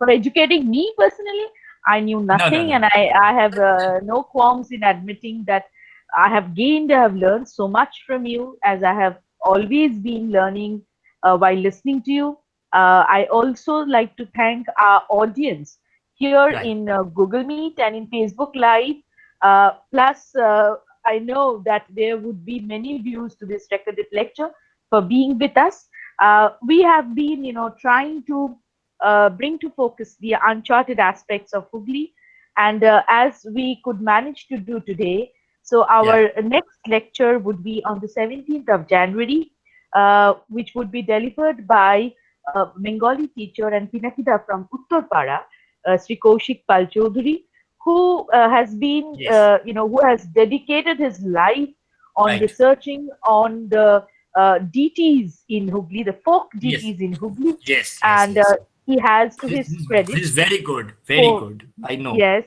educating me personally. I knew nothing, and I have no qualms in admitting that I have learned so much from you, as I have always been learning while listening to you. I also like to thank our audience here in Google Meet and in Facebook Live. Plus, I know that there would be many views to this recorded lecture for being with us. We have been, trying to bring to focus the uncharted aspects of Hooghly, and as we could manage to do today. So our next lecture would be on the 17th of January, which would be delivered by a Bengali teacher and Pinakida from Uttarpara, Sri Kaushik Pal Chaudhary, who has been, who has dedicated his life on researching on the deities in Hooghly, the folk deities in Hooghly. And he has, to his credit, this is very good, very good. I know. Yes.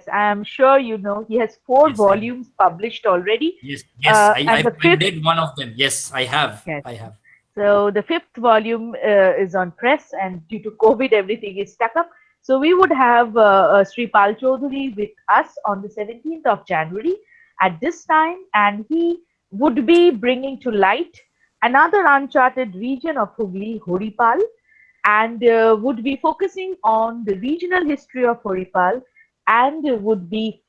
I am sure you know. He has 4 volumes published already. Yes. I did one of them. Yes, I have. Yes. I have. So the 5th volume is on press, and due to COVID, everything is stuck up. So we would have Sri Pal Chaudhary with us on the 17th of January at this time, and he would be bringing to light another uncharted region of Hooghly, Horipal, and would be focusing on the regional history of Horipal, and would be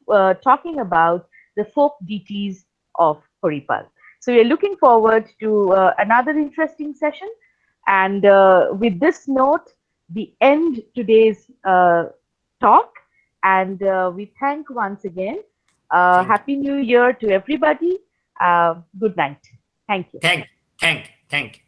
talking about the folk deities of Horipal. So we're looking forward to another interesting session. And with this note, we end today's talk, and we thank once again. Happy New Year to everybody. Good night. Thank you. Thank you.